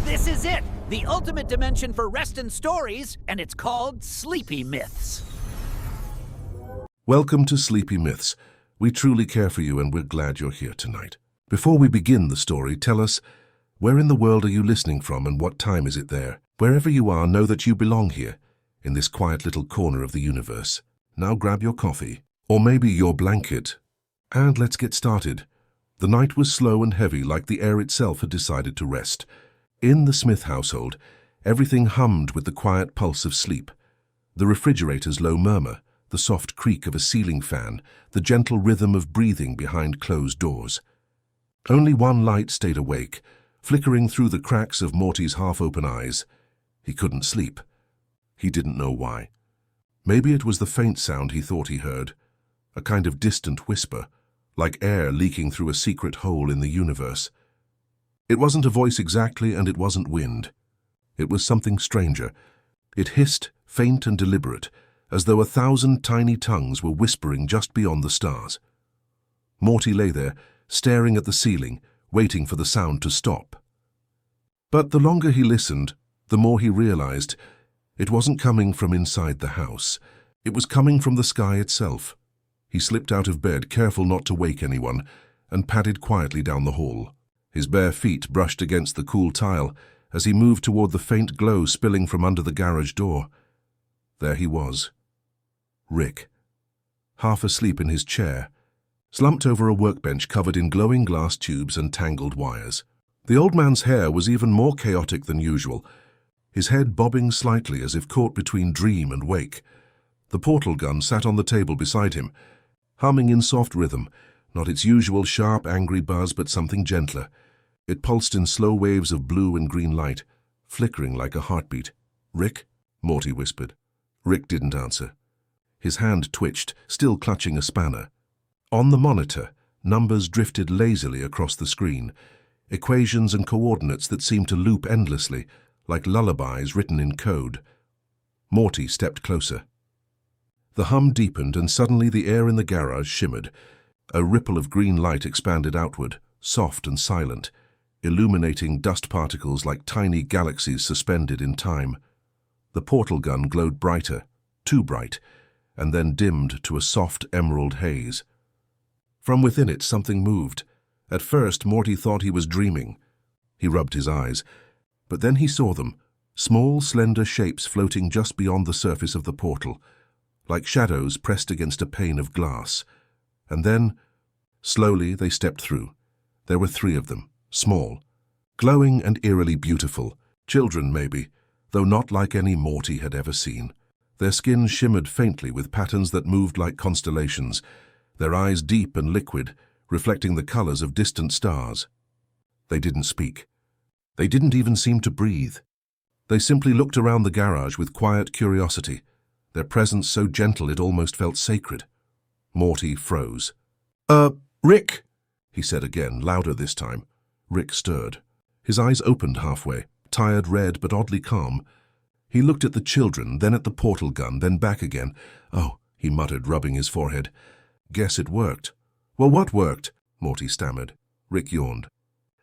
This is it, the ultimate dimension for restin' stories, and it's called Sleepy Myths. Welcome to Sleepy Myths. We truly care for you and we're glad you're here tonight. Before we begin the story, tell us, where in the world are you listening from and what time is it there? Wherever you are, know that you belong here, in this quiet little corner of the universe. Now grab your coffee, or maybe your blanket, and let's get started. The night was slow and heavy, like the air itself had decided to rest. In the Smith household, everything hummed with the quiet pulse of sleep. The refrigerator's low murmur, the soft creak of a ceiling fan, the gentle rhythm of breathing behind closed doors. Only one light stayed awake, flickering through the cracks of Morty's half-open eyes. He couldn't sleep. He didn't know why. Maybe it was the faint sound he thought he heard, a kind of distant whisper, like air leaking through a secret hole in the universe. It wasn't a voice exactly, and it wasn't wind. It was something stranger. It hissed, faint and deliberate, as though 1,000 tiny tongues were whispering just beyond the stars. Morty lay there, staring at the ceiling, waiting for the sound to stop. But the longer he listened, the more he realized it wasn't coming from inside the house. It was coming from the sky itself. He slipped out of bed, careful not to wake anyone, and padded quietly down the hall. His bare feet brushed against the cool tile as he moved toward the faint glow spilling from under the garage door. There he was. Rick, half asleep in his chair, slumped over a workbench covered in glowing glass tubes and tangled wires. The old man's hair was even more chaotic than usual, his head bobbing slightly as if caught between dream and wake. The portal gun sat on the table beside him, humming in soft rhythm, not its usual sharp, angry buzz, but something gentler. It pulsed in slow waves of blue and green light, flickering like a heartbeat. "Rick?" Morty whispered. Rick didn't answer. His hand twitched, still clutching a spanner. On the monitor, numbers drifted lazily across the screen, equations and coordinates that seemed to loop endlessly, like lullabies written in code. Morty stepped closer. The hum deepened, and suddenly the air in the garage shimmered. A ripple of green light expanded outward, soft and silent, illuminating dust particles like tiny galaxies suspended in time. The portal gun glowed brighter, too bright, and then dimmed to a soft emerald haze. From within it, something moved. At first, Morty thought he was dreaming. He rubbed his eyes, but then he saw them, small, slender shapes floating just beyond the surface of the portal, like shadows pressed against a pane of glass. And then, slowly, they stepped through. There were 3 of them, small, glowing and eerily beautiful, children maybe, though not like any Morty had ever seen. Their skin shimmered faintly with patterns that moved like constellations, their eyes deep and liquid, reflecting the colors of distant stars. They didn't speak. They didn't even seem to breathe. They simply looked around the garage with quiet curiosity, their presence so gentle it almost felt sacred. Morty froze. Rick," he said again, louder this time. Rick stirred. His eyes opened halfway, tired red but oddly calm. He looked at the children, then at the portal gun, then back again. "Oh," he muttered, rubbing his forehead. "Guess it worked." "Well, what worked?" Morty stammered. Rick yawned.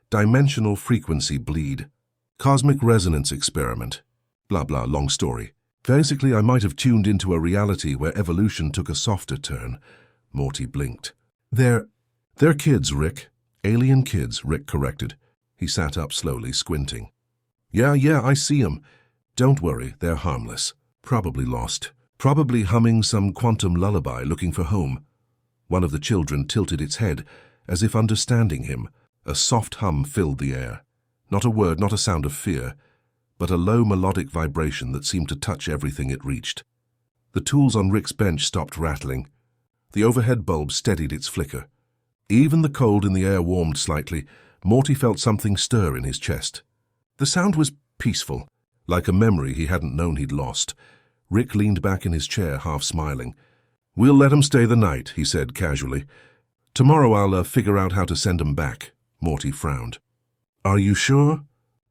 "Dimensional frequency bleed. Cosmic resonance experiment. Blah, blah, long story. Basically, I might have tuned into a reality where evolution took a softer turn." Morty blinked. They're kids, Rick. Alien kids," Rick corrected. He sat up slowly, squinting. Yeah, I see 'em. Don't worry, they're harmless. Probably lost. Probably humming some quantum lullaby looking for home." One of the children tilted its head, as if understanding him. A soft hum filled the air. Not a word, not a sound of fear, but a low melodic vibration that seemed to touch everything it reached. The tools on Rick's bench stopped rattling. The overhead bulb steadied its flicker. Even the cold in the air warmed slightly. Morty felt something stir in his chest. The sound was peaceful, like a memory he hadn't known he'd lost. Rick leaned back in his chair, half smiling. "We'll let 'em stay the night," he said casually. "Tomorrow I'll figure out how to send 'em back." Morty frowned. "Are you sure?"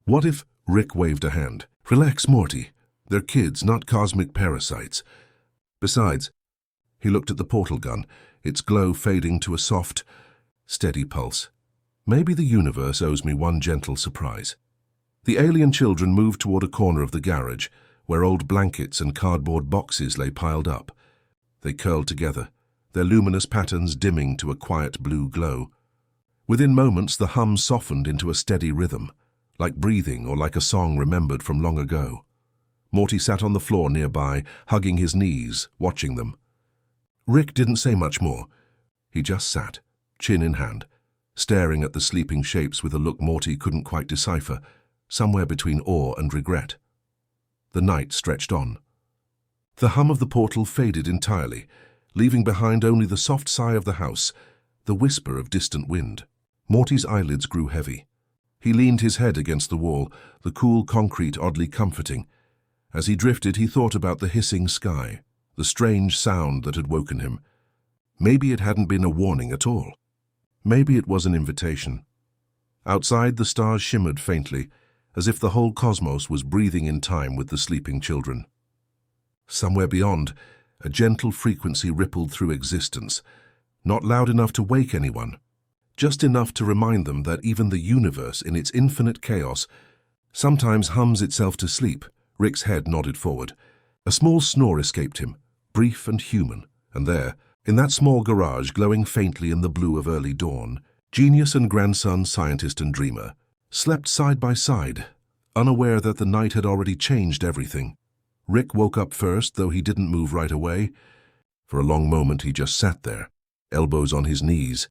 "What if—" Rick waved a hand. "Relax, Morty. They're kids, not cosmic parasites. Besides," he looked at the portal gun, its glow fading to a soft, steady pulse. "Maybe the universe owes me one gentle surprise." The alien children moved toward a corner of the garage, where old blankets and cardboard boxes lay piled up. They curled together, their luminous patterns dimming to a quiet blue glow. Within moments, the hum softened into a steady rhythm, like breathing or like a song remembered from long ago. Morty sat on the floor nearby, hugging his knees, watching them. Rick didn't say much more. He just sat, chin in hand, staring at the sleeping shapes with a look Morty couldn't quite decipher, somewhere between awe and regret. The night stretched on. The hum of the portal faded entirely, leaving behind only the soft sigh of the house, the whisper of distant wind. Morty's eyelids grew heavy. He leaned his head against the wall, the cool concrete oddly comforting. As he drifted, he thought about the hissing sky, the strange sound that had woken him. Maybe it hadn't been a warning at all. Maybe it was an invitation. Outside, the stars shimmered faintly, as if the whole cosmos was breathing in time with the sleeping children. Somewhere beyond, a gentle frequency rippled through existence, not loud enough to wake anyone, just enough to remind them that even the universe, in its infinite chaos, sometimes hums itself to sleep. Rick's head nodded forward. A small snore escaped him, brief and human, and there, in that small garage glowing faintly in the blue of early dawn, genius and grandson, scientist and dreamer, slept side by side, unaware that the night had already changed everything. Rick woke up first, though he didn't move right away. For a long moment he just sat there, elbows on his knees,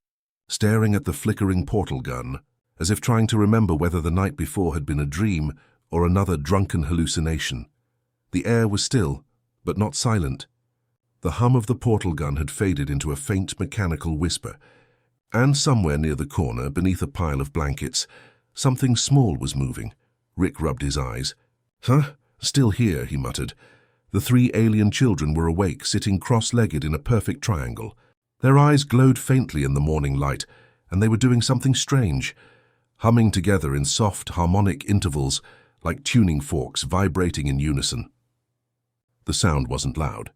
staring at the flickering portal gun, as if trying to remember whether the night before had been a dream or another drunken hallucination. The air was still, but not silent. The hum of the portal gun had faded into a faint mechanical whisper, and somewhere near the corner, beneath a pile of blankets, something small was moving. Rick rubbed his eyes. "Huh? Still here," he muttered. The three alien children were awake, sitting cross-legged in a perfect triangle. Their eyes glowed faintly in the morning light, and they were doing something strange, humming together in soft, harmonic intervals, like tuning forks vibrating in unison. The sound wasn't loud.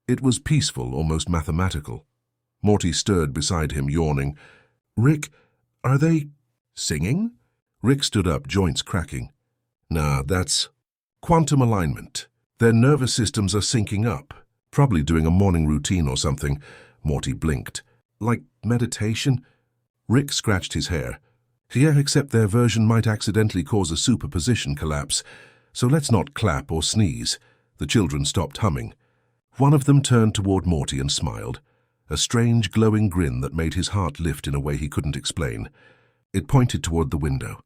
It was peaceful, almost mathematical. Morty stirred beside him, yawning. "Rick, are they singing?" Rick stood up, joints cracking. "Nah, that's quantum alignment. Their nervous systems are syncing up. Probably doing a morning routine or something." Morty blinked. "Like meditation?" Rick scratched his hair. "Yeah, except their version might accidentally cause a superposition collapse, so let's not clap or sneeze." The children stopped humming. One of them turned toward Morty and smiled, a strange glowing grin that made his heart lift in a way he couldn't explain. It pointed toward the window.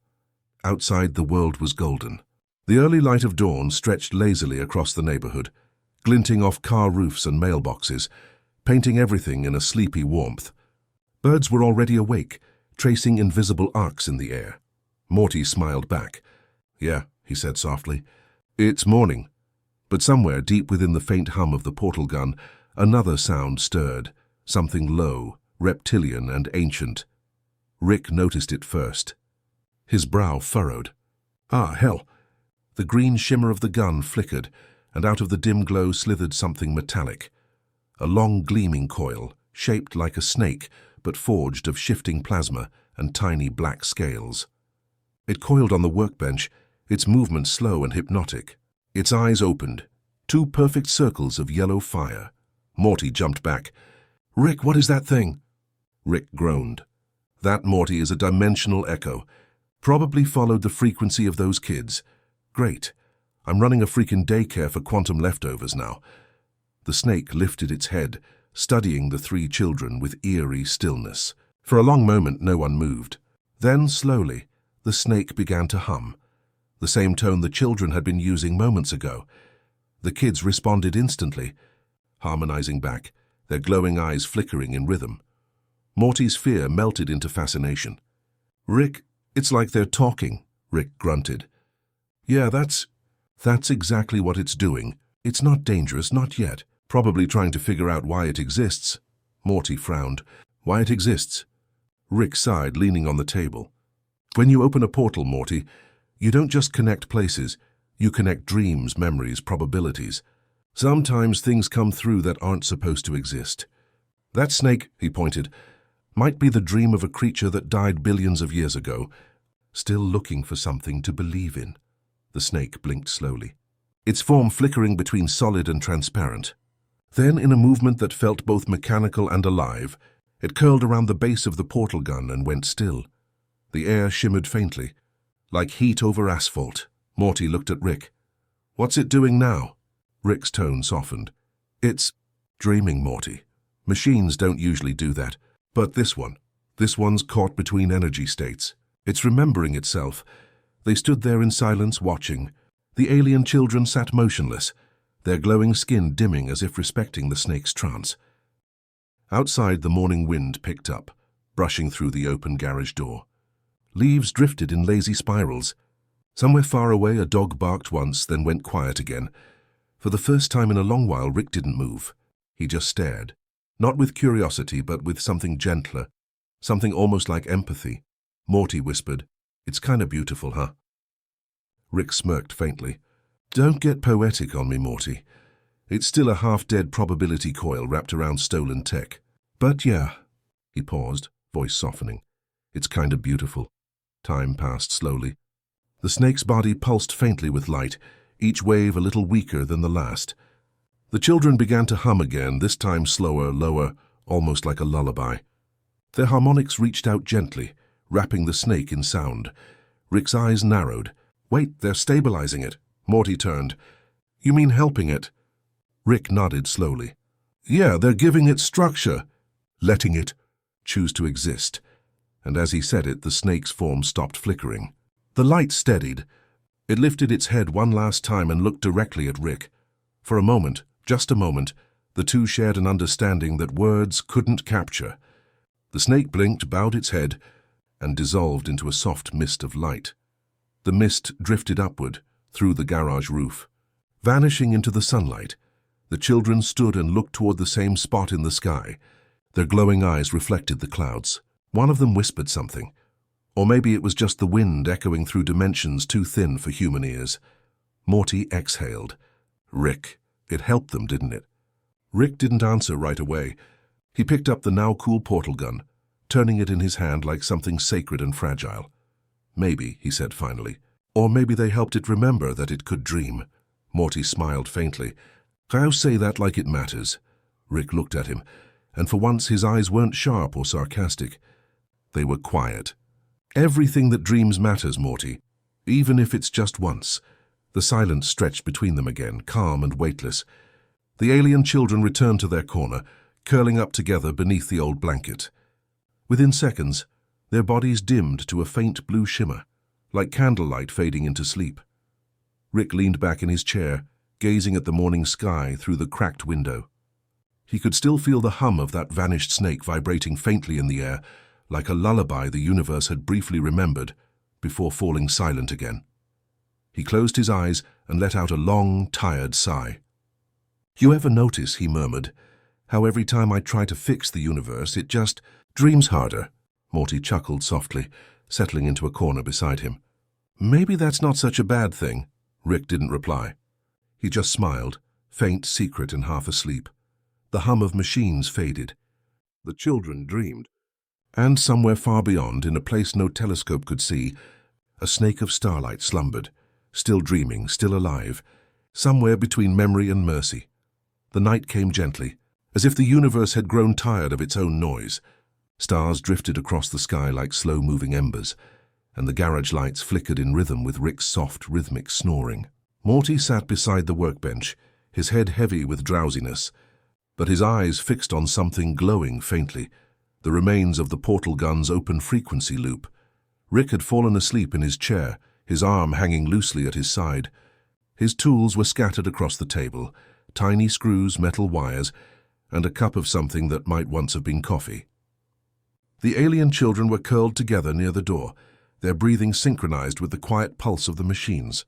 Outside, the world was golden. The early light of dawn stretched lazily across the neighborhood, glinting off car roofs and mailboxes, painting everything in a sleepy warmth. Birds were already awake, tracing invisible arcs in the air. Morty smiled back. "Yeah," he said softly. "It's morning." But somewhere deep within the faint hum of the portal gun, another sound stirred, something low, reptilian and ancient. Rick noticed it first. His brow furrowed. "Ah, hell!" The green shimmer of the gun flickered, and out of the dim glow slithered something metallic. A long gleaming coil, shaped like a snake, but forged of shifting plasma and tiny black scales. It coiled on the workbench, its movement slow and hypnotic. Its eyes opened, two perfect circles of yellow fire. Morty jumped back. "Rick, what is that thing?" Rick groaned. "That, Morty, is a dimensional echo. Probably followed the frequency of those kids. Great. I'm running a freaking daycare for quantum leftovers now." The snake lifted its head, studying the three children with eerie stillness. For a long moment, no one moved. Then, slowly, the snake began to hum, the same tone the children had been using moments ago. The kids responded instantly, harmonizing back, their glowing eyes flickering in rhythm. Morty's fear melted into fascination. "Rick, it's like they're talking," Rick grunted. "Yeah, that's exactly what it's doing. It's not dangerous, not yet. Probably trying to figure out why it exists." Morty frowned. "Why it exists?" Rick sighed, leaning on the table. "When you open a portal, Morty, you don't just connect places. You connect dreams, memories, probabilities. Sometimes things come through that aren't supposed to exist. That snake," he pointed, "might be the dream of a creature that died billions of years ago. still looking for something to believe in. The snake blinked slowly, its form flickering between solid and transparent. Then, in a movement that felt both mechanical and alive, it curled around the base of the portal gun and went still. The air shimmered faintly, like heat over asphalt. Morty looked at Rick. "What's it doing now?" Rick's tone softened. "It's dreaming, Morty. Machines don't usually do that. But this one's caught between energy states. It's remembering itself." They stood there in silence, watching. The alien children sat motionless, their glowing skin dimming as if respecting the snake's trance. Outside, the morning wind picked up, brushing through the open garage door. Leaves drifted in lazy spirals. Somewhere far away, a dog barked once, then went quiet again. For the first time in a long while, Rick didn't move. He just stared, not with curiosity, but with something gentler, something almost like empathy. Morty whispered, "It's kind of beautiful, huh?" Rick smirked faintly. "Don't get poetic on me, Morty. It's still a half-dead probability coil wrapped around stolen tech. But yeah." He paused, voice softening. "It's kind of beautiful." Time passed slowly. The snake's body pulsed faintly with light, each wave a little weaker than the last. The children began to hum again, this time slower, lower, almost like a lullaby. Their harmonics reached out gently, wrapping the snake in sound. Rick's eyes narrowed. "Wait, they're stabilizing it." Morty turned. "You mean helping it?" Rick nodded slowly. "Yeah, they're giving it structure, letting it choose to exist." And as he said it, the snake's form stopped flickering. The light steadied. It lifted its head one last time and looked directly at Rick. For a moment, just a moment, the two shared an understanding that words couldn't capture. The snake blinked, bowed its head, and dissolved into a soft mist of light. The mist drifted upward, through the garage roof. Vanishing into the sunlight, the children stood and looked toward the same spot in the sky. Their glowing eyes reflected the clouds. One of them whispered something. Or maybe it was just the wind echoing through dimensions too thin for human ears. Morty exhaled. "Rick, it helped them, didn't it?" Rick didn't answer right away. He picked up the now cool portal gun, turning it in his hand like something sacred and fragile. "Maybe," he said finally. "Or maybe they helped it remember that it could dream." Morty smiled faintly. "How say that like it matters?" Rick looked at him, and for once his eyes weren't sharp or sarcastic. They were quiet. "Everything that dreams matters, Morty, even if it's just once." The silence stretched between them again, calm and weightless. The alien children returned to their corner, curling up together beneath the old blanket. Within seconds, their bodies dimmed to a faint blue shimmer, like candlelight fading into sleep. Rick leaned back in his chair, gazing at the morning sky through the cracked window. He could still feel the hum of that vanished snake vibrating faintly in the air, like a lullaby the universe had briefly remembered, before falling silent again. He closed his eyes and let out a long, tired sigh. "You ever notice," he murmured, "how every time I try to fix the universe, it just dreams harder?" Morty chuckled softly, settling into a corner beside him. "Maybe that's not such a bad thing." Rick didn't reply. He just smiled, faint, secret, and half asleep. The hum of machines faded. The children dreamed. And somewhere far beyond, in a place no telescope could see, a snake of starlight slumbered, still dreaming, still alive, somewhere between memory and mercy. The night came gently, as if the universe had grown tired of its own noise. Stars drifted across the sky like slow-moving embers, and the garage lights flickered in rhythm with Rick's soft, rhythmic snoring. Morty sat beside the workbench, his head heavy with drowsiness, but his eyes fixed on something glowing faintly, the remains of the portal gun's open frequency loop. Rick had fallen asleep in his chair, his arm hanging loosely at his side. His tools were scattered across the table, tiny screws, metal wires, and a cup of something that might once have been coffee. The alien children were curled together near the door, their breathing synchronized with the quiet pulse of the machines.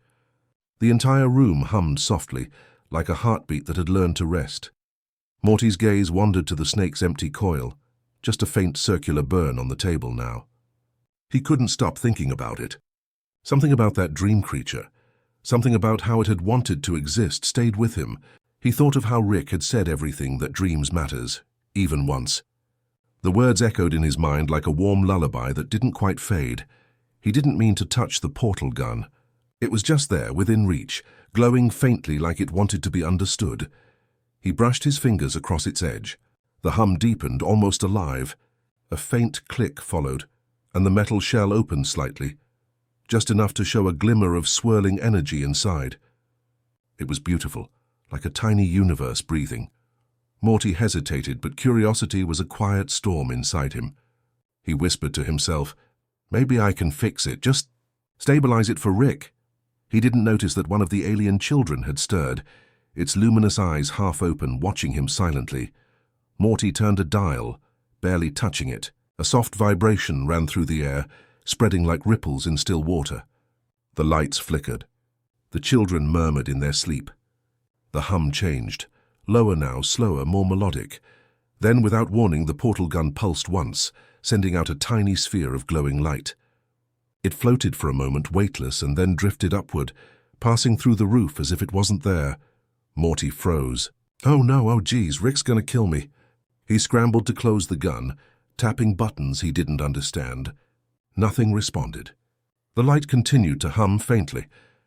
The entire room hummed softly, like a heartbeat that had learned to rest. Morty's gaze wandered to the snake's empty coil, just a faint circular burn on the table now. He couldn't stop thinking about it. Something about that dream creature, something about how it had wanted to exist, stayed with him. He thought of how Rick had said everything that dreams matters, even once. The words echoed in his mind like a warm lullaby that didn't quite fade. He didn't mean to touch the portal gun. It was just there, within reach, glowing faintly like it wanted to be understood. He brushed his fingers across its edge. The hum deepened, almost alive. A faint click followed, and the metal shell opened slightly, just enough to show a glimmer of swirling energy inside. It was beautiful, like a tiny universe breathing. Morty hesitated, but curiosity was a quiet storm inside him. He whispered to himself, "Maybe I can fix it, just stabilize it for Rick." He didn't notice that one of the alien children had stirred, its luminous eyes half open, watching him silently. Morty turned a dial, barely touching it. A soft vibration ran through the air, spreading like ripples in still water. The lights flickered. The children murmured in their sleep. The hum changed, lower now, slower, more melodic. Then, without warning, the portal gun pulsed once, sending out a tiny sphere of glowing light. It floated for a moment, weightless, and then drifted upward, passing through the roof as if it wasn't there. Morty froze. "Oh no, oh geez, Rick's gonna kill me." He scrambled to close the gun, tapping buttons he didn't understand. Nothing responded. The light continued to hum faintly,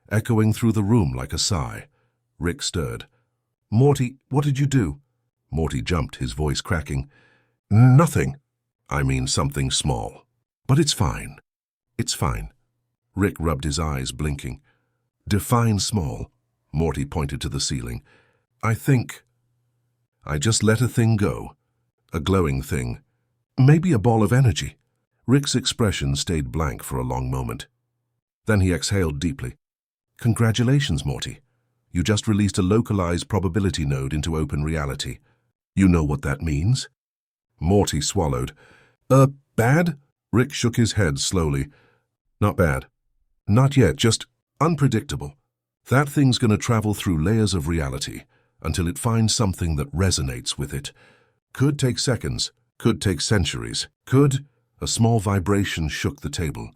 echoing through the room like a sigh. Rick stirred. "Morty, what did you do?" Morty jumped, his voice cracking. "Nothing. I mean something small. But it's fine. It's fine." Rick rubbed his eyes, blinking. "Define small." Morty pointed to the ceiling. I just let a thing go. A glowing thing. Maybe a ball of energy." Rick's expression stayed blank for a long moment. Then he exhaled deeply. "Congratulations, Morty. You just released a localized probability node into open reality. You know what that means?" Morty swallowed. Bad?" Rick shook his head slowly. "Not bad. Not yet, just unpredictable. That thing's gonna travel through layers of reality until it finds something that resonates with it. Could take seconds, could take centuries, could—" A small vibration shook the table.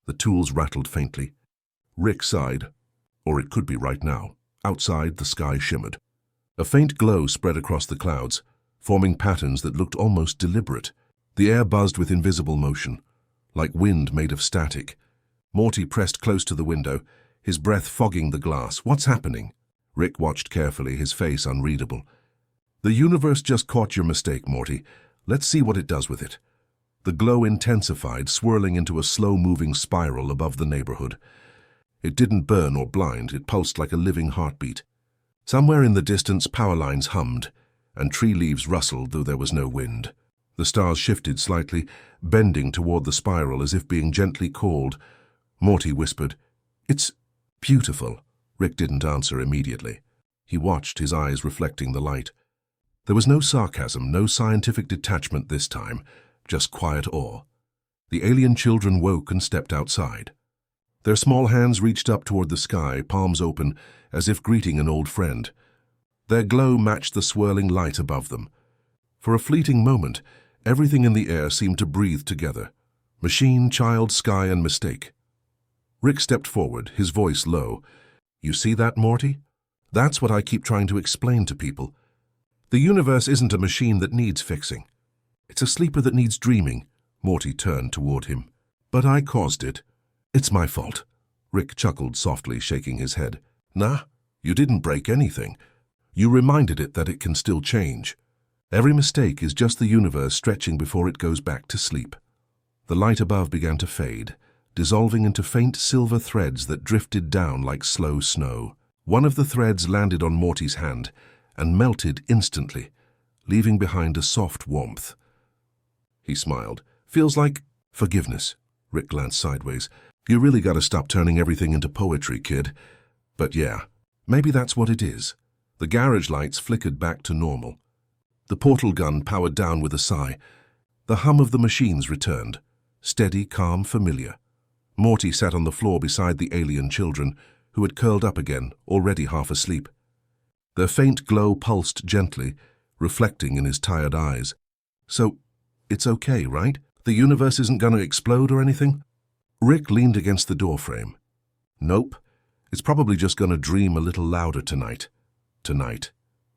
The tools rattled faintly. Rick sighed. Or it could be right now. Outside, the sky shimmered. A faint glow spread across the clouds, forming patterns that looked almost deliberate. The air buzzed with invisible motion, like wind made of static. Morty pressed close to the window, his breath fogging the glass. "What's happening?" Rick watched carefully, his face unreadable. "The universe just caught your mistake, Morty. Let's see what it does with it." The glow intensified, swirling into a slow-moving spiral above the neighborhood. It didn't burn or blind, it pulsed like a living heartbeat. Somewhere in the distance, power lines hummed, and tree leaves rustled, though there was no wind. The stars shifted slightly, bending toward the spiral as if being gently called. Morty whispered, "It's beautiful." Rick didn't answer immediately. He watched, his eyes reflecting the light. There was no sarcasm, no scientific detachment this time, just quiet awe. The alien children woke and stepped outside. Their small hands reached up toward the sky, palms open, as if greeting an old friend. Their glow matched the swirling light above them. For a fleeting moment, everything in the air seemed to breathe together. Machine, child, sky, and mistake. Rick stepped forward, his voice low. "You see that, Morty? That's what I keep trying to explain to people. The universe isn't a machine that needs fixing. It's a sleeper that needs dreaming." Morty turned toward him. "But I caused it. It's my fault." Rick chuckled softly, shaking his head. "Nah, you didn't break anything. You reminded it that it can still change. Every mistake is just the universe stretching before it goes back to sleep." The light above began to fade, dissolving into faint silver threads that drifted down like slow snow. One of the threads landed on Morty's hand and melted instantly, leaving behind a soft warmth. He smiled. "Feels like forgiveness." Rick glanced sideways. "You really gotta stop turning everything into poetry, kid." But yeah, maybe that's what it is. The garage lights flickered back to normal. The portal gun powered down with a sigh. The hum of the machines returned. Steady, calm, familiar. Morty sat on the floor beside the alien children, who had curled up again, already half asleep. Their faint glow pulsed gently, reflecting in his tired eyes. "So, it's okay, right? The universe isn't gonna explode or anything?" Rick leaned against the doorframe. "Nope. It's probably just gonna dream a little louder tonight." "Tonight."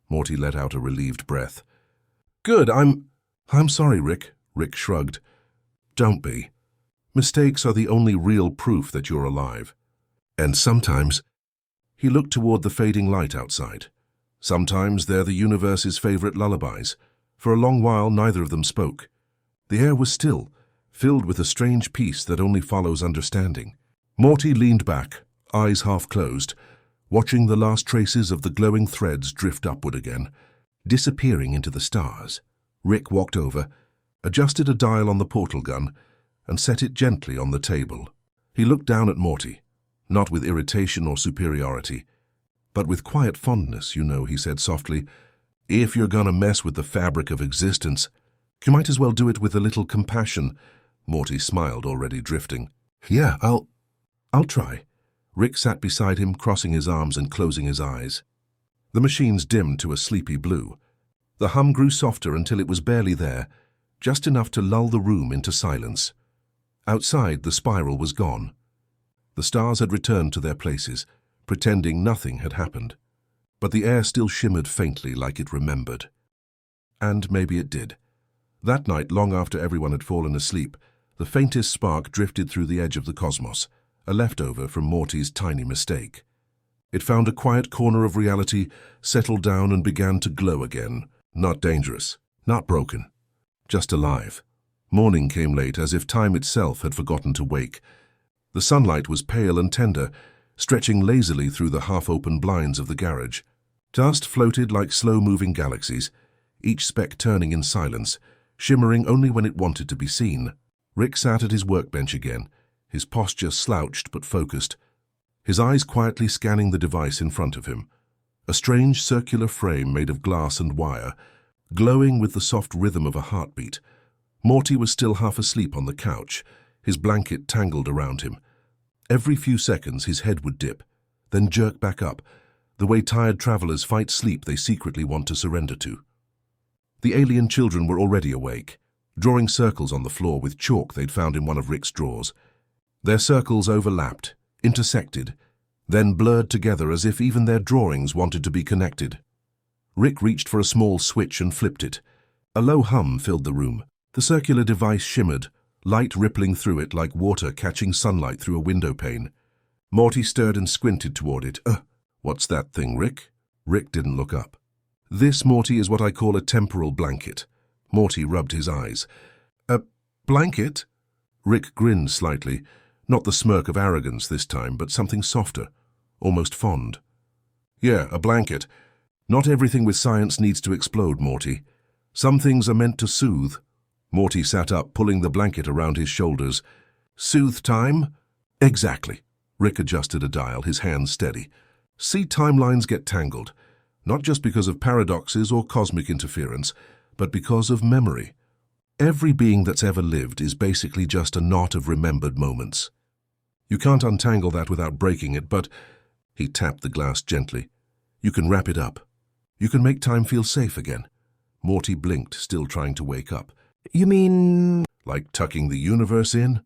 Morty let out a relieved breath. "Good, I'm sorry, Rick." Rick shrugged. "Don't be. Mistakes are the only real proof that you're alive. And sometimes, he looked toward the fading light outside. Sometimes they're the universe's favorite lullabies. For a long while, neither of them spoke. The air was still, filled with a strange peace that only follows understanding. Morty leaned back, eyes half closed, watching the last traces of the glowing threads drift upward again, disappearing into the stars. Rick walked over, adjusted a dial on the portal gun, and set it gently on the table. He looked down at Morty, not with irritation or superiority, but with quiet fondness, you know, he said softly. If you're gonna mess with the fabric of existence, you might as well do it with a little compassion. Morty smiled, already drifting. Yeah, I'll try. Rick sat beside him, crossing his arms and closing his eyes. The machines dimmed to a sleepy blue. The hum grew softer until it was barely there, just enough to lull the room into silence. Outside, the spiral was gone. The stars had returned to their places, pretending nothing had happened. But the air still shimmered faintly like it remembered. And maybe it did. That night, long after everyone had fallen asleep, the faintest spark drifted through the edge of the cosmos, a leftover from Morty's tiny mistake. It found a quiet corner of reality, settled down and began to glow again. Not dangerous, not broken, just alive. Morning came late, as if time itself had forgotten to wake. The sunlight was pale and tender, stretching lazily through the half-open blinds of the garage. Dust floated like slow-moving galaxies, each speck turning in silence, shimmering only when it wanted to be seen. Rick sat at his workbench again, his posture slouched but focused, his eyes quietly scanning the device in front of him. A strange circular frame made of glass and wire, glowing with the soft rhythm of a heartbeat. Morty was still half asleep on the couch, his blanket tangled around him. Every few seconds his head would dip, then jerk back up, the way tired travelers fight sleep they secretly want to surrender to. The alien children were already awake, drawing circles on the floor with chalk they'd found in one of Rick's drawers. Their circles overlapped, intersected, then blurred together as if even their drawings wanted to be connected. Rick reached for a small switch and flipped it. A low hum filled the room. The circular device shimmered, light rippling through it like water catching sunlight through a window pane. Morty stirred and squinted toward it. What's that thing, Rick? Rick didn't look up. This, Morty, is what I call a temporal blanket. Morty rubbed his eyes. A blanket? Rick grinned slightly, not the smirk of arrogance this time, but something softer, almost fond. Yeah, a blanket. Not everything with science needs to explode, Morty. Some things are meant to soothe. Morty sat up, pulling the blanket around his shoulders. Soothe time? Exactly. Rick adjusted a dial, his hands steady. See, timelines get tangled, not just because of paradoxes or cosmic interference, but because of memory. Every being that's ever lived is basically just a knot of remembered moments. You can't untangle that without breaking it, but... He tapped the glass gently. You can wrap it up. You can make time feel safe again. Morty blinked, still trying to wake up. You mean... Like tucking the universe in?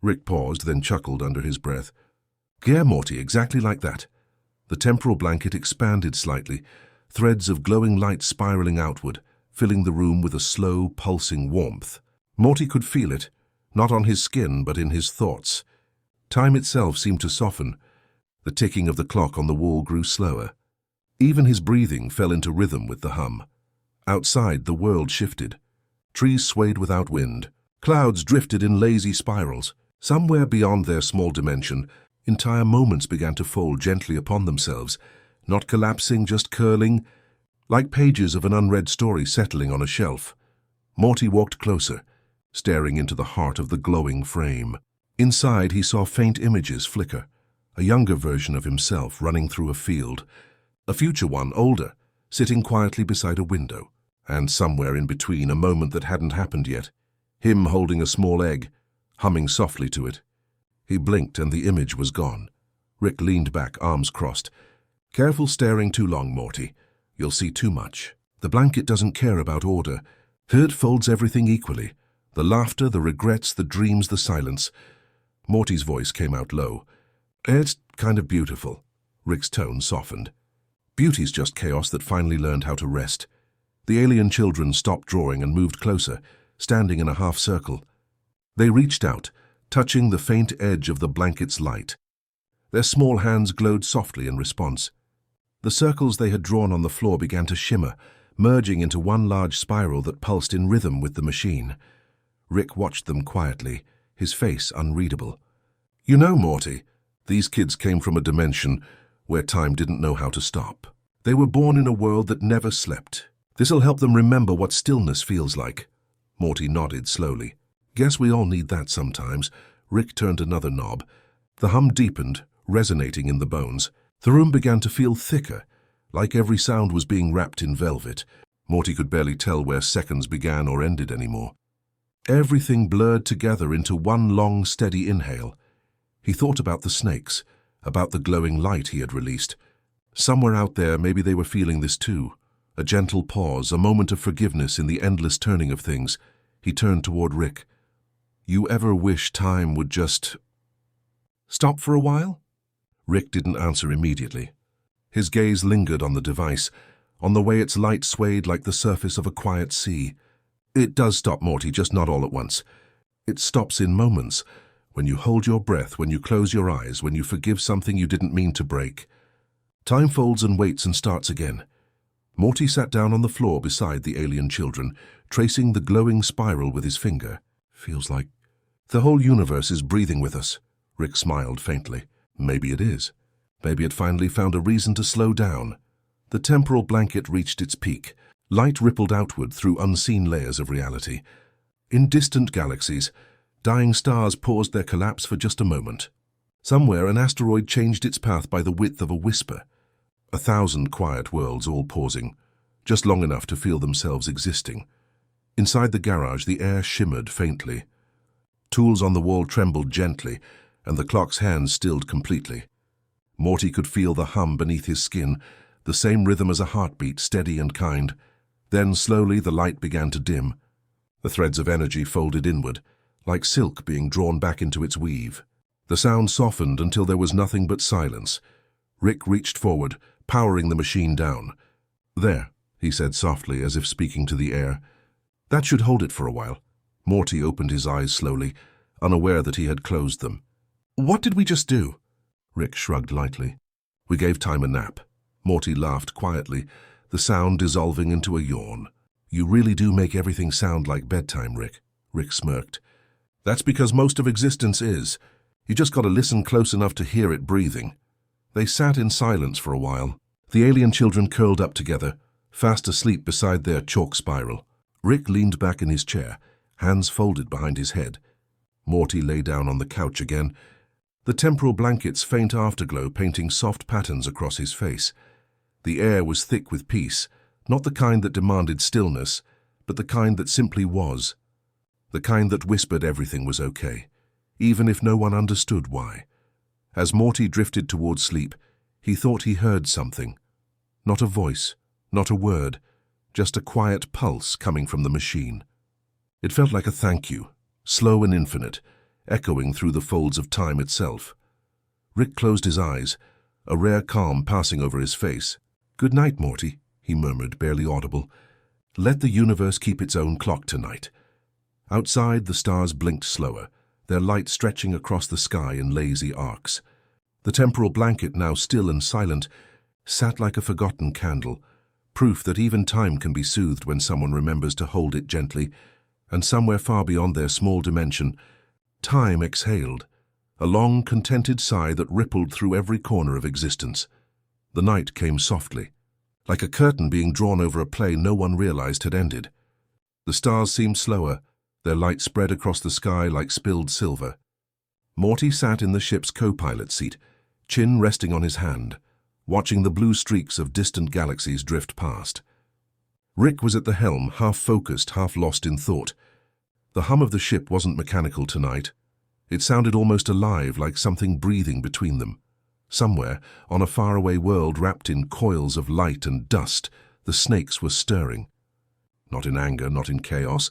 Rick paused, then chuckled under his breath. Yeah, Morty, exactly like that. The temporal blanket expanded slightly, threads of glowing light spiraling outward, filling the room with a slow, pulsing warmth. Morty could feel it, not on his skin, but in his thoughts. Time itself seemed to soften. The ticking of the clock on the wall grew slower. Even his breathing fell into rhythm with the hum. Outside, the world shifted. Trees swayed without wind. Clouds drifted in lazy spirals. Somewhere beyond their small dimension, entire moments began to fold gently upon themselves, not collapsing, just curling, like pages of an unread story settling on a shelf. Morty walked closer, staring into the heart of the glowing frame. Inside, he saw faint images flicker, a younger version of himself running through a field, a future one, older, sitting quietly beside a window, and somewhere in between, a moment that hadn't happened yet, him holding a small egg, humming softly to it. He blinked and the image was gone. Rick leaned back, arms crossed. Careful staring too long, Morty. You'll see too much. The blanket doesn't care about order. It folds everything equally. The laughter, the regrets, the dreams, the silence. Morty's voice came out low. It's kind of beautiful. Rick's tone softened. Beauty's just chaos that finally learned how to rest. The alien children stopped drawing and moved closer, standing in a half circle. They reached out, touching the faint edge of the blanket's light. Their small hands glowed softly in response. The circles they had drawn on the floor began to shimmer, merging into one large spiral that pulsed in rhythm with the machine. Rick watched them quietly, his face unreadable. "You know, Morty, these kids came from a dimension where time didn't know how to stop. They were born in a world that never slept. This'll help them remember what stillness feels like." Morty nodded slowly. "Guess we all need that sometimes." Rick turned another knob. The hum deepened, resonating in the bones. The room began to feel thicker, like every sound was being wrapped in velvet. Morty could barely tell where seconds began or ended anymore. Everything blurred together into one long, steady inhale. He thought about the snakes, about the glowing light he had released. Somewhere out there, maybe they were feeling this too. A gentle pause, a moment of forgiveness in the endless turning of things. He turned toward Rick. "You ever wish time would just stop for a while?" Rick didn't answer immediately. His gaze lingered on the device, on the way its light swayed like the surface of a quiet sea. "It does stop, Morty, just not all at once. It stops in moments, when you hold your breath, when you close your eyes, when you forgive something you didn't mean to break. Time folds and waits and starts again." Morty sat down on the floor beside the alien children, tracing the glowing spiral with his finger. "Feels like the whole universe is breathing with us." Rick smiled faintly. Maybe it is. Maybe it finally found a reason to slow down. The temporal blanket reached its peak. Light rippled outward through unseen layers of reality. In distant galaxies, dying stars paused their collapse for just a moment. Somewhere an asteroid changed its path by the width of a whisper. 1,000 quiet worlds all pausing, just long enough to feel themselves existing. Inside the garage, the air shimmered faintly. Tools on the wall trembled gently, and the clock's hands stilled completely. Morty could feel the hum beneath his skin, the same rhythm as a heartbeat, steady and kind. Then, slowly, the light began to dim. The threads of energy folded inward, like silk being drawn back into its weave. The sound softened until there was nothing but silence. Rick reached forward, powering the machine down. "There," he said softly, as if speaking to the air. "That should hold it for a while." Morty opened his eyes slowly, unaware that he had closed them. "What did we just do?" Rick shrugged lightly. "We gave time a nap." Morty laughed quietly, the sound dissolving into a yawn. "You really do make everything sound like bedtime, Rick." Rick smirked. "That's because most of existence is. You just gotta listen close enough to hear it breathing." They sat in silence for a while. The alien children curled up together, fast asleep beside their chalk spiral. Rick leaned back in his chair, hands folded behind his head. Morty lay down on the couch again, the temporal blanket's faint afterglow painting soft patterns across his face. The air was thick with peace, not the kind that demanded stillness, but the kind that simply was. The kind that whispered everything was okay, even if no one understood why. As Morty drifted toward sleep, he thought he heard something. Not a voice, not a word, just a quiet pulse coming from the machine. It felt like a thank you, slow and infinite, echoing through the folds of time itself. Rick closed his eyes, a rare calm passing over his face. "Good night, Morty," he murmured, barely audible. "Let the universe keep its own clock tonight." Outside, the stars blinked slower, their light stretching across the sky in lazy arcs. The temporal blanket, now still and silent, sat like a forgotten candle, proof that even time can be soothed when someone remembers to hold it gently. And somewhere far beyond their small dimension, time exhaled, a long, contented sigh that rippled through every corner of existence. The night came softly, like a curtain being drawn over a play no one realized had ended. The stars seemed slower, their light spread across the sky like spilled silver. Morty sat in the ship's co-pilot seat, chin resting on his hand, watching the blue streaks of distant galaxies drift past. Rick was at the helm, half focused, half lost in thought. The hum of the ship wasn't mechanical tonight. It sounded almost alive, like something breathing between them. Somewhere, on a faraway world wrapped in coils of light and dust, the snakes were stirring. Not in anger, not in chaos,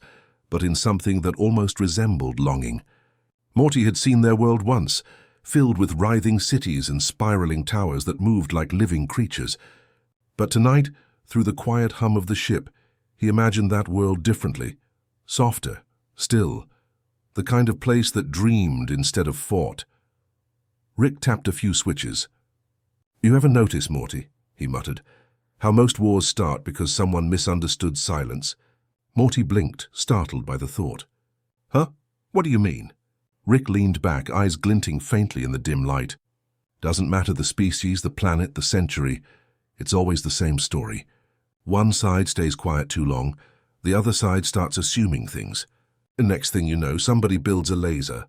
but in something that almost resembled longing. Morty had seen their world once, filled with writhing cities and spiraling towers that moved like living creatures. But tonight, through the quiet hum of the ship, he imagined that world differently, softer, still, The kind of place that dreamed instead of fought. Rick tapped a few switches. "You ever notice, Morty," he muttered, "how most wars start because someone misunderstood silence?" Morty blinked, startled by the thought. "Huh? What do you mean?" Rick leaned back, eyes glinting faintly in the dim light. "Doesn't matter the species, the planet, the century. It's always the same story. One side stays quiet too long, the other side starts assuming things. And next thing you know, somebody builds a laser."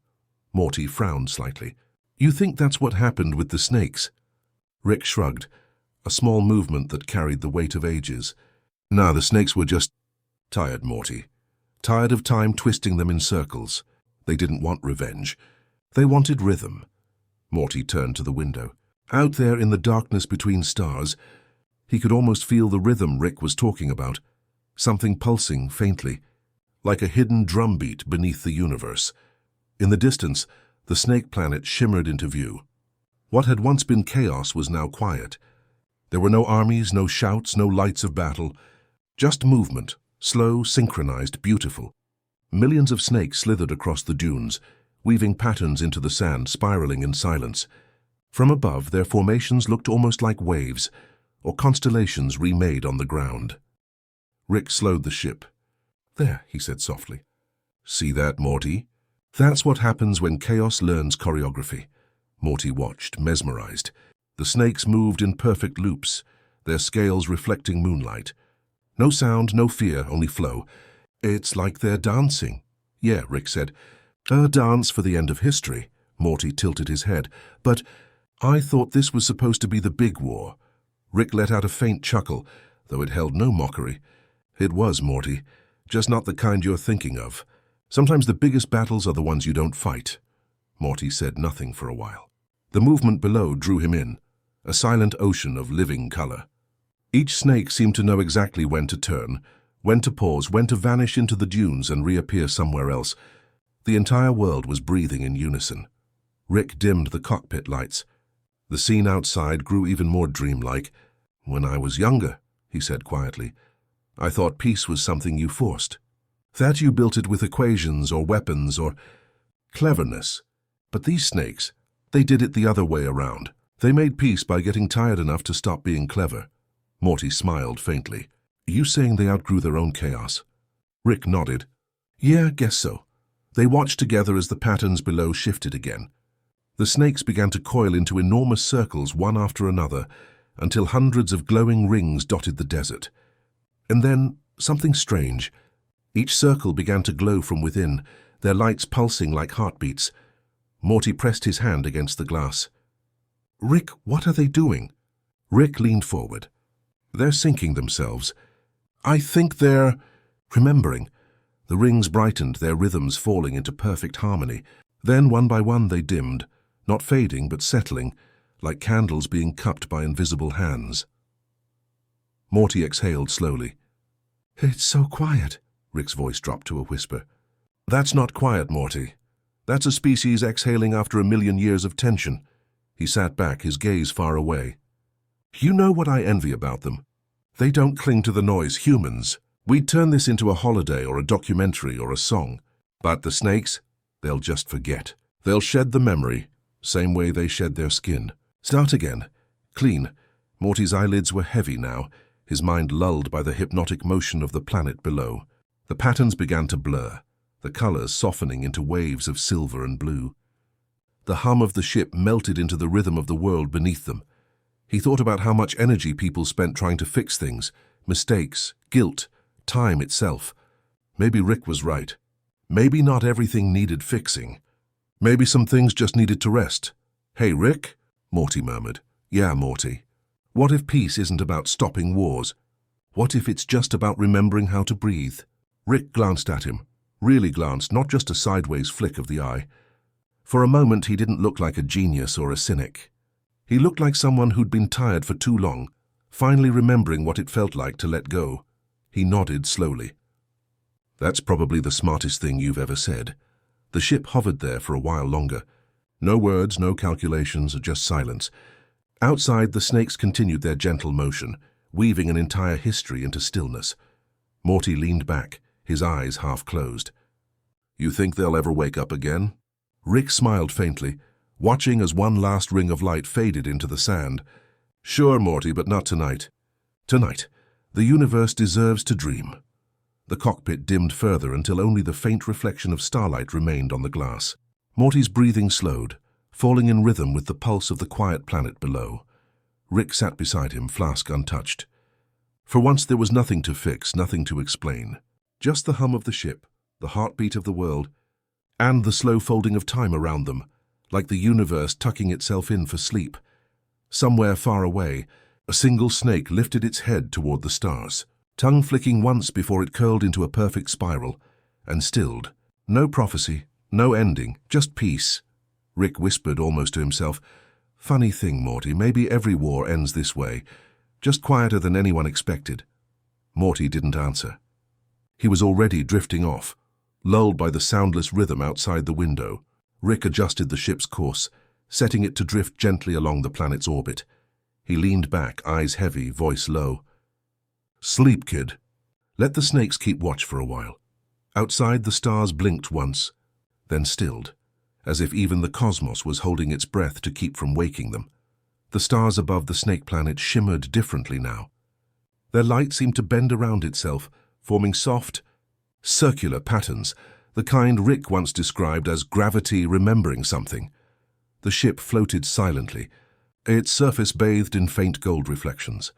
Morty frowned slightly. "You think that's what happened with the snakes?" Rick shrugged, a small movement that carried the weight of ages. "Nah, the snakes were just tired, Morty. Tired of time twisting them in circles. They didn't want revenge. They wanted rhythm." Morty turned to the window. Out there in the darkness between stars, he could almost feel the rhythm Rick was talking about, something pulsing faintly, like a hidden drumbeat beneath the universe. In the distance, the snake planet shimmered into view. What had once been chaos was now quiet. There were no armies, no shouts, no lights of battle, just movement, slow, synchronized, beautiful. Millions of snakes slithered across the dunes, weaving patterns into the sand, spiraling in silence. From above, their formations looked almost like waves, or constellations remade on the ground. Rick slowed the ship. "There," he said softly. "See that, Morty? That's what happens when chaos learns choreography." Morty watched, mesmerized. The snakes moved in perfect loops, their scales reflecting moonlight. No sound, no fear, only flow. "It's like they're dancing." "Yeah," Rick said. "A dance for the end of history." Morty tilted his head. "But I thought this was supposed to be the big war." Rick let out a faint chuckle, though it held no mockery. "It was, Morty. Just not the kind you're thinking of. Sometimes the biggest battles are the ones you don't fight." Morty said nothing for a while. The movement below drew him in, a silent ocean of living color. Each snake seemed to know exactly when to turn, when to pause, when to vanish into the dunes and reappear somewhere else. The entire world was breathing in unison. Rick dimmed the cockpit lights. The scene outside grew even more dreamlike. "When I was younger," he said quietly, "I thought peace was something you forced. That you built it with equations or weapons or cleverness. But these snakes, they did it the other way around. They made peace by getting tired enough to stop being clever." Morty smiled faintly. "You saying they outgrew their own chaos?" Rick nodded. "Yeah, guess so." They watched together as the patterns below shifted again. The snakes began to coil into enormous circles one after another, until hundreds of glowing rings dotted the desert. And then, something strange. Each circle began to glow from within, their lights pulsing like heartbeats. Morty pressed his hand against the glass. "Rick, what are they doing?" Rick leaned forward. "They're syncing themselves. I think they're remembering." The rings brightened, their rhythms falling into perfect harmony. Then, one by one, they dimmed, not fading but settling, like candles being cupped by invisible hands. Morty exhaled slowly. "It's so quiet." Rick's voice dropped to a whisper. "That's not quiet, Morty. That's a species exhaling after 1,000,000 years of tension." He sat back, his gaze far away. "You know what I envy about them? They don't cling to the noise, humans. We'd turn this into a holiday or a documentary or a song. But the snakes, they'll just forget. They'll shed the memory, same way they shed their skin. Start again. Clean." Morty's eyelids were heavy now, his mind lulled by the hypnotic motion of the planet below. The patterns began to blur, the colors softening into waves of silver and blue. The hum of the ship melted into the rhythm of the world beneath them. He thought about how much energy people spent trying to fix things, mistakes, guilt, time itself. Maybe Rick was right. Maybe not everything needed fixing. Maybe some things just needed to rest. "Hey, Rick," Morty murmured. "Yeah, Morty. What if peace isn't about stopping wars? What if it's just about remembering how to breathe?" Rick glanced at him, really glanced, not just a sideways flick of the eye. For a moment he didn't look like a genius or a cynic. He looked like someone who'd been tired for too long, finally remembering what it felt like to let go. He nodded slowly. "That's probably the smartest thing you've ever said." The ship hovered there for a while longer. No words, no calculations, just silence. Outside, the snakes continued their gentle motion, weaving an entire history into stillness. Morty leaned back, his eyes half closed. You think they'll ever wake up again? Rick smiled faintly, watching as one last ring of light faded into the sand. Sure, Morty, but not tonight. Tonight, the universe deserves to dream. The cockpit dimmed further until only the faint reflection of starlight remained on the glass. Morty's breathing slowed, falling in rhythm with the pulse of the quiet planet below. Rick sat beside him, flask untouched. For once there was nothing to fix, nothing to explain. Just the hum of the ship, the heartbeat of the world, and the slow folding of time around them, like the universe tucking itself in for sleep. Somewhere far away, a single snake lifted its head toward the stars, tongue flicking once before it curled into a perfect spiral, and stilled. No prophecy, no ending, just peace. Rick whispered almost to himself, "Funny thing, Morty, maybe every war ends this way, just quieter than anyone expected." Morty didn't answer. He was already drifting off, lulled by the soundless rhythm outside the window. Rick adjusted the ship's course, setting it to drift gently along the planet's orbit. He leaned back, eyes heavy, voice low. "Sleep, kid. Let the snakes keep watch for a while." Outside, the stars blinked once, then stilled, as if even the cosmos was holding its breath to keep from waking them. The stars above the snake planet shimmered differently now. Their light seemed to bend around itself, forming soft, circular patterns, the kind Rick once described as gravity remembering something. The ship floated silently, its surface bathed in faint gold reflections.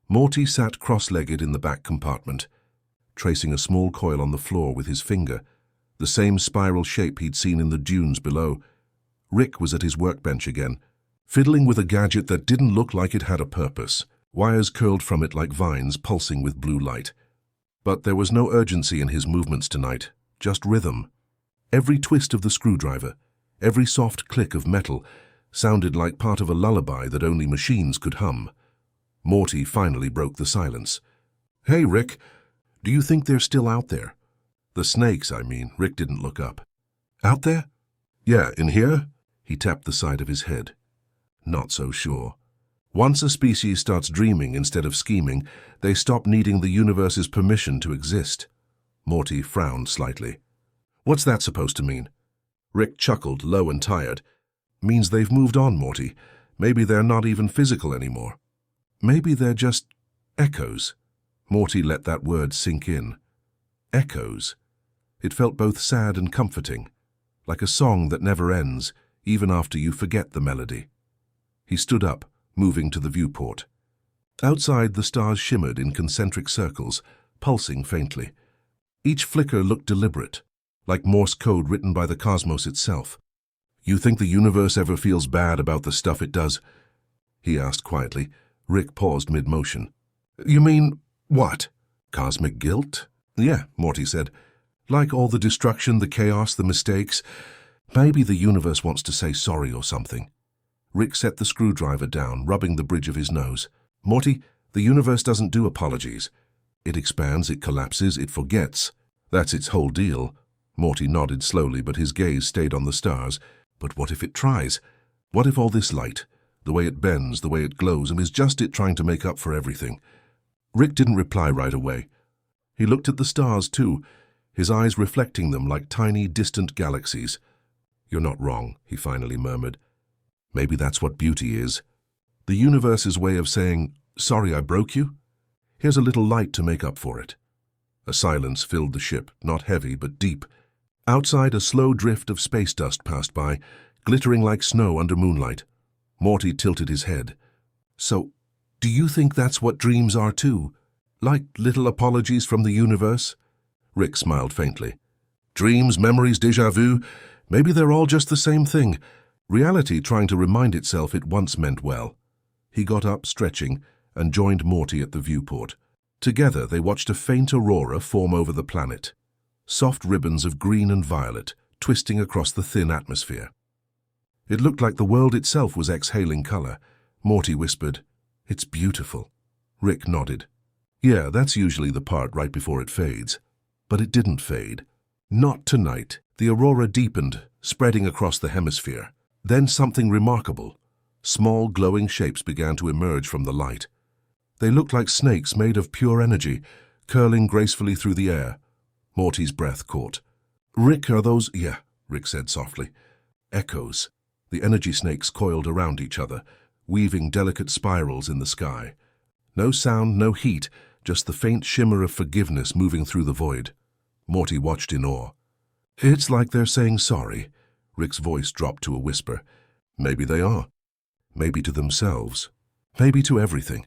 Morty sat cross-legged in the back compartment, tracing a small coil on the floor with his finger, the same spiral shape he'd seen in the dunes below. Rick was at his workbench again, fiddling with a gadget that didn't look like it had a purpose, wires curled from it like vines pulsing with blue light. But there was no urgency in his movements tonight, just rhythm. Every twist of the screwdriver, every soft click of metal, sounded like part of a lullaby that only machines could hum. Morty finally broke the silence. "Hey, Rick, do you think they're still out there?" "The snakes, I mean." Rick didn't look up. "Out there?" "Yeah, in here?" He tapped the side of his head. Not so sure. Once a species starts dreaming instead of scheming, they stop needing the universe's permission to exist. Morty frowned slightly. "What's that supposed to mean?" Rick chuckled, low and tired. "Means they've moved on, Morty. Maybe they're not even physical anymore. Maybe they're just echoes." Morty let that word sink in. Echoes. It felt both sad and comforting, like a song that never ends, even after you forget the melody. He stood up, moving to the viewport. Outside, the stars shimmered in concentric circles, pulsing faintly. Each flicker looked deliberate, like Morse code written by the cosmos itself. "You think the universe ever feels bad about the stuff it does?" he asked quietly. Rick paused mid-motion. "You mean what? Cosmic guilt?" "Yeah," Morty said. "Like all the destruction, the chaos, the mistakes. Maybe the universe wants to say sorry or something." Rick set the screwdriver down, rubbing the bridge of his nose. "Morty, the universe doesn't do apologies. It expands, it collapses, it forgets. That's its whole deal." Morty nodded slowly, but his gaze stayed on the stars. "But what if it tries? What if all this light, the way it bends, the way it glows, is just it trying to make up for everything?" Rick didn't reply right away. He looked at the stars, too, his eyes reflecting them like tiny, distant galaxies. "You're not wrong," he finally murmured. "Maybe that's what beauty is. The universe's way of saying, 'Sorry I broke you. Here's a little light to make up for it.'" A silence filled the ship, not heavy but deep. Outside, a slow drift of space dust passed by, glittering like snow under moonlight. Morty tilted his head. "So, do you think that's what dreams are too? Like little apologies from the universe?" Rick smiled faintly. "Dreams, memories, déjà vu, maybe they're all just the same thing. Reality trying to remind itself it once meant well." He got up, stretching, and joined Morty at the viewport. Together they watched a faint aurora form over the planet, soft ribbons of green and violet twisting across the thin atmosphere. It looked like the world itself was exhaling color. Morty whispered, "It's beautiful." Rick nodded. "Yeah, that's usually the part right before it fades." But it didn't fade. Not tonight. The aurora deepened, spreading across the hemisphere. Then something remarkable. Small, glowing shapes began to emerge from the light. They looked like snakes made of pure energy, curling gracefully through the air. Morty's breath caught. Rick, are those— Yeah, Rick said softly. Echoes. The energy snakes coiled around each other, weaving delicate spirals in the sky. No sound, no heat, just the faint shimmer of forgiveness moving through the void. Morty watched in awe. It's like they're saying sorry. Rick's voice dropped to a whisper. Maybe they are. Maybe to themselves. Maybe to everything.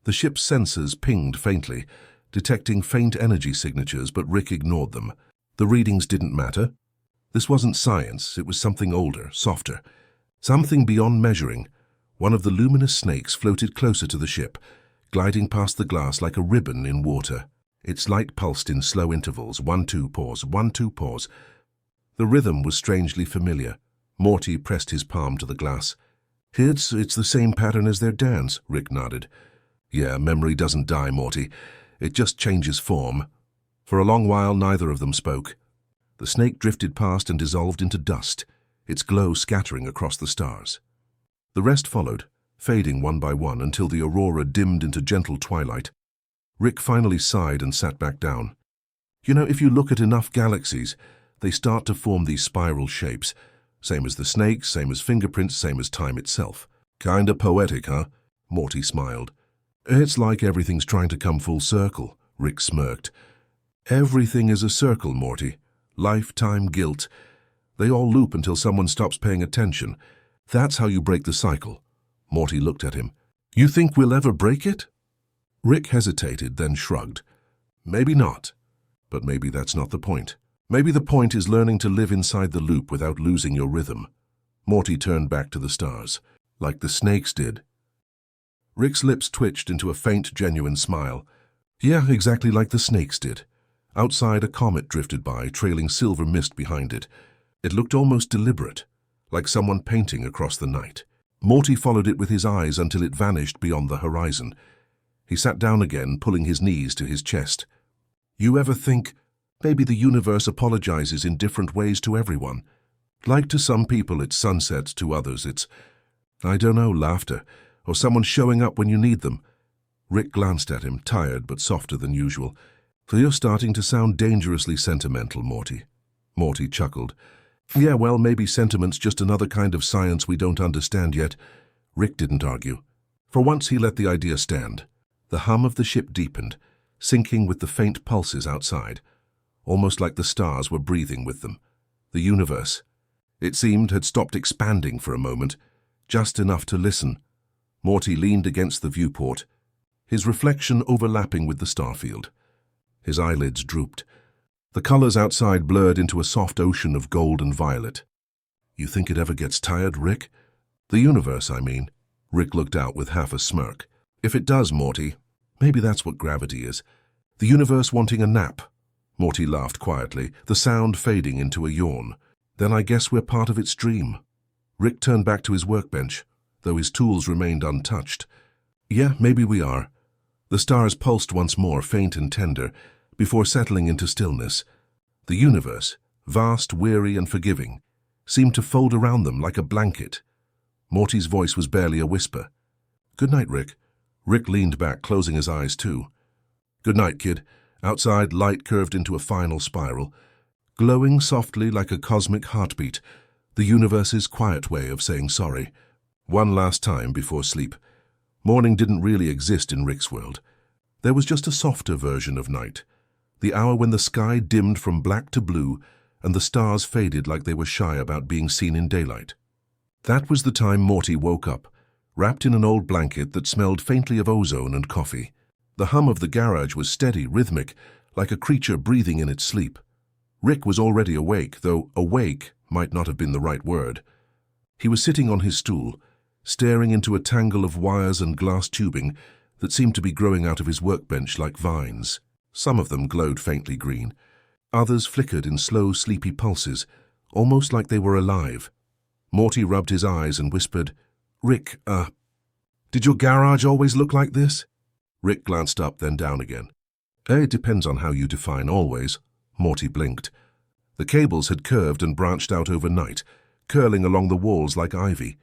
The ship's sensors pinged faintly, detecting faint energy signatures, but Rick ignored them. The readings didn't matter. This wasn't science, it was something older, softer. Something beyond measuring. One of the luminous snakes floated closer to the ship, gliding past the glass like a ribbon in water. Its light pulsed in slow intervals, 1-2 pause, 1-2 pause. The rhythm was strangely familiar. Morty pressed his palm to the glass. It's the same pattern as their dance, Rick nodded. Yeah, memory doesn't die, Morty. It just changes form. For a long while, neither of them spoke. The snake drifted past and dissolved into dust, its glow scattering across the stars. The rest followed, fading one by one until the aurora dimmed into gentle twilight. Rick finally sighed and sat back down. You know, if you look at enough galaxies, they start to form these spiral shapes. Same as the snakes, same as fingerprints, same as time itself. Kinda poetic, huh? Morty smiled. It's like everything's trying to come full circle, Rick smirked. Everything is a circle, Morty. Life, time, guilt. They all loop until someone stops paying attention. That's how you break the cycle. Morty looked at him. You think we'll ever break it? Rick hesitated, then shrugged. Maybe not. But maybe that's not the point. Maybe the point is learning to live inside the loop without losing your rhythm. Morty turned back to the stars, like the snakes did. Rick's lips twitched into a faint, genuine smile. Yeah, exactly like the snakes did. Outside, a comet drifted by, trailing silver mist behind it. It looked almost deliberate, like someone painting across the night. Morty followed it with his eyes until it vanished beyond the horizon. He sat down again, pulling his knees to his chest. You ever think, maybe the universe apologizes in different ways to everyone? Like to some people it's sunsets, to others it's, I don't know, laughter, or someone showing up when you need them. Rick glanced at him, tired but softer than usual. So you're starting to sound dangerously sentimental, Morty. Morty chuckled. Yeah, well, maybe sentiment's just another kind of science we don't understand yet. Rick didn't argue. For once he let the idea stand. The hum of the ship deepened, syncing with the faint pulses outside, almost like the stars were breathing with them. The universe, it seemed, had stopped expanding for a moment, just enough to listen. Morty leaned against the viewport, his reflection overlapping with the starfield. His eyelids drooped. The colors outside blurred into a soft ocean of gold and violet. You think it ever gets tired, Rick? The universe, I mean. Rick looked out with half a smirk. If it does, Morty, maybe that's what gravity is. The universe wanting a nap. Morty laughed quietly, the sound fading into a yawn. Then I guess we're part of its dream. Rick turned back to his workbench, though his tools remained untouched. Yeah, maybe we are. The stars pulsed once more, faint and tender, before settling into stillness. The universe, vast, weary, and forgiving, seemed to fold around them like a blanket. Morty's voice was barely a whisper. Good night, Rick. Rick leaned back, closing his eyes too. Good night, kid. Outside, light curved into a final spiral, glowing softly like a cosmic heartbeat, the universe's quiet way of saying sorry. One last time before sleep. Morning didn't really exist in Rick's world. There was just a softer version of night, the hour when the sky dimmed from black to blue and the stars faded like they were shy about being seen in daylight. That was the time Morty woke up, wrapped in an old blanket that smelled faintly of ozone and coffee. The hum of the garage was steady, rhythmic, like a creature breathing in its sleep. Rick was already awake, though awake might not have been the right word. He was sitting on his stool, staring into a tangle of wires and glass tubing that seemed to be growing out of his workbench like vines. Some of them glowed faintly green. Others flickered in slow, sleepy pulses, almost like they were alive. Morty rubbed his eyes and whispered, Rick, did your garage always look like this? Rick glanced up, then down again. It depends on how you define always. Morty blinked. The cables had curved and branched out overnight, curling along the walls like ivy.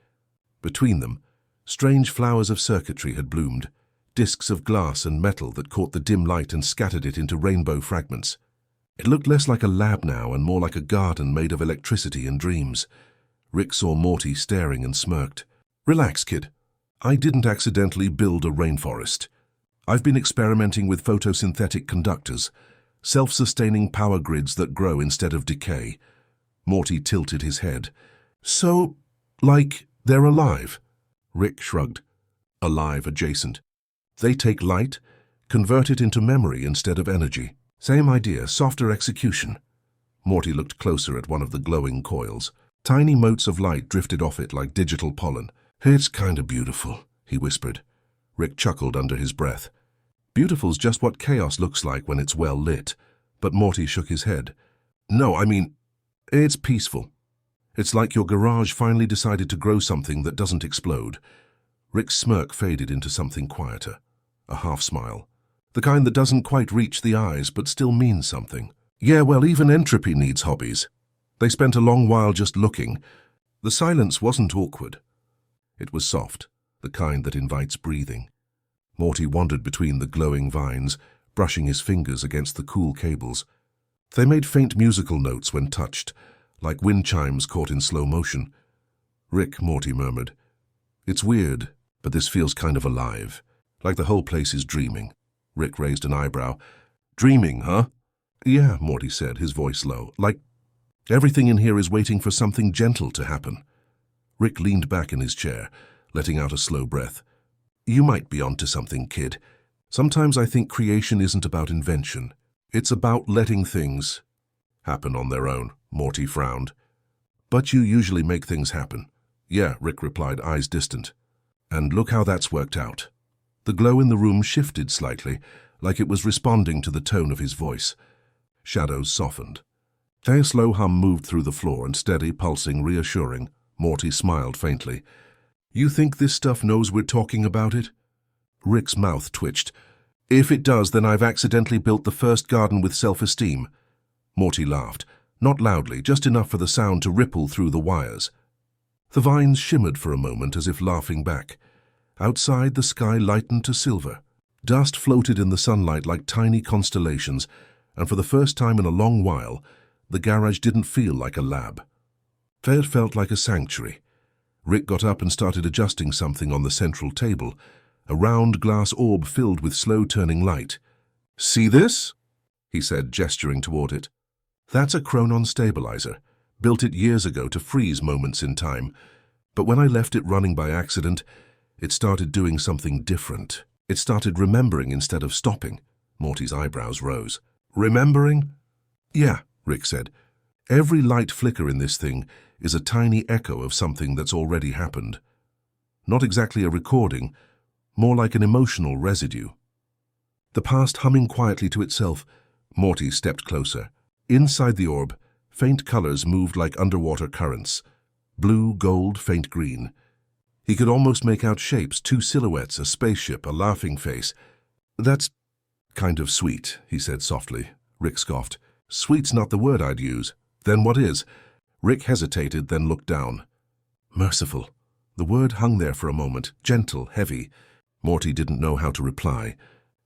Between them, strange flowers of circuitry had bloomed, discs of glass and metal that caught the dim light and scattered it into rainbow fragments. It looked less like a lab now and more like a garden made of electricity and dreams. Rick saw Morty staring and smirked. "Relax, kid. I didn't accidentally build a rainforest. I've been experimenting with photosynthetic conductors, self-sustaining power grids that grow instead of decay." Morty tilted his head. "So, like, they're alive?" Rick shrugged. "Alive adjacent. They take light, convert it into memory instead of energy. Same idea, softer execution." Morty looked closer at one of the glowing coils. Tiny motes of light drifted off it like digital pollen. "It's kinda beautiful," he whispered. Rick chuckled under his breath. "Beautiful's just what chaos looks like when it's well lit." But Morty shook his head. "No, I mean, it's peaceful. It's like your garage finally decided to grow something that doesn't explode." Rick's smirk faded into something quieter, a half-smile. The kind that doesn't quite reach the eyes but still means something. "Yeah, well, even entropy needs hobbies." They spent a long while just looking. The silence wasn't awkward. It was soft, the kind that invites breathing. Morty wandered between the glowing vines, brushing his fingers against the cool cables. They made faint musical notes when touched, like wind chimes caught in slow motion. "Rick," Morty murmured, "it's weird, but this feels kind of alive, like the whole place is dreaming." Rick raised an eyebrow. "Dreaming, huh?" "Yeah," Morty said, his voice low, "like everything in here is waiting for something gentle to happen." Rick leaned back in his chair, letting out a slow breath. "You might be onto something, kid. Sometimes I think creation isn't about invention. It's about letting things happen on their own." Morty frowned. "But you usually make things happen." "Yeah," Rick replied, eyes distant. "And look how that's worked out." The glow in the room shifted slightly, like it was responding to the tone of his voice. Shadows softened. A slow hum moved through the floor and steady, pulsing, reassuring. Morty smiled faintly. "You think this stuff knows we're talking about it?" Rick's mouth twitched. "If it does, then I've accidentally built the first garden with self-esteem." Morty laughed, not loudly, just enough for the sound to ripple through the wires. The vines shimmered for a moment as if laughing back. Outside, the sky lightened to silver. Dust floated in the sunlight like tiny constellations, and for the first time in a long while, the garage didn't feel like a lab. It felt like a sanctuary. Rick got up and started adjusting something on the central table, a round glass orb filled with slow-turning light. "See this?" he said, gesturing toward it. "That's a chronon stabilizer. Built it years ago to freeze moments in time. But when I left it running by accident, it started doing something different. It started remembering instead of stopping." Morty's eyebrows rose. "Remembering?" "Yeah," Rick said. "Every light flicker in this thing is a tiny echo of something that's already happened. Not exactly a recording, more like an emotional residue." The past humming quietly to itself, Morty stepped closer. Inside the orb, faint colors moved like underwater currents. Blue, gold, faint green. He could almost make out shapes, two silhouettes, a spaceship, a laughing face. "That's kind of sweet," he said softly. Rick scoffed. "Sweet's not the word I'd use." "Then what is?" Rick hesitated, then looked down. "Merciful." The word hung there for a moment, gentle, heavy. Morty didn't know how to reply.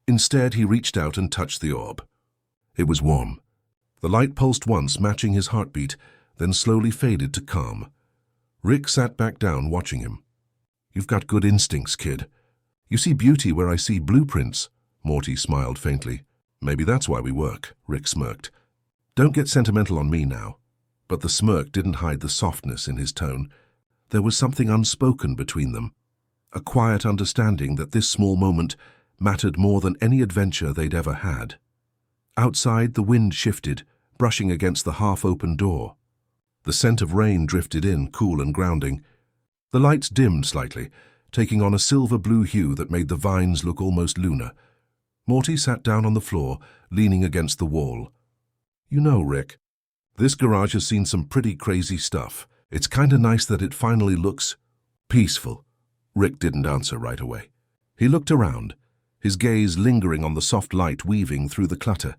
Instead, he reached out and touched the orb. It was warm. The light pulsed once, matching his heartbeat, then slowly faded to calm. Rick sat back down, watching him. "You've got good instincts, kid. You see beauty where I see blueprints." Morty smiled faintly. "Maybe that's why we work," Rick smirked. "Don't get sentimental on me now." But the smirk didn't hide the softness in his tone. There was something unspoken between them, a quiet understanding that this small moment mattered more than any adventure they'd ever had. Outside, the wind shifted, brushing against the half-open door. The scent of rain drifted in, cool and grounding. The lights dimmed slightly, taking on a silver-blue hue that made the vines look almost lunar. Morty sat down on the floor, leaning against the wall. "You know, Rick, this garage has seen some pretty crazy stuff. It's kinda nice that it finally looks peaceful." Rick didn't answer right away. He looked around, his gaze lingering on the soft light weaving through the clutter.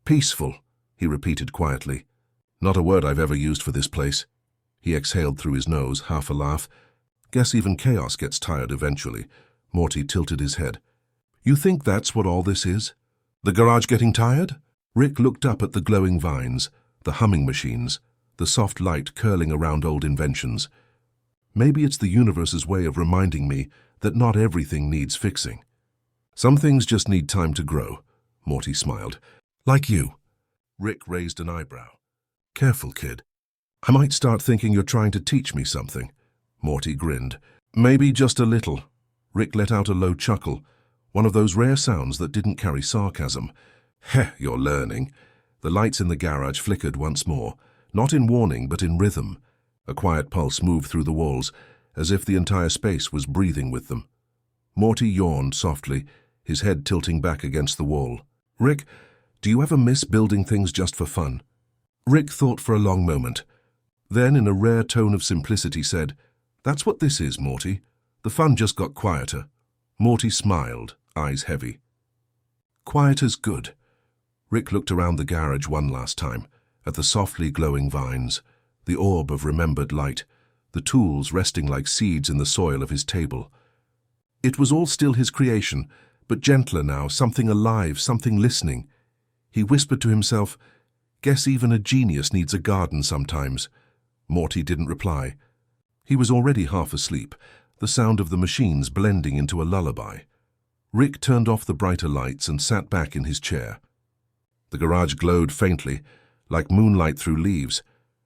"Peaceful," he repeated quietly. "Not a word I've ever used for this place." He exhaled through his nose, half a laugh. "Guess even chaos gets tired eventually." Morty tilted his head. "You think that's what all this is? The garage getting tired?" Rick looked up at the glowing vines, the humming machines, the soft light curling around old inventions. Maybe it's the universe's way of reminding me that not everything needs fixing. Some things just need time to grow, Morty smiled. Like you. Rick raised an eyebrow. Careful, kid. I might start thinking you're trying to teach me something. Morty grinned. Maybe just a little. Rick let out a low chuckle, one of those rare sounds that didn't carry sarcasm. Heh, you're learning. The lights in the garage flickered once more, not in warning but in rhythm. A quiet pulse moved through the walls, as if the entire space was breathing with them. Morty yawned softly, his head tilting back against the wall. Rick, do you ever miss building things just for fun? Rick thought for a long moment. Then, in a rare tone of simplicity, said, That's what this is, Morty. The fun just got quieter. Morty smiled, eyes heavy. Quieter's good. Rick looked around the garage one last time, at the softly glowing vines, the orb of remembered light, the tools resting like seeds in the soil of his table. It was all still his creation, but gentler now, something alive, something listening. He whispered to himself, Guess even a genius needs a garden sometimes. Morty didn't reply. He was already half asleep, the sound of the machines blending into a lullaby. Rick turned off the brighter lights and sat back in his chair. The garage glowed faintly, like moonlight through leaves.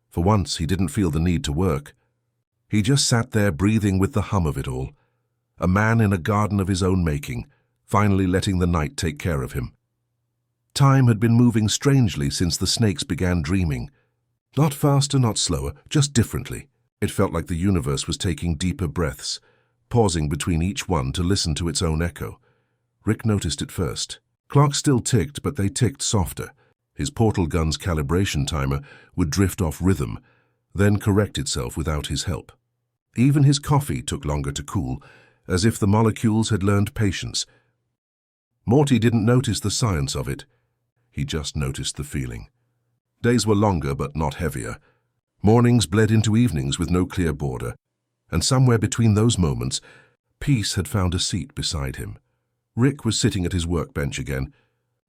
For once, he didn't feel the need to work. He just sat there breathing with the hum of it all. A man in a garden of his own making, finally letting the night take care of him. Time had been moving strangely since the snakes began dreaming. Not faster, not slower, just differently. It felt like the universe was taking deeper breaths, pausing between each one to listen to its own echo. Rick noticed it first. Clocks still ticked, but they ticked softer. His portal gun's calibration timer would drift off rhythm, then correct itself without his help. Even his coffee took longer to cool, as if the molecules had learned patience. Morty didn't notice the science of it. He just noticed the feeling. Days were longer but not heavier. Mornings bled into evenings with no clear border, and somewhere between those moments, peace had found a seat beside him. Rick was sitting at his workbench again,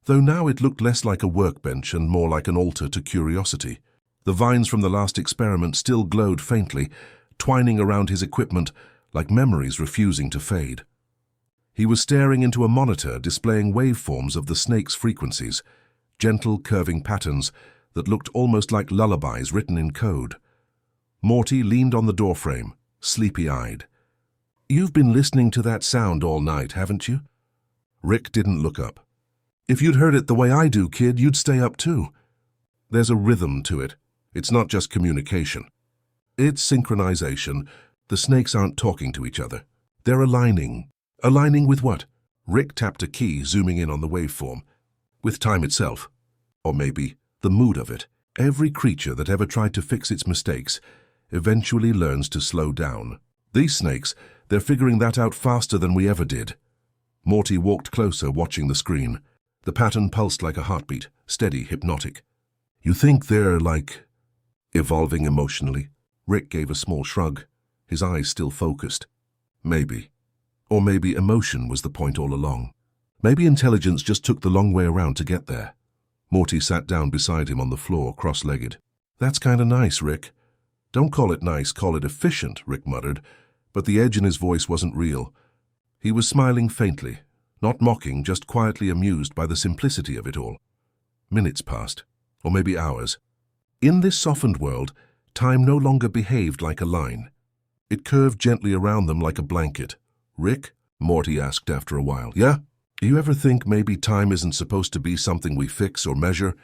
though now it looked less like a workbench and more like an altar to curiosity. The vines from the last experiment still glowed faintly, twining around his equipment like memories refusing to fade. He was staring into a monitor displaying waveforms of the snake's frequencies, gentle curving patterns that looked almost like lullabies written in code. Morty leaned on the doorframe, sleepy-eyed. You've been listening to that sound all night, haven't you? Rick didn't look up. If you'd heard it the way I do, kid, you'd stay up too. There's a rhythm to it. It's not just communication. It's synchronization. The snakes aren't talking to each other. They're aligning. Aligning with what? Rick tapped a key, zooming in on the waveform. With time itself. Or maybe the mood of it. Every creature that ever tried to fix its mistakes eventually learns to slow down. These snakes, they're figuring that out faster than we ever did. Morty walked closer, watching the screen. The pattern pulsed like a heartbeat, steady, hypnotic. You think they're, like, evolving emotionally? Rick gave a small shrug, his eyes still focused. Maybe. Or maybe emotion was the point all along. Maybe intelligence just took the long way around to get there. Morty sat down beside him on the floor, cross-legged. That's kinda nice, Rick. Don't call it nice, call it efficient, Rick muttered, but the edge in his voice wasn't real. He was smiling faintly, not mocking, just quietly amused by the simplicity of it all. Minutes passed, or maybe hours. In this softened world, time no longer behaved like a line. It curved gently around them like a blanket. Rick? Morty asked after a while. Yeah? Do you ever think maybe time isn't supposed to be something we fix or measure?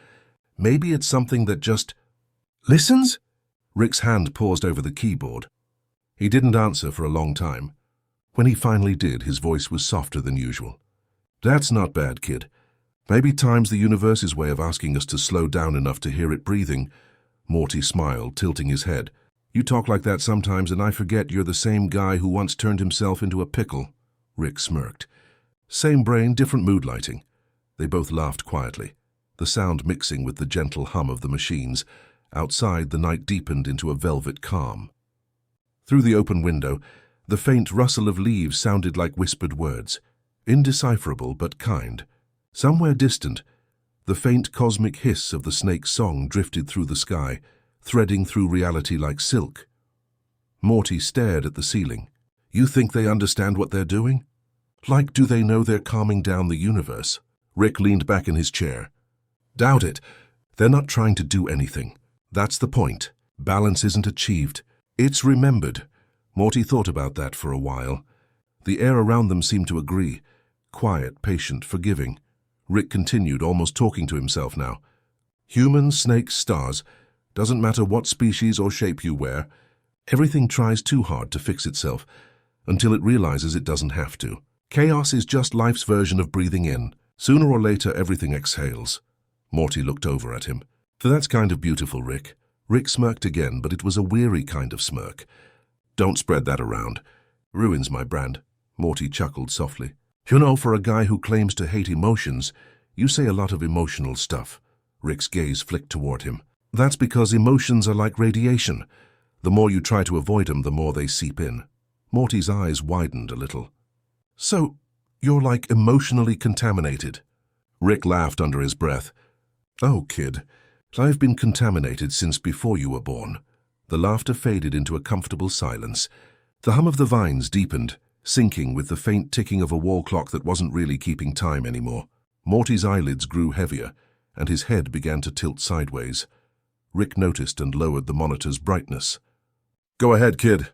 Maybe it's something that just listens? Rick's hand paused over the keyboard. He didn't answer for a long time. When he finally did, his voice was softer than usual. That's not bad, kid. Maybe time's the universe's way of asking us to slow down enough to hear it breathing. Morty smiled, tilting his head. You talk like that sometimes and I forget you're the same guy who once turned himself into a pickle. Rick smirked. Same brain, different mood lighting. They both laughed quietly, the sound mixing with the gentle hum of the machines. Outside, the night deepened into a velvet calm. Through the open window, the faint rustle of leaves sounded like whispered words, indecipherable but kind. Somewhere distant, The faint cosmic hiss of the snake's song drifted through the sky, threading through reality like silk. Morty stared at the ceiling. You think they understand what they're doing? Like, do they know they're calming down the universe? Rick leaned back in his chair. Doubt it. They're not trying to do anything. That's the point. Balance isn't achieved. It's remembered. Morty thought about that for a while. The air around them seemed to agree. Quiet, patient, forgiving. Rick continued, almost talking to himself now. Humans, snakes, stars. Doesn't matter what species or shape you wear. Everything tries too hard to fix itself, until it realizes it doesn't have to. Chaos is just life's version of breathing in. Sooner or later, everything exhales. Morty looked over at him. That's kind of beautiful, Rick. Rick smirked again, but it was a weary kind of smirk. Don't spread that around. Ruins my brand. Morty chuckled softly. You know, for a guy who claims to hate emotions, you say a lot of emotional stuff. Rick's gaze flicked toward him. That's because emotions are like radiation. The more you try to avoid them, the more they seep in. Morty's eyes widened a little. So, you're like emotionally contaminated. Rick laughed under his breath. Oh, kid, I've been contaminated since before you were born. The laughter faded into a comfortable silence. The hum of the vines deepened, syncing with the faint ticking of a wall clock that wasn't really keeping time anymore. Morty's eyelids grew heavier, and his head began to tilt sideways. Rick noticed and lowered the monitor's brightness. Go ahead, kid.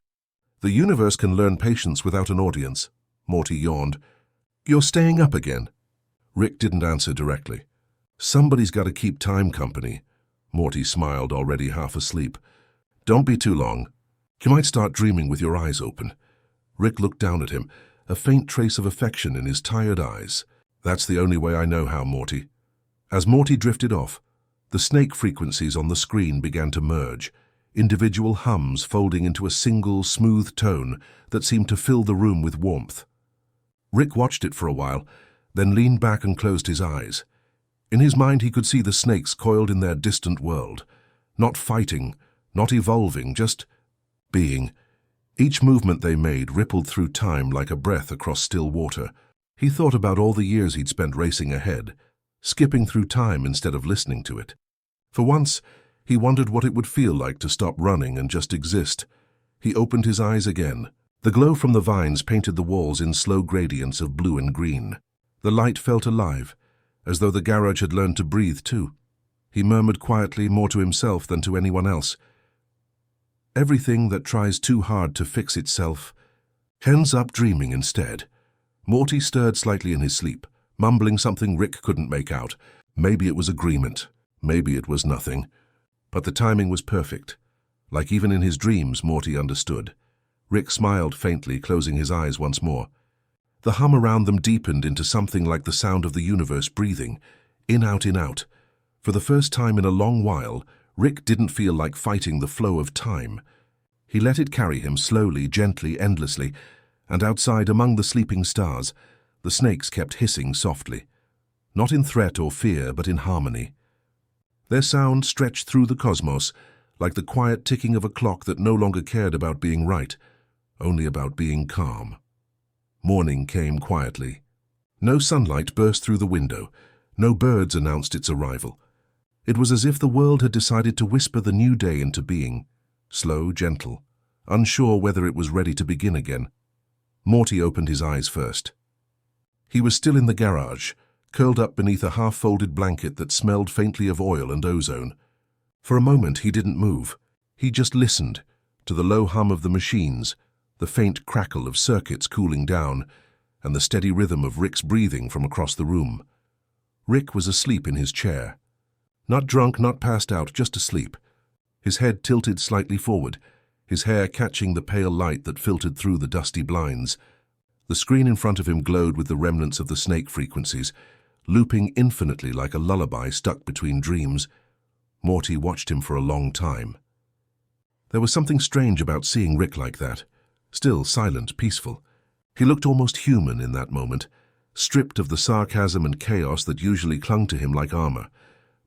The universe can learn patience without an audience. Morty yawned. You're staying up again? Rick didn't answer directly. Somebody's got to keep time company. Morty smiled, already half asleep. Don't be too long. You might start dreaming with your eyes open. Rick looked down at him, a faint trace of affection in his tired eyes. That's the only way I know how, Morty. As Morty drifted off, the snake frequencies on the screen began to merge, individual hums folding into a single, smooth tone that seemed to fill the room with warmth. Rick watched it for a while, then leaned back and closed his eyes. In his mind he could see the snakes coiled in their distant world, not fighting, not evolving, just being. Each movement they made rippled through time like a breath across still water. He thought about all the years he'd spent racing ahead, skipping through time instead of listening to it. For once, he wondered what it would feel like to stop running and just exist. He opened his eyes again. The glow from the vines painted the walls in slow gradients of blue and green. The light felt alive, as though the garage had learned to breathe too. He murmured quietly, more to himself than to anyone else. Everything that tries too hard to fix itself ends up dreaming instead. Morty stirred slightly in his sleep, mumbling something Rick couldn't make out. Maybe it was agreement, maybe it was nothing. But the timing was perfect. Like even in his dreams, Morty understood. Rick smiled faintly, closing his eyes once more. The hum around them deepened into something like the sound of the universe breathing, in, out, in, out. For the first time in a long while, Rick didn't feel like fighting the flow of time. He let it carry him slowly, gently, endlessly, and outside among the sleeping stars, the snakes kept hissing softly. Not in threat or fear, but in harmony. Their sound stretched through the cosmos, like the quiet ticking of a clock that no longer cared about being right, only about being calm. Morning came quietly. No sunlight burst through the window. No birds announced its arrival. It was as if the world had decided to whisper the new day into being, slow, gentle, unsure whether it was ready to begin again. Morty opened his eyes first. He was still in the garage, curled up beneath a half-folded blanket that smelled faintly of oil and ozone. For a moment he didn't move. He just listened to the low hum of the machines, the faint crackle of circuits cooling down, and the steady rhythm of Rick's breathing from across the room. Rick was asleep in his chair. Not drunk, not passed out, just asleep. His head tilted slightly forward, his hair catching the pale light that filtered through the dusty blinds. The screen in front of him glowed with the remnants of the snake frequencies, looping infinitely like a lullaby stuck between dreams. Morty watched him for a long time. There was something strange about seeing Rick like that. Still silent, peaceful. He looked almost human in that moment, stripped of the sarcasm and chaos that usually clung to him like armor.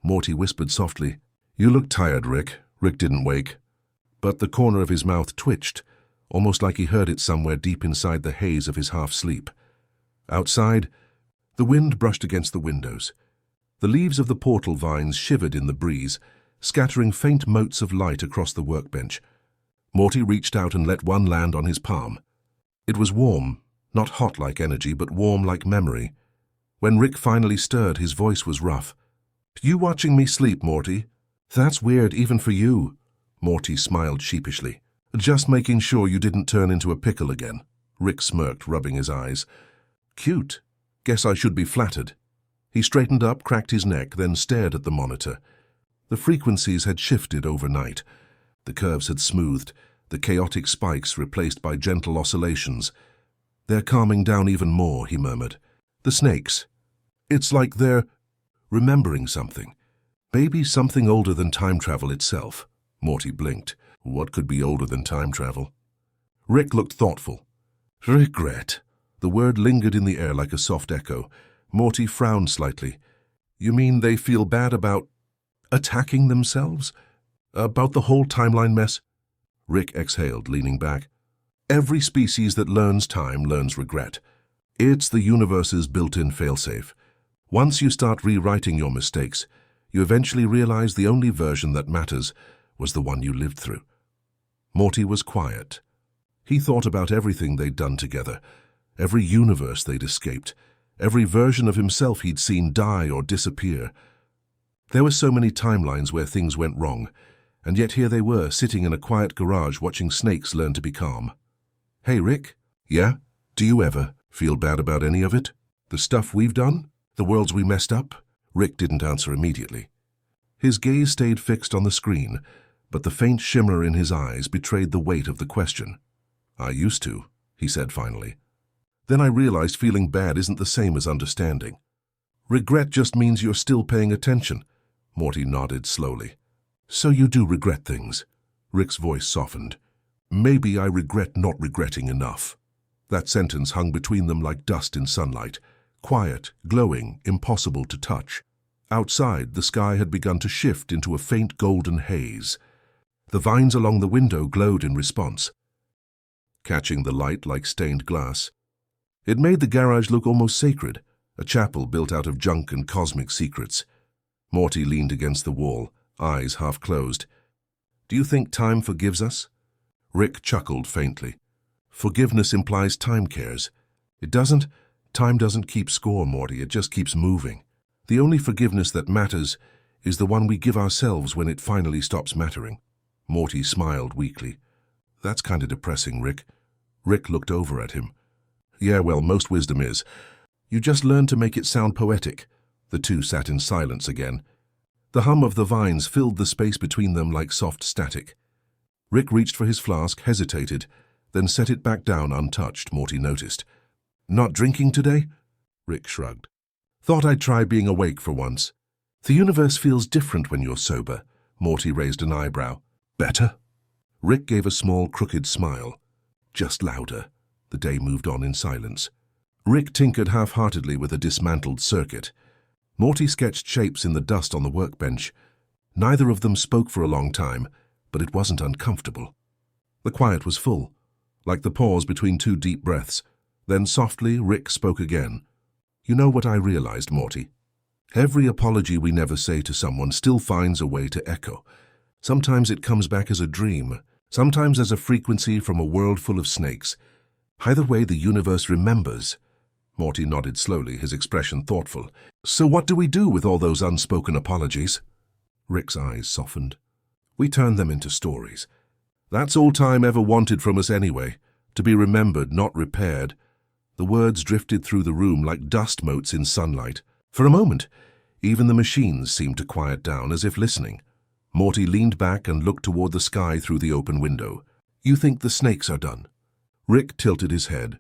Morty whispered softly, "You look tired, Rick." Rick didn't wake, but the corner of his mouth twitched, almost like he heard it somewhere deep inside the haze of his half-sleep. Outside, the wind brushed against the windows. The leaves of the portal vines shivered in the breeze, scattering faint motes of light across the workbench. Morty reached out and let one land on his palm. It was warm, not hot like energy, but warm like memory. When Rick finally stirred, his voice was rough. "You watching me sleep, Morty? That's weird even for you." Morty smiled sheepishly. "Just making sure you didn't turn into a pickle again." Rick smirked, rubbing his eyes. "Cute. Guess I should be flattered." He straightened up, cracked his neck, then stared at the monitor. The frequencies had shifted overnight. The curves had smoothed, the chaotic spikes replaced by gentle oscillations. "They're calming down even more," he murmured. "The snakes. It's like they're remembering something. Maybe something older than time travel itself." Morty blinked. What could be older than time travel? Rick looked thoughtful. "Regret." The word lingered in the air like a soft echo. Morty frowned slightly. "You mean they feel bad about attacking themselves? About the whole timeline mess?" Rick exhaled, leaning back. "Every species that learns time learns regret. It's the universe's built-in failsafe. Once you start rewriting your mistakes, you eventually realize the only version that matters was the one you lived through." Morty was quiet. He thought about everything they'd done together, every universe they'd escaped, every version of himself he'd seen die or disappear. There were so many timelines where things went wrong, and yet here they were, sitting in a quiet garage watching snakes learn to be calm. "Hey, Rick." "Yeah? Do you ever feel bad about any of it? The stuff we've done? The worlds we messed up?" Rick didn't answer immediately. His gaze stayed fixed on the screen, but the faint shimmer in his eyes betrayed the weight of the question. "I used to," he said finally. "Then I realized feeling bad isn't the same as understanding. Regret just means you're still paying attention." Morty nodded slowly. "So you do regret things." Rick's voice softened. "Maybe I regret not regretting enough." That sentence hung between them like dust in sunlight, quiet, glowing, impossible to touch. Outside, the sky had begun to shift into a faint golden haze. The vines along the window glowed in response, catching the light like stained glass. It made the garage look almost sacred, a chapel built out of junk and cosmic secrets. Morty leaned against the wall, eyes half closed. "Do you think time forgives us?" Rick chuckled faintly. "Forgiveness implies time cares. It doesn't. Time doesn't keep score, Morty. It just keeps moving. The only forgiveness that matters is the one we give ourselves when it finally stops mattering." Morty smiled weakly. "That's kind of depressing, Rick." Rick looked over at him. "Yeah, well, most wisdom is. You just learn to make it sound poetic." The two sat in silence again. The hum of the vines filled the space between them like soft static. Rick reached for his flask, hesitated, then set it back down untouched, Morty noticed. "Not drinking today?" Rick shrugged. "Thought I'd try being awake for once." "The universe feels different when you're sober." Morty raised an eyebrow. "Better?" Rick gave a small, crooked smile. "Just louder." The day moved on in silence. Rick tinkered half-heartedly with a dismantled circuit. Morty sketched shapes in the dust on the workbench. Neither of them spoke for a long time, but it wasn't uncomfortable. The quiet was full, like the pause between two deep breaths. Then softly, Rick spoke again. "You know what I realized, Morty? Every apology we never say to someone still finds a way to echo. Sometimes it comes back as a dream, sometimes as a frequency from a world full of snakes. Either way, the universe remembers." Morty nodded slowly, his expression thoughtful. "So what do we do with all those unspoken apologies?" Rick's eyes softened. "We turn them into stories. That's all time ever wanted from us anyway, to be remembered, not repaired." The words drifted through the room like dust motes in sunlight. For a moment, even the machines seemed to quiet down, as if listening. Morty leaned back and looked toward the sky through the open window. "You think the snakes are done?" Rick tilted his head.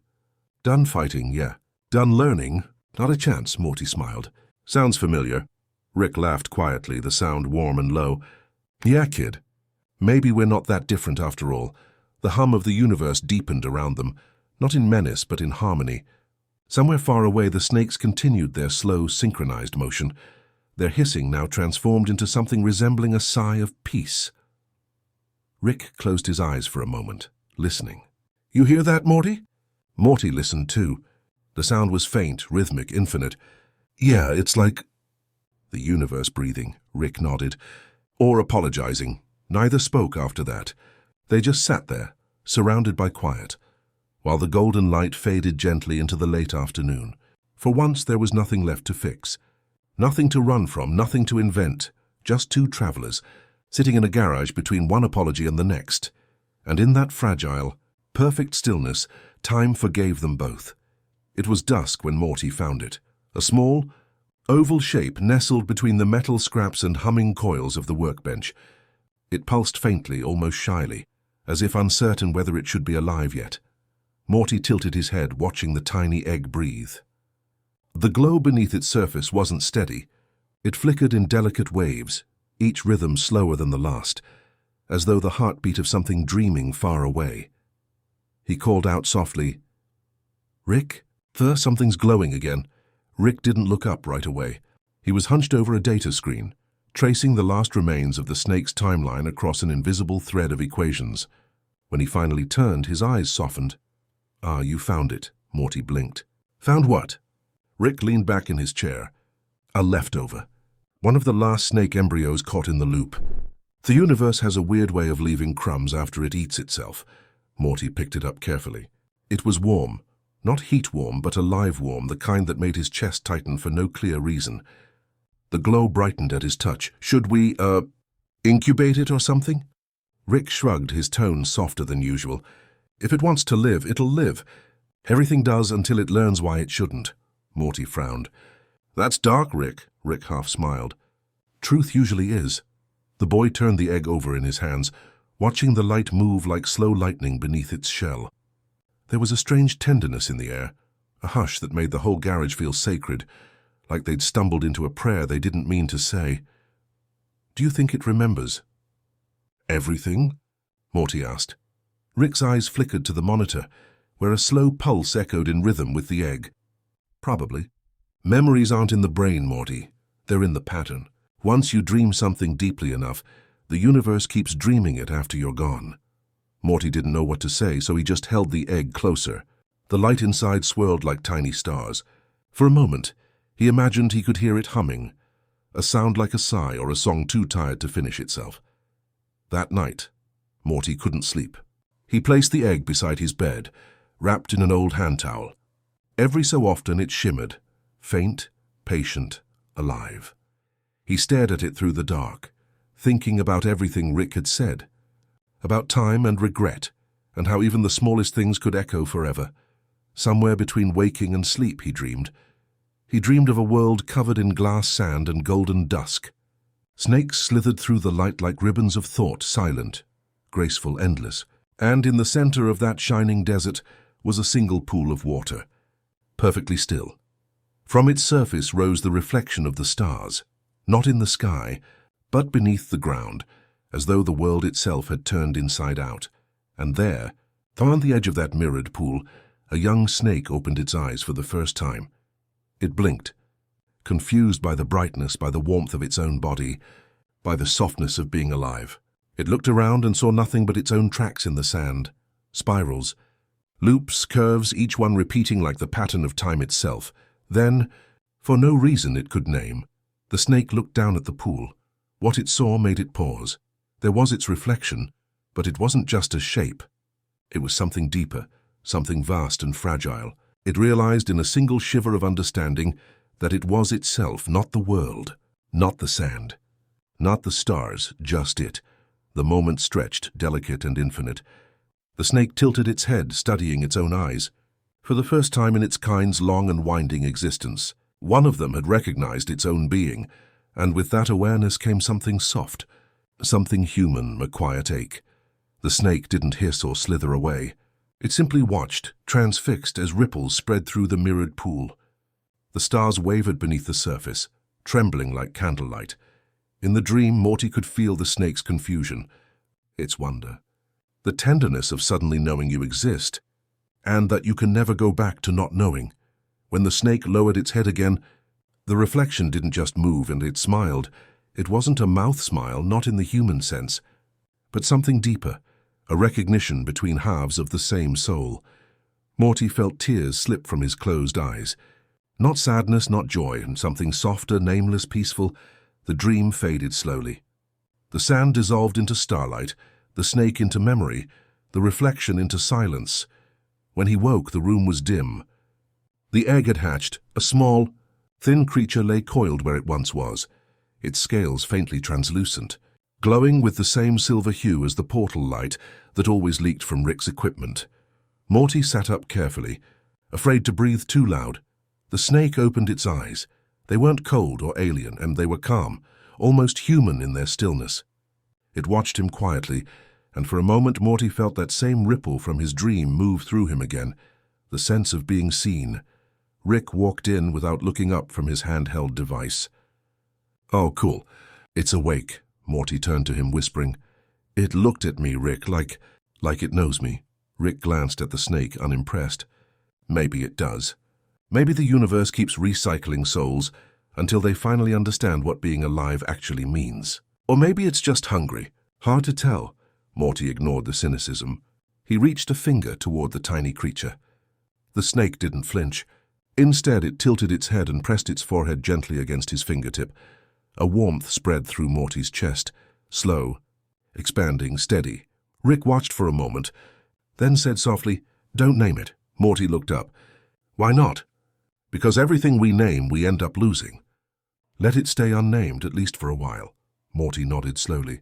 "Done fighting, yeah. Done learning? Not a chance," Morty smiled. "Sounds familiar." Rick laughed quietly, the sound warm and low. "Yeah, kid. Maybe we're not that different after all." The hum of the universe deepened around them, not in menace but in harmony. Somewhere far away, the snakes continued their slow, synchronized motion. Their hissing now transformed into something resembling a sigh of peace. Rick closed his eyes for a moment, listening. "You hear that, Morty?" Morty listened too. The sound was faint, rhythmic, infinite. "Yeah, it's like The universe breathing, Rick nodded. Or apologizing. Neither spoke after that. They just sat there, surrounded by quiet, while the golden light faded gently into the late afternoon. For once there was nothing left to fix. Nothing to run from, nothing to invent. Just two travelers, sitting in a garage between one apology and the next. And in that fragile, perfect stillness, time forgave them both. It was dusk when Morty found it. A small, oval shape nestled between the metal scraps and humming coils of the workbench. It pulsed faintly, almost shyly, as if uncertain whether it should be alive yet. Morty tilted his head, watching the tiny egg breathe. The glow beneath its surface wasn't steady. It flickered in delicate waves, each rhythm slower than the last, as though the heartbeat of something dreaming far away. He called out softly, "Rick? Something's glowing again." Rick didn't look up right away. He was hunched over a data screen, tracing the last remains of the snake's timeline across an invisible thread of equations. When he finally turned, his eyes softened. "Ah, you found it," Morty blinked. "Found what?" Rick leaned back in his chair. "A leftover. One of the last snake embryos caught in the loop. The universe has a weird way of leaving crumbs after it eats itself." Morty picked it up carefully. It was warm. Not heat warm, but alive warm, the kind that made his chest tighten for no clear reason. The glow brightened at his touch. "Should we, incubate it or something?" Rick shrugged, his tone softer than usual. "If it wants to live, it'll live. Everything does until it learns why it shouldn't." Morty frowned. "That's dark, Rick." Rick half smiled. "Truth usually is." The boy turned the egg over in his hands, watching the light move like slow lightning beneath its shell. There was a strange tenderness in the air, a hush that made the whole garage feel sacred, like they'd stumbled into a prayer they didn't mean to say. "Do you think it remembers?" "Everything?" Morty asked. Rick's eyes flickered to the monitor, where a slow pulse echoed in rhythm with the egg. "Probably. Memories aren't in the brain, Morty. They're in the pattern. Once you dream something deeply enough, the universe keeps dreaming it after you're gone." Morty didn't know what to say, so he just held the egg closer. The light inside swirled like tiny stars. For a moment, he imagined he could hear it humming, a sound like a sigh or a song too tired to finish itself. That night, Morty couldn't sleep. He placed the egg beside his bed, wrapped in an old hand towel. Every so often it shimmered, faint, patient, alive. He stared at it through the dark, thinking about everything Rick had said, about time and regret, and how even the smallest things could echo forever. Somewhere between waking and sleep, he dreamed. He dreamed of a world covered in glass sand and golden dusk. Snakes slithered through the light like ribbons of thought, silent, graceful, endless. And in the center of that shining desert was a single pool of water, perfectly still. From its surface rose the reflection of the stars, not in the sky, but beneath the ground, as though the world itself had turned inside out. And there, on the edge of that mirrored pool, a young snake opened its eyes for the first time. It blinked, confused by the brightness, by the warmth of its own body, by the softness of being alive. It looked around and saw nothing but its own tracks in the sand, spirals, loops, curves, each one repeating like the pattern of time itself. Then, for no reason it could name, the snake looked down at the pool. What it saw made it pause. There was its reflection, but it wasn't just a shape. It was something deeper, something vast and fragile. It realized in a single shiver of understanding that it was itself, not the world, not the sand, not the stars, just it. The moment stretched, delicate and infinite. The snake tilted its head, studying its own eyes. For the first time in its kind's long and winding existence, one of them had recognized its own being, and with that awareness came something soft, something human, a quiet ache. The snake didn't hiss or slither away. It simply watched, transfixed as ripples spread through the mirrored pool. The stars wavered beneath the surface, trembling like candlelight. In the dream, Morty could feel the snake's confusion, its wonder, the tenderness of suddenly knowing you exist, and that you can never go back to not knowing. When the snake lowered its head again, the reflection didn't just move and it smiled. It wasn't a mouth smile, not in the human sense, but something deeper, a recognition between halves of the same soul. Morty felt tears slip from his closed eyes. Not sadness, not joy, and something softer, nameless, peaceful. The dream faded slowly. The sand dissolved into starlight, the snake into memory, the reflection into silence. When he woke, the room was dim. The egg had hatched. A small, thin creature lay coiled where it once was, its scales faintly translucent, glowing with the same silver hue as the portal light that always leaked from Rick's equipment. Morty sat up carefully, afraid to breathe too loud. The snake opened its eyes. They weren't cold or alien, and they were calm, almost human in their stillness. It watched him quietly, and for a moment Morty felt that same ripple from his dream move through him again, the sense of being seen. Rick walked in without looking up from his handheld device. "Oh, cool. It's awake," Morty turned to him, whispering. "It looked at me, Rick, like it knows me." Rick glanced at the snake, unimpressed. "Maybe it does. Maybe the universe keeps recycling souls until they finally understand what being alive actually means. Or maybe it's just hungry. Hard to tell." Morty ignored the cynicism. He reached a finger toward the tiny creature. The snake didn't flinch. Instead, it tilted its head and pressed its forehead gently against his fingertip. A warmth spread through Morty's chest, slow, expanding, steady. Rick watched for a moment, then said softly, "Don't name it." Morty looked up. "Why not?" "Because everything we name, we end up losing." "Let it stay unnamed, at least for a while." Morty nodded slowly.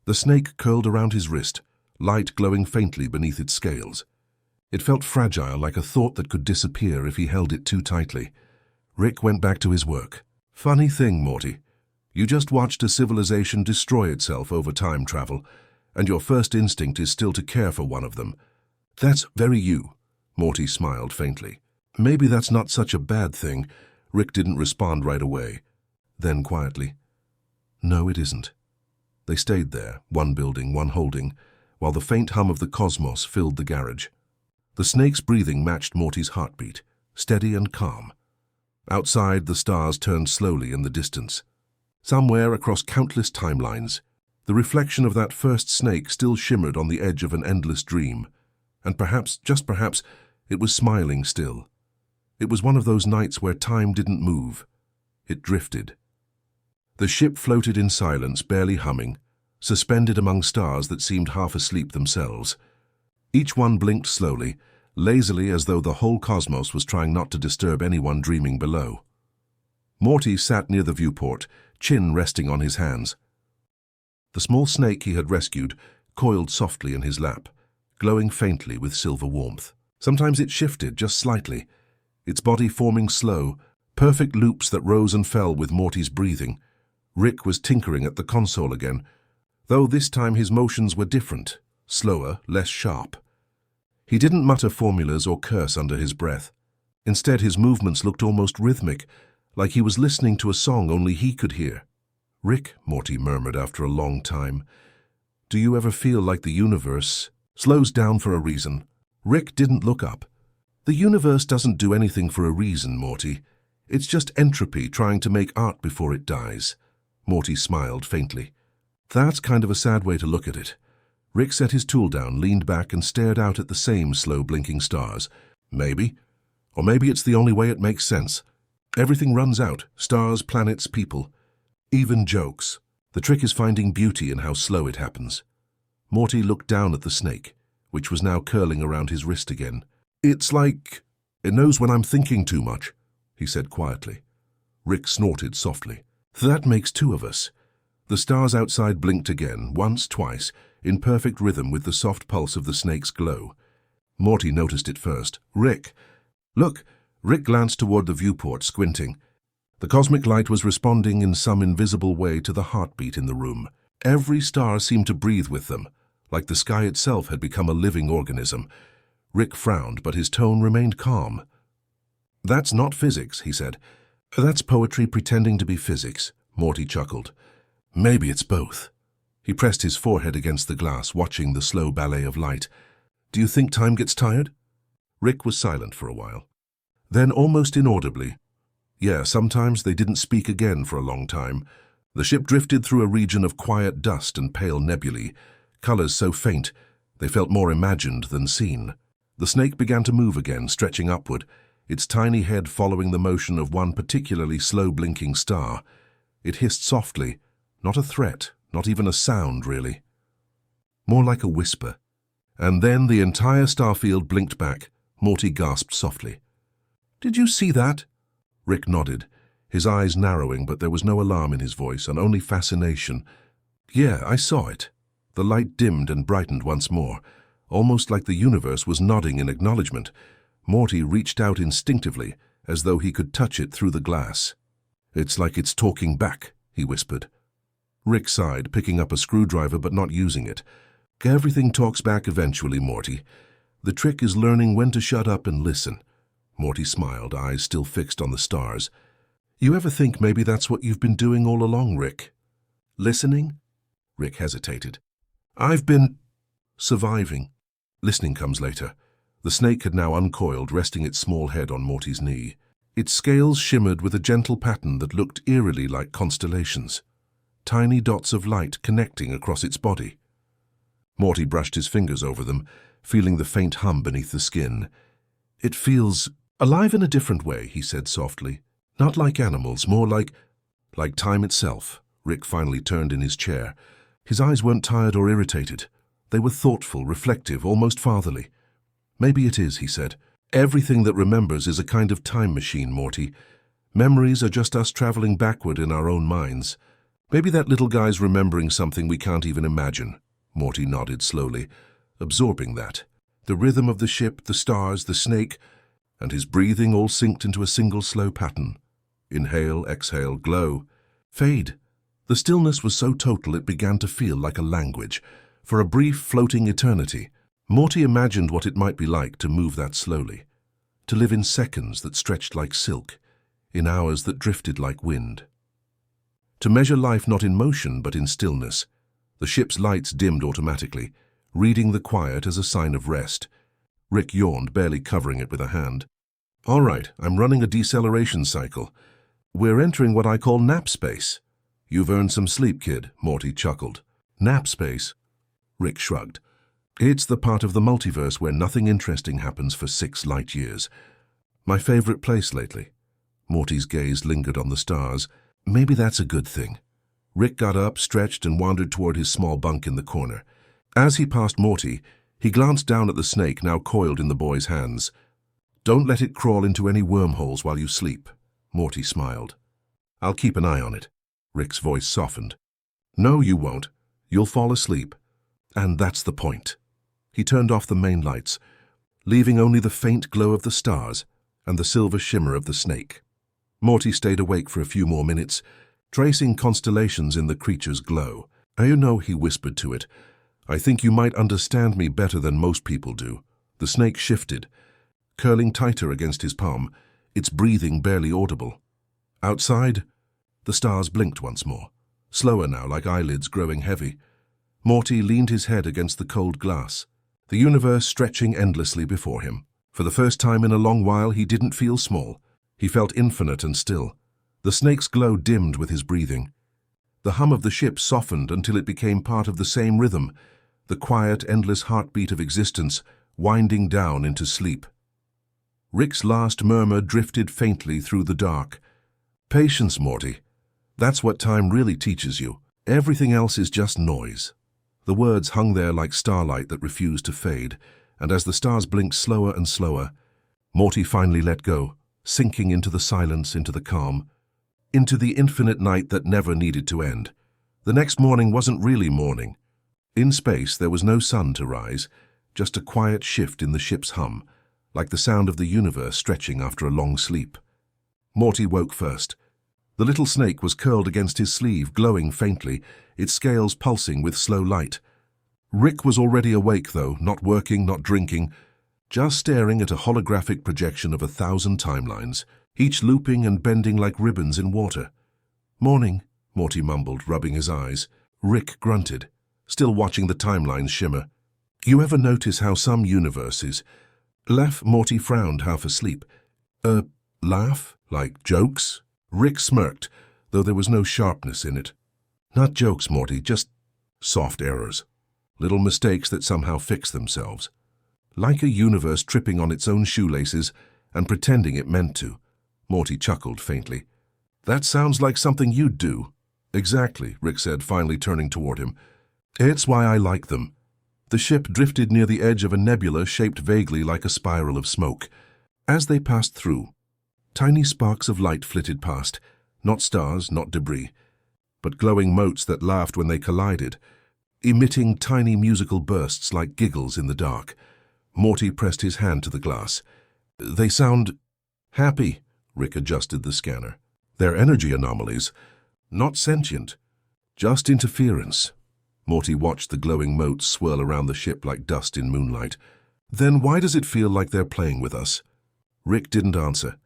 The snake curled around his wrist, light glowing faintly beneath its scales. It felt fragile, like a thought that could disappear if he held it too tightly. Rick went back to his work. "Funny thing, Morty. You just watched a civilization destroy itself over time travel, and your first instinct is still to care for one of them. That's very you." Morty smiled faintly. "Maybe that's not such a bad thing." Rick didn't respond right away. Then quietly, "No, it isn't." They stayed there, one building, one holding, while the faint hum of the cosmos filled the garage. The snake's breathing matched Morty's heartbeat, steady and calm. Outside, the stars turned slowly in the distance. Somewhere across countless timelines, the reflection of that first snake still shimmered on the edge of an endless dream. And perhaps, just perhaps, it was smiling still. It was one of those nights where time didn't move. It drifted. The ship floated in silence, barely humming, suspended among stars that seemed half asleep themselves. Each one blinked slowly, lazily, as though the whole cosmos was trying not to disturb anyone dreaming below. Morty sat near the viewport, chin resting on his hands. The small snake he had rescued coiled softly in his lap, glowing faintly with silver warmth. Sometimes it shifted just slightly, its body forming slow, perfect loops that rose and fell with Morty's breathing. Rick was tinkering at the console again, though this time his motions were different, slower, less sharp. He didn't mutter formulas or curse under his breath. Instead, his movements looked almost rhythmic, like he was listening to a song only he could hear. "Rick," Morty murmured after a long time, "do you ever feel like the universe slows down for a reason?" Rick didn't look up. "The universe doesn't do anything for a reason, Morty. It's just entropy trying to make art before it dies." Morty smiled faintly. "That's kind of a sad way to look at it." Rick set his tool down, leaned back, and stared out at the same slow blinking stars. "Maybe. Or maybe it's the only way it makes sense. Everything runs out, stars, planets, people. Even jokes. The trick is finding beauty in how slow it happens." Morty looked down at the snake, which was now curling around his wrist again. "It's like it knows when I'm thinking too much," he said quietly. Rick snorted softly. "That makes two of us." The stars outside blinked again, once, twice, in perfect rhythm with the soft pulse of the snake's glow. Morty noticed it first. "Rick, look!" Rick glanced toward the viewport, squinting. The cosmic light was responding in some invisible way to the heartbeat in the room. Every star seemed to breathe with them, like the sky itself had become a living organism. Rick frowned, but his tone remained calm. "That's not physics," he said. "That's poetry pretending to be physics," Morty chuckled. "Maybe it's both." He pressed his forehead against the glass, watching the slow ballet of light. "Do you think time gets tired?" Rick was silent for a while. Then, almost inaudibly, "Yeah, sometimes." They didn't speak again for a long time. The ship drifted through a region of quiet dust and pale nebulae, colors so faint they felt more imagined than seen. The snake began to move again, stretching upward, its tiny head following the motion of one particularly slow-blinking star. It hissed softly, not a threat, not even a sound, really. More like a whisper. And then the entire starfield blinked back. Morty gasped softly. "Did you see that?" Rick nodded, his eyes narrowing, but there was no alarm in his voice, and only fascination. "Yeah, I saw it." The light dimmed and brightened once more, almost like the universe was nodding in acknowledgement. Morty reached out instinctively, as though he could touch it through the glass. "It's like it's talking back," he whispered. Rick sighed, picking up a screwdriver but not using it. "Everything talks back eventually, Morty. The trick is learning when to shut up and listen." Morty smiled, eyes still fixed on the stars. "You ever think maybe that's what you've been doing all along, Rick?" "Listening?" Rick hesitated. "I've been surviving. Listening comes later." The snake had now uncoiled, resting its small head on Morty's knee. Its scales shimmered with a gentle pattern that looked eerily like constellations. Tiny dots of light connecting across its body. Morty brushed his fingers over them, feeling the faint hum beneath the skin. "It feels alive in a different way," he said softly. "Not like animals, more like time itself." Rick finally turned in his chair. His eyes weren't tired or irritated. They were thoughtful, reflective, almost fatherly. "Maybe it is," he said. "Everything that remembers is a kind of time machine, Morty. Memories are just us traveling backward in our own minds. Maybe that little guy's remembering something we can't even imagine." Morty nodded slowly, absorbing that. The rhythm of the ship, the stars, the snake, and his breathing all synced into a single slow pattern. Inhale, exhale, glow, fade. The stillness was so total it began to feel like a language. For a brief, floating eternity, Morty imagined what it might be like to move that slowly, to live in seconds that stretched like silk, in hours that drifted like wind. To measure life not in motion but in stillness. The ship's lights dimmed automatically, reading the quiet as a sign of rest. Rick yawned, barely covering it with a hand. "All right, I'm running a deceleration cycle. We're entering what I call nap space." "You've earned some sleep, kid," Morty chuckled. "Nap space?" Rick shrugged. "It's the part of the multiverse where nothing interesting happens for 6 light years. My favorite place lately." Morty's gaze lingered on the stars. "Maybe that's a good thing." Rick got up, stretched, and wandered toward his small bunk in the corner. As he passed Morty, he glanced down at the snake now coiled in the boy's hands. "Don't let it crawl into any wormholes while you sleep." Morty smiled. "I'll keep an eye on it." Rick's voice softened. "No, you won't. You'll fall asleep. And that's the point." He turned off the main lights, leaving only the faint glow of the stars and the silver shimmer of the snake. Morty stayed awake for a few more minutes, tracing constellations in the creature's glow. "You know," he whispered to it, "I think you might understand me better than most people do." The snake shifted, curling tighter against his palm, its breathing barely audible. Outside, the stars blinked once more, slower now, like eyelids growing heavy. Morty leaned his head against the cold glass, the universe stretching endlessly before him. For the first time in a long while, he didn't feel small. He felt infinite and still. The snake's glow dimmed with his breathing. The hum of the ship softened until it became part of the same rhythm, the quiet, endless heartbeat of existence, winding down into sleep. Rick's last murmur drifted faintly through the dark. "Patience, Morty. That's what time really teaches you. Everything else is just noise." The words hung there like starlight that refused to fade, and as the stars blinked slower and slower, Morty finally let go, sinking into the silence, into the calm, into the infinite night that never needed to end. The next morning wasn't really morning. In space, there was no sun to rise, just a quiet shift in the ship's hum, like the sound of the universe stretching after a long sleep. Morty woke first. The little snake was curled against his sleeve, glowing faintly, its scales pulsing with slow light. Rick was already awake, though, not working, not drinking, just staring at a holographic projection of 1,000 timelines, each looping and bending like ribbons in water. "Morning," Morty mumbled, rubbing his eyes. Rick grunted, still watching the timelines shimmer. "You ever notice how some universes—" Morty frowned, half asleep. Laugh? Like jokes?" Rick smirked, though there was no sharpness in it. "Not jokes, Morty, just soft errors. Little mistakes that somehow fix themselves. Like a universe tripping on its own shoelaces and pretending it meant to. Morty chuckled faintly. That sounds like something you'd do. Exactly, Rick said, finally turning toward him. It's why I like them. The ship drifted near the edge of a nebula shaped vaguely like a spiral of smoke. As they passed through, tiny sparks of light flitted past, not stars, not debris, but glowing motes that laughed when they collided, emitting tiny musical bursts like giggles in the dark. Morty pressed his hand to the glass. They sound happy, Rick adjusted the scanner. They're energy anomalies, not sentient, just interference. Morty watched the glowing motes swirl around the ship like dust in moonlight. Then why does it feel like they're playing with us? Rick didn't answer.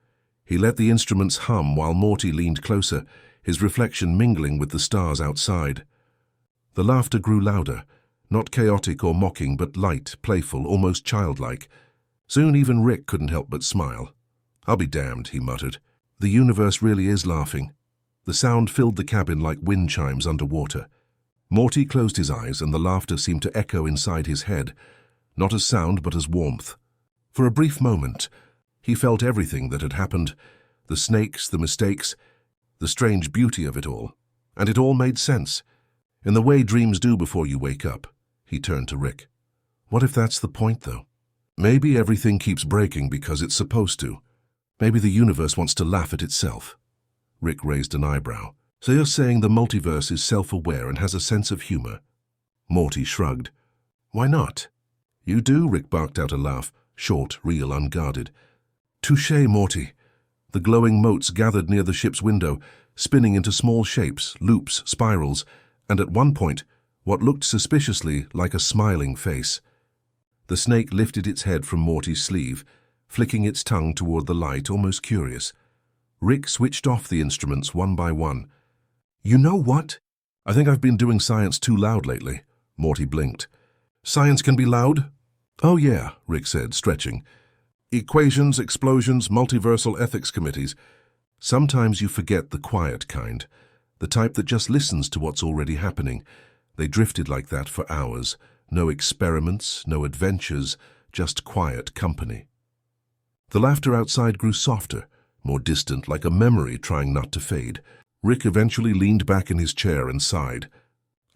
He let the instruments hum while Morty leaned closer, his reflection mingling with the stars outside. The laughter grew louder, not chaotic or mocking, but light, playful, almost childlike. Soon even Rick couldn't help but smile. I'll be damned, he muttered. The universe really is laughing. The sound filled the cabin like wind chimes underwater. Morty closed his eyes and the laughter seemed to echo inside his head, not as sound but as warmth. For a brief moment, he felt everything that had happened, the snakes, the mistakes, the strange beauty of it all. And it all made sense. In the way dreams do before you wake up. He turned to Rick. What if that's the point, though? Maybe everything keeps breaking because it's supposed to. Maybe the universe wants to laugh at itself. Rick raised an eyebrow. So you're saying the multiverse is self-aware and has a sense of humor? Morty shrugged. Why not? You do, Rick barked out a laugh, short, real, unguarded. Touché, Morty. The glowing motes gathered near the ship's window, spinning into small shapes, loops, spirals, and at one point, what looked suspiciously like a smiling face. The snake lifted its head from Morty's sleeve, flicking its tongue toward the light, almost curious. Rick switched off the instruments one by one. You know what? I think I've been doing science too loud lately. Morty blinked. Science can be loud? Oh yeah, Rick said, stretching. Equations, explosions, multiversal ethics committees. Sometimes you forget the quiet kind, the type that just listens to what's already happening. They drifted like that for hours. No experiments, no adventures, just quiet company. The laughter outside grew softer, more distant, like a memory trying not to fade. Rick eventually leaned back in his chair and sighed.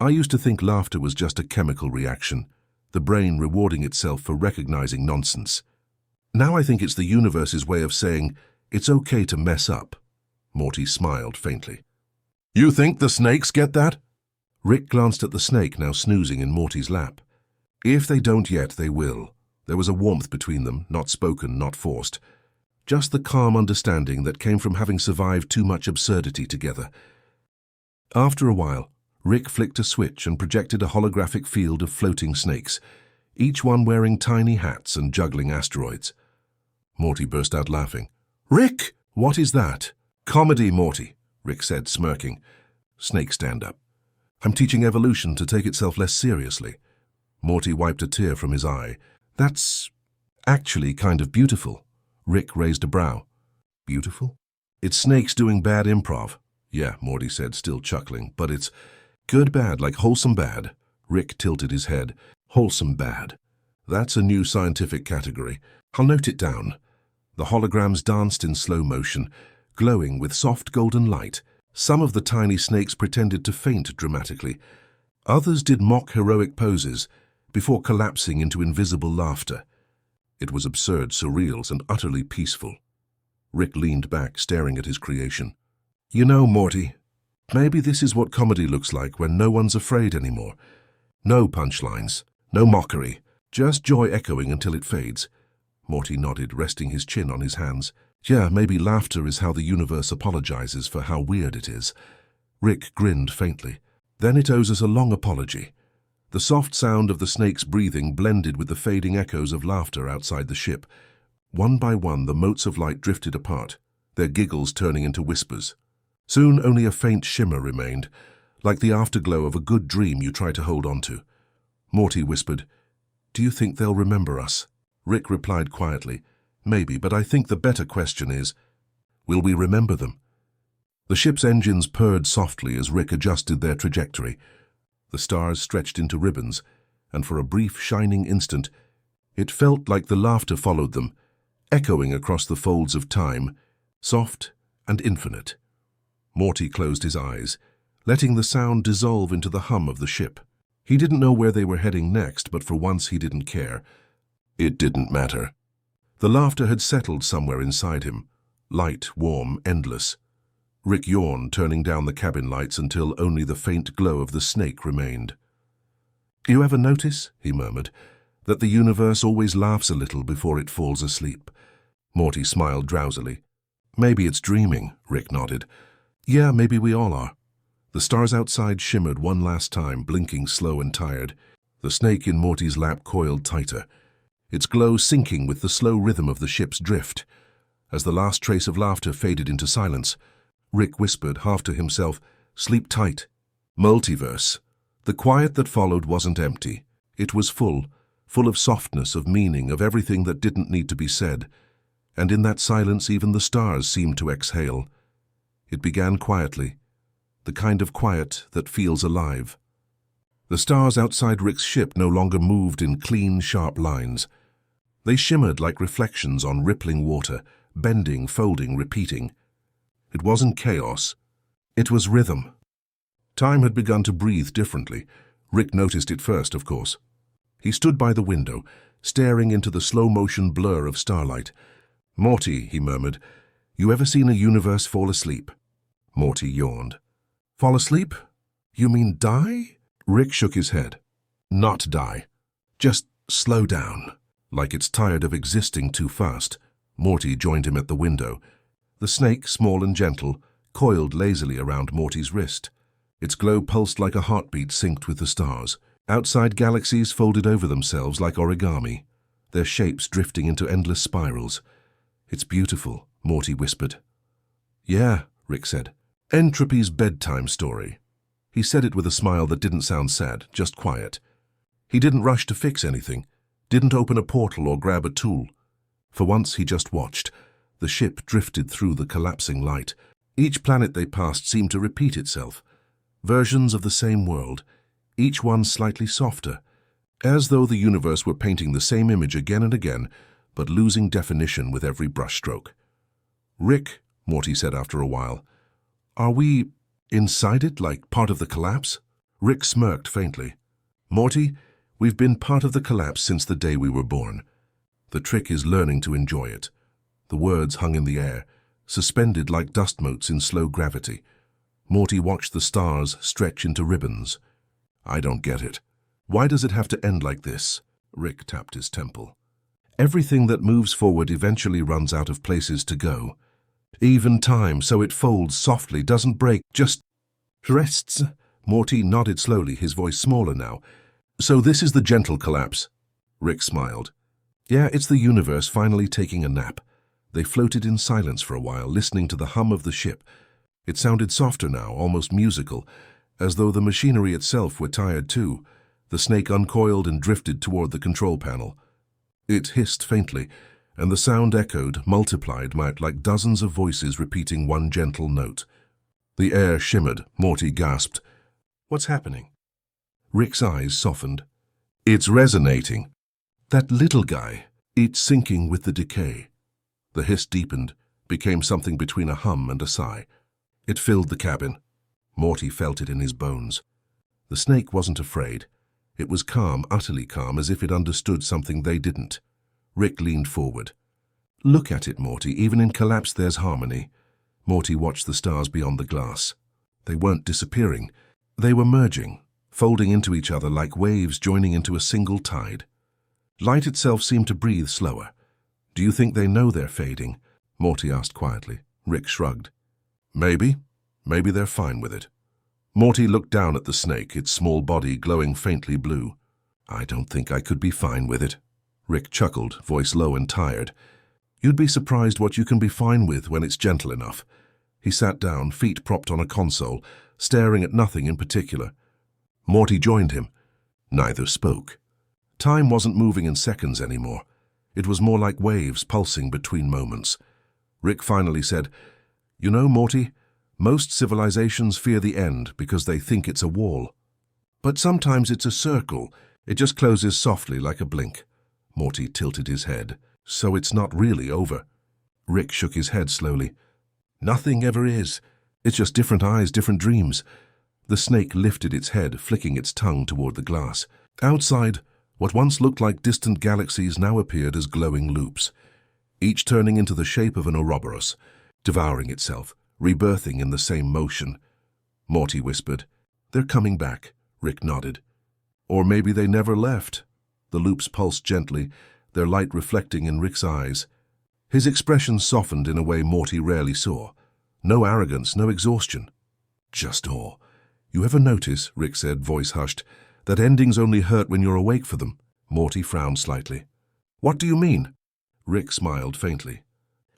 I used to think laughter was just a chemical reaction, the brain rewarding itself for recognizing nonsense. Now I think it's the universe's way of saying, it's okay to mess up. Morty smiled faintly. You think the snakes get that? Rick glanced at the snake now snoozing in Morty's lap. If they don't yet, they will. There was a warmth between them, not spoken, not forced. Just the calm understanding that came from having survived too much absurdity together. After a while, Rick flicked a switch and projected a holographic field of floating snakes, each one wearing tiny hats and juggling asteroids. Morty burst out laughing. Rick! What is that? Comedy, Morty, Rick said, smirking. Snake stand up. I'm teaching evolution to take itself less seriously. Morty wiped a tear from his eye. That's actually kind of beautiful. Rick raised a brow. Beautiful? It's snakes doing bad improv. Yeah, Morty said, still chuckling, but it's good bad, like wholesome bad. Rick tilted his head. Wholesome bad. That's a new scientific category. I'll note it down. The holograms danced in slow motion, glowing with soft golden light. Some of the tiny snakes pretended to faint dramatically. Others did mock heroic poses before collapsing into invisible laughter. It was absurd, surreal, and utterly peaceful. Rick leaned back, staring at his creation. You know, Morty, maybe this is what comedy looks like when no one's afraid anymore. No punchlines, no mockery, just joy echoing until it fades. Morty nodded, resting his chin on his hands. Yeah, maybe laughter is how the universe apologizes for how weird it is. Rick grinned faintly. Then it owes us a long apology. The soft sound of the snake's breathing blended with the fading echoes of laughter outside the ship. One by one, the motes of light drifted apart, their giggles turning into whispers. Soon only a faint shimmer remained, like the afterglow of a good dream you try to hold on to. Morty whispered, Do you think they'll remember us? Rick replied quietly, Maybe, but I think the better question is, will we remember them? The ship's engines purred softly as Rick adjusted their trajectory. The stars stretched into ribbons, and for a brief, shining instant, it felt like the laughter followed them, echoing across the folds of time, soft and infinite. Morty closed his eyes, letting the sound dissolve into the hum of the ship. He didn't know where they were heading next, but for once he didn't care. It didn't matter. The laughter had settled somewhere inside him, light, warm, endless. Rick yawned, turning down the cabin lights until only the faint glow of the snake remained. "You ever notice," he murmured, "that the universe always laughs a little before it falls asleep?" Morty smiled drowsily. "Maybe it's dreaming," Rick nodded. "Yeah, maybe we all are." The stars outside shimmered one last time, blinking slow and tired. The snake in Morty's lap coiled tighter, its glow syncing with the slow rhythm of the ship's drift. As the last trace of laughter faded into silence, Rick whispered, half to himself, "Sleep tight." Multiverse. The quiet that followed wasn't empty. It was full of softness, of meaning, of everything that didn't need to be said. And in that silence even the stars seemed to exhale. It began quietly, the kind of quiet that feels alive. The stars outside Rick's ship no longer moved in clean, sharp lines. They shimmered like reflections on rippling water, bending, folding, repeating. It wasn't chaos. It was rhythm. Time had begun to breathe differently. Rick noticed it first, of course. He stood by the window, staring into the slow-motion blur of starlight. "Morty," he murmured, "you ever seen a universe fall asleep?" Morty yawned. "Fall asleep? You mean die?" Rick shook his head. "Not die. Just slow down, like it's tired of existing too fast." Morty joined him at the window. The snake, small and gentle, coiled lazily around Morty's wrist. Its glow pulsed like a heartbeat synced with the stars. Outside galaxies folded over themselves like origami, their shapes drifting into endless spirals. "It's beautiful," Morty whispered. "Yeah," Rick said. "Entropy's bedtime story." He said it with a smile that didn't sound sad, just quiet. He didn't rush to fix anything, didn't open a portal or grab a tool. For once he just watched. The ship drifted through the collapsing light. Each planet they passed seemed to repeat itself. Versions of the same world, each one slightly softer, as though the universe were painting the same image again and again, but losing definition with every brushstroke. "Rick," Morty said after a while, "are we inside it, like part of the collapse?" Rick smirked faintly. "Morty, we've been part of the collapse since the day we were born. The trick is learning to enjoy it." The words hung in the air, suspended like dust motes in slow gravity. Morty watched the stars stretch into ribbons. "I don't get it. Why does it have to end like this?" Rick tapped his temple. "Everything that moves forward eventually runs out of places to go. Even time, so it folds softly, doesn't break, just rests." Morty nodded slowly, his voice smaller now. "So this is the gentle collapse?" Rick smiled. "Yeah, it's the universe finally taking a nap." They floated in silence for a while, listening to the hum of the ship. It sounded softer now, almost musical, as though the machinery itself were tired too. The snake uncoiled and drifted toward the control panel. It hissed faintly, and the sound echoed, multiplied, like dozens of voices repeating one gentle note. The air shimmered. Morty gasped. "What's happening?" Rick's eyes softened. "It's resonating. That little guy. It's syncing with the decay." The hiss deepened, became something between a hum and a sigh. It filled the cabin. Morty felt it in his bones. The snake wasn't afraid. It was calm, utterly calm, as if it understood something they didn't. Rick leaned forward. "Look at it, Morty. Even in collapse there's harmony." Morty watched the stars beyond the glass. They weren't disappearing. They were merging, folding into each other like waves joining into a single tide. Light itself seemed to breathe slower. "Do you think they know they're fading?" Morty asked quietly. Rick shrugged. "Maybe. Maybe they're fine with it." Morty looked down at the snake, its small body glowing faintly blue. "I don't think I could be fine with it." Rick chuckled, voice low and tired. "You'd be surprised what you can be fine with when it's gentle enough." He sat down, feet propped on a console, staring at nothing in particular. Morty joined him. Neither spoke. Time wasn't moving in seconds anymore. It was more like waves pulsing between moments. Rick finally said, "You know, Morty, most civilizations fear the end because they think it's a wall. But sometimes it's a circle. It just closes softly like a blink." Morty tilted his head. So it's not really over. Rick shook his head slowly. Nothing ever is. It's just different eyes, different dreams. The snake lifted its head, flicking its tongue toward the glass. Outside, what once looked like distant galaxies now appeared as glowing loops, each turning into the shape of an Ouroboros, devouring itself, rebirthing in the same motion. Morty whispered. They're coming back, Rick nodded. Or maybe they never left. The loops pulsed gently, their light reflecting in Rick's eyes. His expression softened in a way Morty rarely saw. No arrogance, no exhaustion. Just awe. You ever notice, Rick said, voice hushed, that endings only hurt when you're awake for them? Morty frowned slightly. What do you mean? Rick smiled faintly.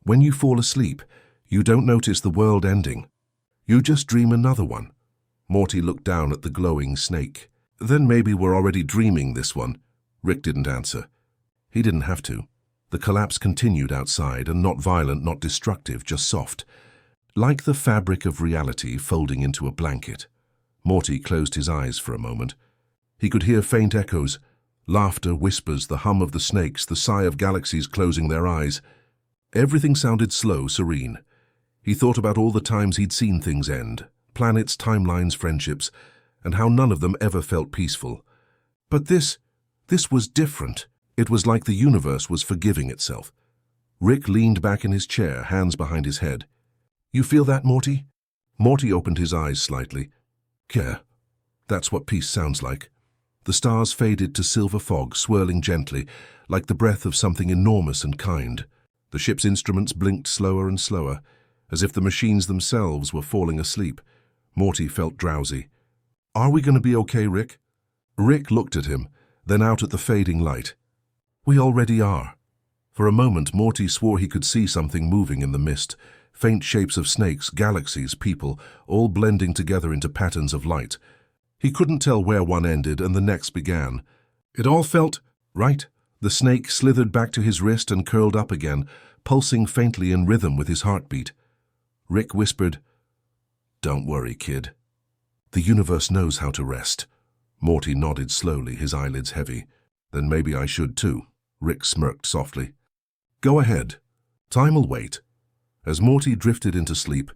When you fall asleep, you don't notice the world ending. You just dream another one. Morty looked down at the glowing snake. Then maybe we're already dreaming this one. Rick didn't answer. He didn't have to. The collapse continued outside, and not violent, not destructive, just soft. Like the fabric of reality folding into a blanket. Morty closed his eyes for a moment. He could hear faint echoes, laughter, whispers, the hum of the snakes, the sigh of galaxies closing their eyes. Everything sounded slow, serene. He thought about all the times he'd seen things end, planets, timelines, friendships, and how none of them ever felt peaceful. But this was different. It was like the universe was forgiving itself. Rick leaned back in his chair, hands behind his head. You feel that, Morty? Morty opened his eyes slightly. Yeah, that's what peace sounds like. The stars faded to silver fog, swirling gently, like the breath of something enormous and kind. The ship's instruments blinked slower and slower, as if the machines themselves were falling asleep. Morty felt drowsy. Are we going to be okay, Rick? Rick looked at him, then out at the fading light. We already are. For a moment, Morty swore he could see something moving in the mist, faint shapes of snakes, galaxies, people, all blending together into patterns of light. He couldn't tell where one ended and the next began. It all felt right. The snake slithered back to his wrist and curled up again, pulsing faintly in rhythm with his heartbeat. Rick whispered, Don't worry, kid. The universe knows how to rest. Morty nodded slowly, his eyelids heavy. Then maybe I should too. Rick smirked softly. Go ahead. Time'll wait. As Morty drifted into sleep,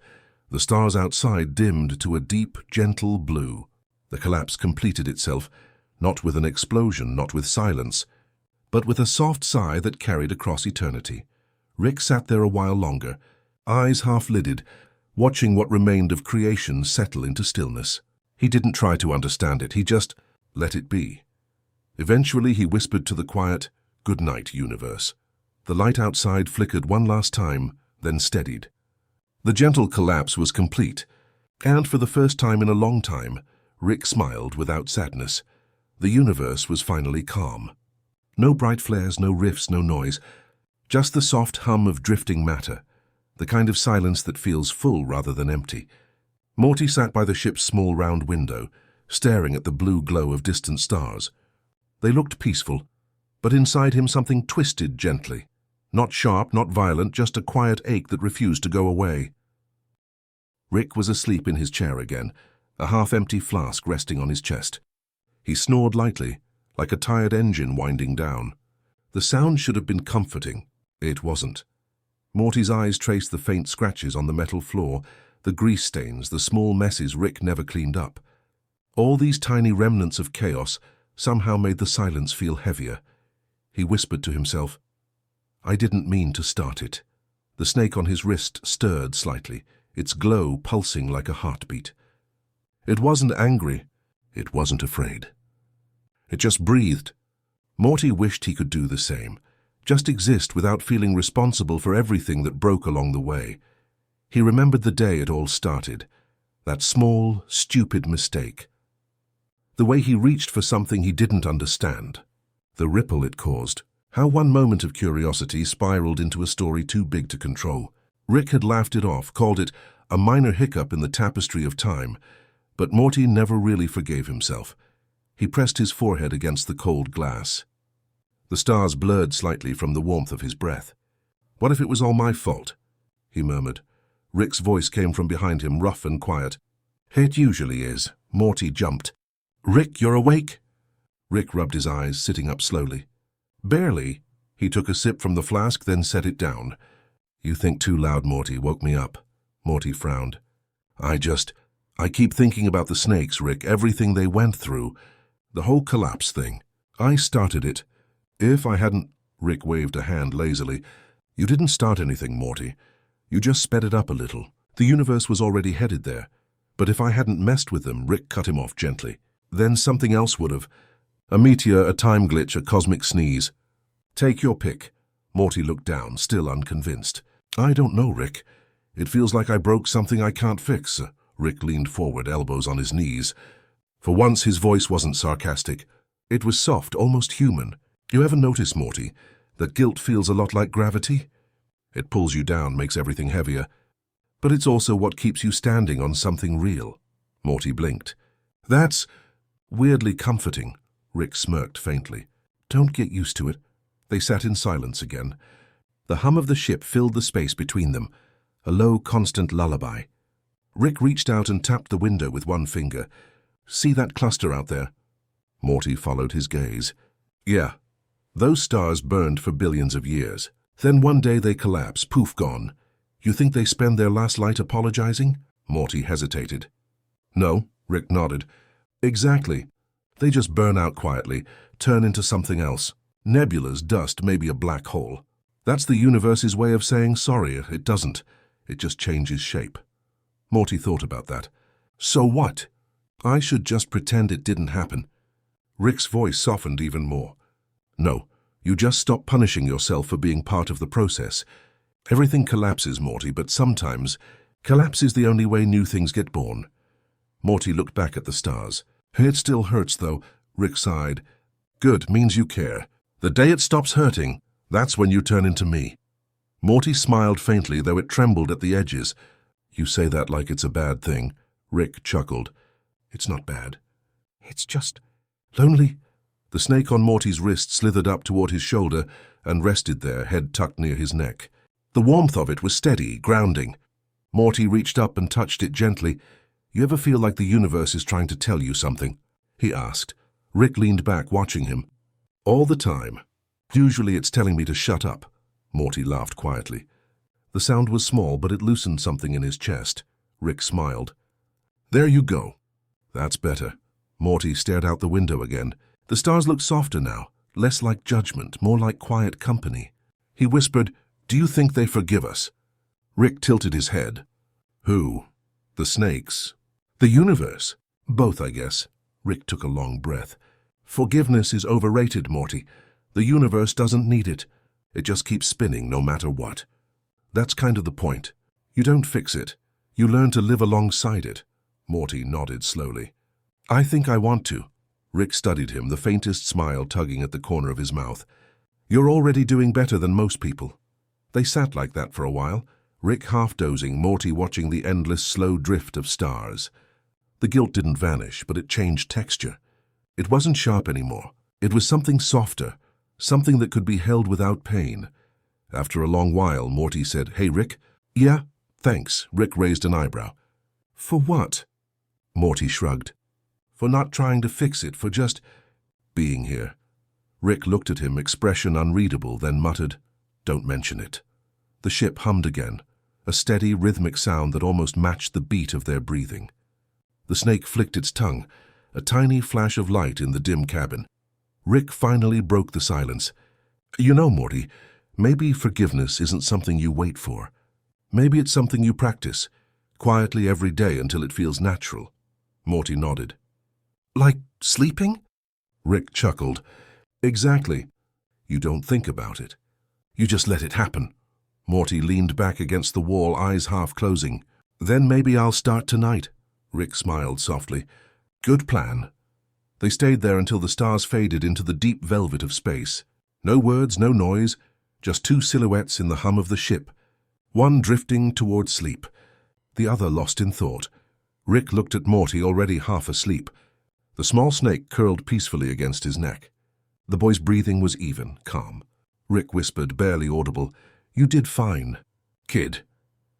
the stars outside dimmed to a deep, gentle blue. The collapse completed itself, not with an explosion, not with silence, but with a soft sigh that carried across eternity. Rick sat there a while longer, eyes half-lidded, watching what remained of creation settle into stillness. He didn't try to understand it, he just let it be. Eventually he whispered to the quiet, Good night, universe. The light outside flickered one last time, then steadied. The gentle collapse was complete, and for the first time in a long time, Rick smiled without sadness. The universe was finally calm. No bright flares, no rifts, no noise, just the soft hum of drifting matter, the kind of silence that feels full rather than empty. Morty sat by the ship's small round window, staring at the blue glow of distant stars. They looked peaceful, but inside him something twisted gently. Not sharp, not violent, just a quiet ache that refused to go away. Rick was asleep in his chair again, a half-empty flask resting on his chest. He snored lightly, like a tired engine winding down. The sound should have been comforting. It wasn't. Morty's eyes traced the faint scratches on the metal floor, the grease stains, the small messes Rick never cleaned up. All these tiny remnants of chaos somehow made the silence feel heavier. He whispered to himself, I didn't mean to start it. The snake on his wrist stirred slightly, its glow pulsing like a heartbeat. It wasn't angry. It wasn't afraid. It just breathed. Morty wished he could do the same, just exist without feeling responsible for everything that broke along the way. He remembered the day it all started, that small, stupid mistake. The way he reached for something he didn't understand. The ripple it caused. How one moment of curiosity spiraled into a story too big to control. Rick had laughed it off, called it a minor hiccup in the tapestry of time, but Morty never really forgave himself. He pressed his forehead against the cold glass. The stars blurred slightly from the warmth of his breath. What if it was all my fault? He murmured. Rick's voice came from behind him, rough and quiet. It usually is. Morty jumped. Rick, you're awake? Rick rubbed his eyes, sitting up slowly. Barely. He took a sip from the flask, then set it down. You think too loud, Morty. Woke me up. Morty frowned. I keep thinking about the snakes, Rick, everything they went through. The whole collapse thing. I started it. If I hadn't... Rick waved a hand lazily. You didn't start anything, Morty. You just sped it up a little. The universe was already headed there. But if I hadn't messed with them, Rick cut him off gently. Then something else would have. A meteor, a time glitch, a cosmic sneeze. Take your pick. Morty looked down, still unconvinced. I don't know, Rick. It feels like I broke something I can't fix. Rick leaned forward, elbows on his knees. For once, his voice wasn't sarcastic. It was soft, almost human. You ever notice, Morty, that guilt feels a lot like gravity? It pulls you down, makes everything heavier. But it's also what keeps you standing on something real. Morty blinked. That's weirdly comforting. Rick smirked faintly. Don't get used to it. They sat in silence again. The hum of the ship filled the space between them, a low, constant lullaby. Rick reached out and tapped the window with one finger. See that cluster out there? Morty followed his gaze. Yeah. Those stars burned for billions of years. Then one day they collapse, poof, gone. You think they spend their last light apologizing? Morty hesitated. No, Rick nodded. Exactly. They just burn out quietly, turn into something else. Nebulas, dust, maybe a black hole. That's the universe's way of saying sorry. It doesn't. It just changes shape. Morty thought about that. So what? I should just pretend it didn't happen. Rick's voice softened even more. No, you just stop punishing yourself for being part of the process. Everything collapses, Morty, but sometimes collapse is the only way new things get born. Morty looked back at the stars. It still hurts, though. Rick sighed. Good, means you care. The day it stops hurting, that's when you turn into me. Morty smiled faintly, though it trembled at the edges. You say that like it's a bad thing. Rick chuckled. It's not bad. It's just lonely. The snake on Morty's wrist slithered up toward his shoulder and rested there, head tucked near his neck. The warmth of it was steady, grounding. Morty reached up and touched it gently. You ever feel like the universe is trying to tell you something? He asked. Rick leaned back, watching him. All the time. Usually it's telling me to shut up. Morty laughed quietly. The sound was small, but it loosened something in his chest. Rick smiled. There you go. That's better. Morty stared out the window again. The stars looked softer now, less like judgment, more like quiet company. He whispered, Do you think they forgive us? Rick tilted his head. Who? The snakes? The universe? Both, I guess. Rick took a long breath. Forgiveness is overrated, Morty. The universe doesn't need it. It just keeps spinning no matter what. That's kind of the point. You don't fix it. You learn to live alongside it. Morty nodded slowly. I think I want to. Rick studied him, the faintest smile tugging at the corner of his mouth. You're already doing better than most people. They sat like that for a while, Rick half dozing, Morty watching the endless, slow drift of stars. The guilt didn't vanish, but it changed texture. It wasn't sharp anymore. It was something softer, something that could be held without pain. After a long while, Morty said, Hey, Rick. Yeah, thanks. Rick raised an eyebrow. For what? Morty shrugged. For not trying to fix it, for just being here. Rick looked at him, expression unreadable, then muttered, Don't mention it. The ship hummed again, a steady, rhythmic sound that almost matched the beat of their breathing. The snake flicked its tongue, a tiny flash of light in the dim cabin. Rick finally broke the silence. You know, Morty, maybe forgiveness isn't something you wait for. Maybe it's something you practice, quietly every day until it feels natural. Morty nodded. Like sleeping? Rick chuckled. Exactly. You don't think about it. You just let it happen. Morty leaned back against the wall, eyes half closing. Then maybe I'll start tonight. Rick smiled softly. Good plan. They stayed there until the stars faded into the deep velvet of space. No words, no noise, just two silhouettes in the hum of the ship. One drifting toward sleep, the other lost in thought. Rick looked at Morty, already half asleep. The small snake curled peacefully against his neck. The boy's breathing was even, calm. Rick whispered, barely audible, You did fine, kid.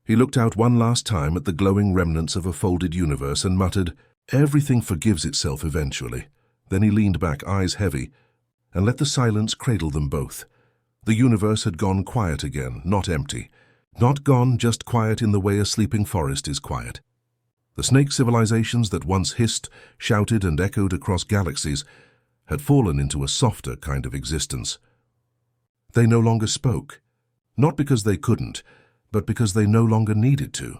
He looked out one last time at the glowing remnants of a folded universe and muttered, Everything forgives itself eventually. Then he leaned back, eyes heavy, and let the silence cradle them both. The universe had gone quiet again, not empty. Not gone, just quiet in the way a sleeping forest is quiet. The snake civilizations that once hissed, shouted, and echoed across galaxies had fallen into a softer kind of existence. They no longer spoke, not because they couldn't, but because they no longer needed to.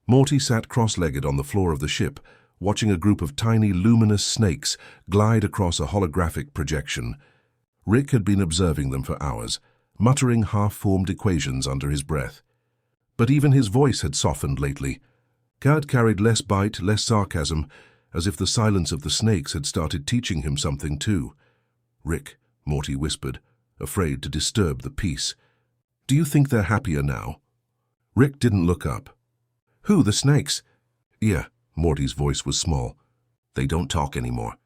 Morty sat cross-legged on the floor of the ship, watching a group of tiny luminous snakes glide across a holographic projection. Rick had been observing them for hours, muttering half-formed equations under his breath. But even his voice had softened lately. It carried less bite, less sarcasm, as if the silence of the snakes had started teaching him something too. "Rick," Morty whispered, afraid to disturb the peace. "Do you think they're happier now?" Rick didn't look up. "Who, the snakes?" "Yeah," Morty's voice was small. "They don't talk anymore.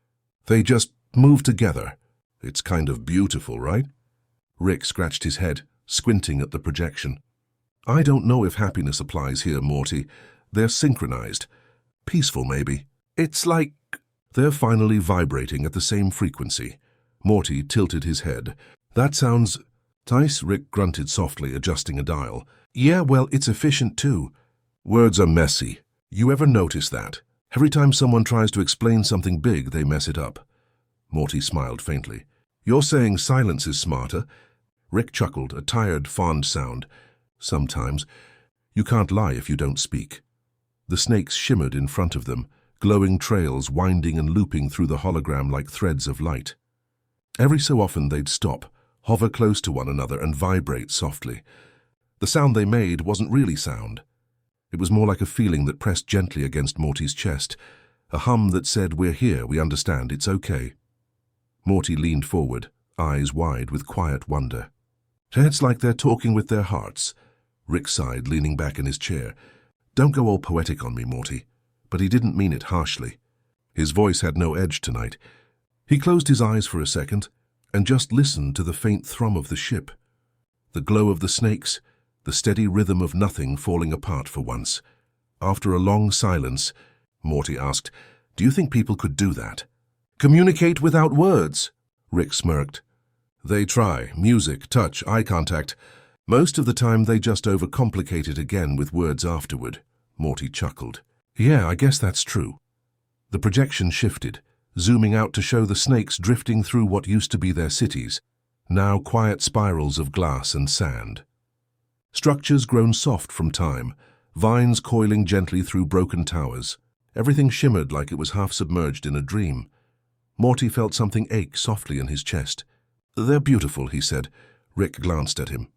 They just move together. It's kind of beautiful, right?" Rick scratched his head, squinting at the projection. "I don't know if happiness applies here, Morty. They're synchronized. Peaceful, maybe. It's like they're finally vibrating at the same frequency." Morty tilted his head. "That sounds nice," Rick grunted softly, adjusting a dial. "Yeah, well, it's efficient too." "Words are messy. You ever notice that? Every time someone tries to explain something big, they mess it up." Morty smiled faintly. "You're saying silence is smarter?" Rick chuckled, a tired, fond sound. "Sometimes. You can't lie if you don't speak." The snakes shimmered in front of them, glowing trails winding and looping through the hologram like threads of light. Every so often they'd stop, hover close to one another, and vibrate softly. The sound they made wasn't really sound. It was more like a feeling that pressed gently against Morty's chest, a hum that said, "We're here, we understand, it's okay." Morty leaned forward, eyes wide with quiet wonder. "It's like they're talking with their hearts." Rick sighed, leaning back in his chair. "Don't go all poetic on me, Morty." But he didn't mean it harshly. His voice had no edge tonight. He closed his eyes for a second and just listened to the faint thrum of the ship, the glow of the snakes, the steady rhythm of nothing falling apart for once. After a long silence, Morty asked, "Do you think people could do that?" "Communicate without words," Rick smirked. "They try. Music, touch, eye contact. Most of the time they just overcomplicate it again with words afterward." Morty chuckled. "Yeah, I guess that's true." The projection shifted, zooming out to show the snakes drifting through what used to be their cities, now quiet spirals of glass and sand. Structures grown soft from time, vines coiling gently through broken towers. Everything shimmered like it was half submerged in a dream. Morty felt something ache softly in his chest. "They're beautiful," he said. Rick glanced at him.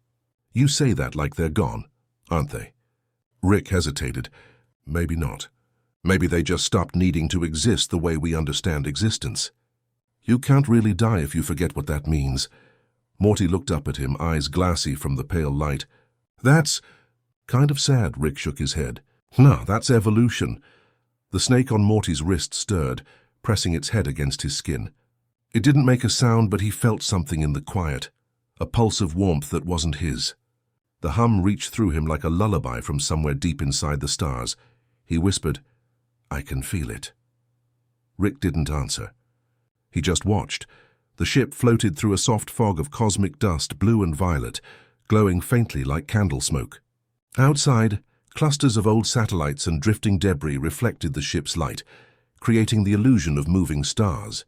"You say that like they're gone, aren't they?" Rick hesitated. "Maybe not. Maybe they just stopped needing to exist the way we understand existence." "You can't really die if you forget what that means." Morty looked up at him, eyes glassy from the pale light. "That's kind of sad," Rick shook his head. "No, that's evolution." The snake on Morty's wrist stirred, pressing its head against his skin. It didn't make a sound, but he felt something in the quiet, a pulse of warmth that wasn't his. The hum reached through him like a lullaby from somewhere deep inside the stars. He whispered, "I can feel it." Rick didn't answer. He just watched. The ship floated through a soft fog of cosmic dust, blue and violet, glowing faintly like candle smoke. Outside, clusters of old satellites and drifting debris reflected the ship's light, creating the illusion of moving stars.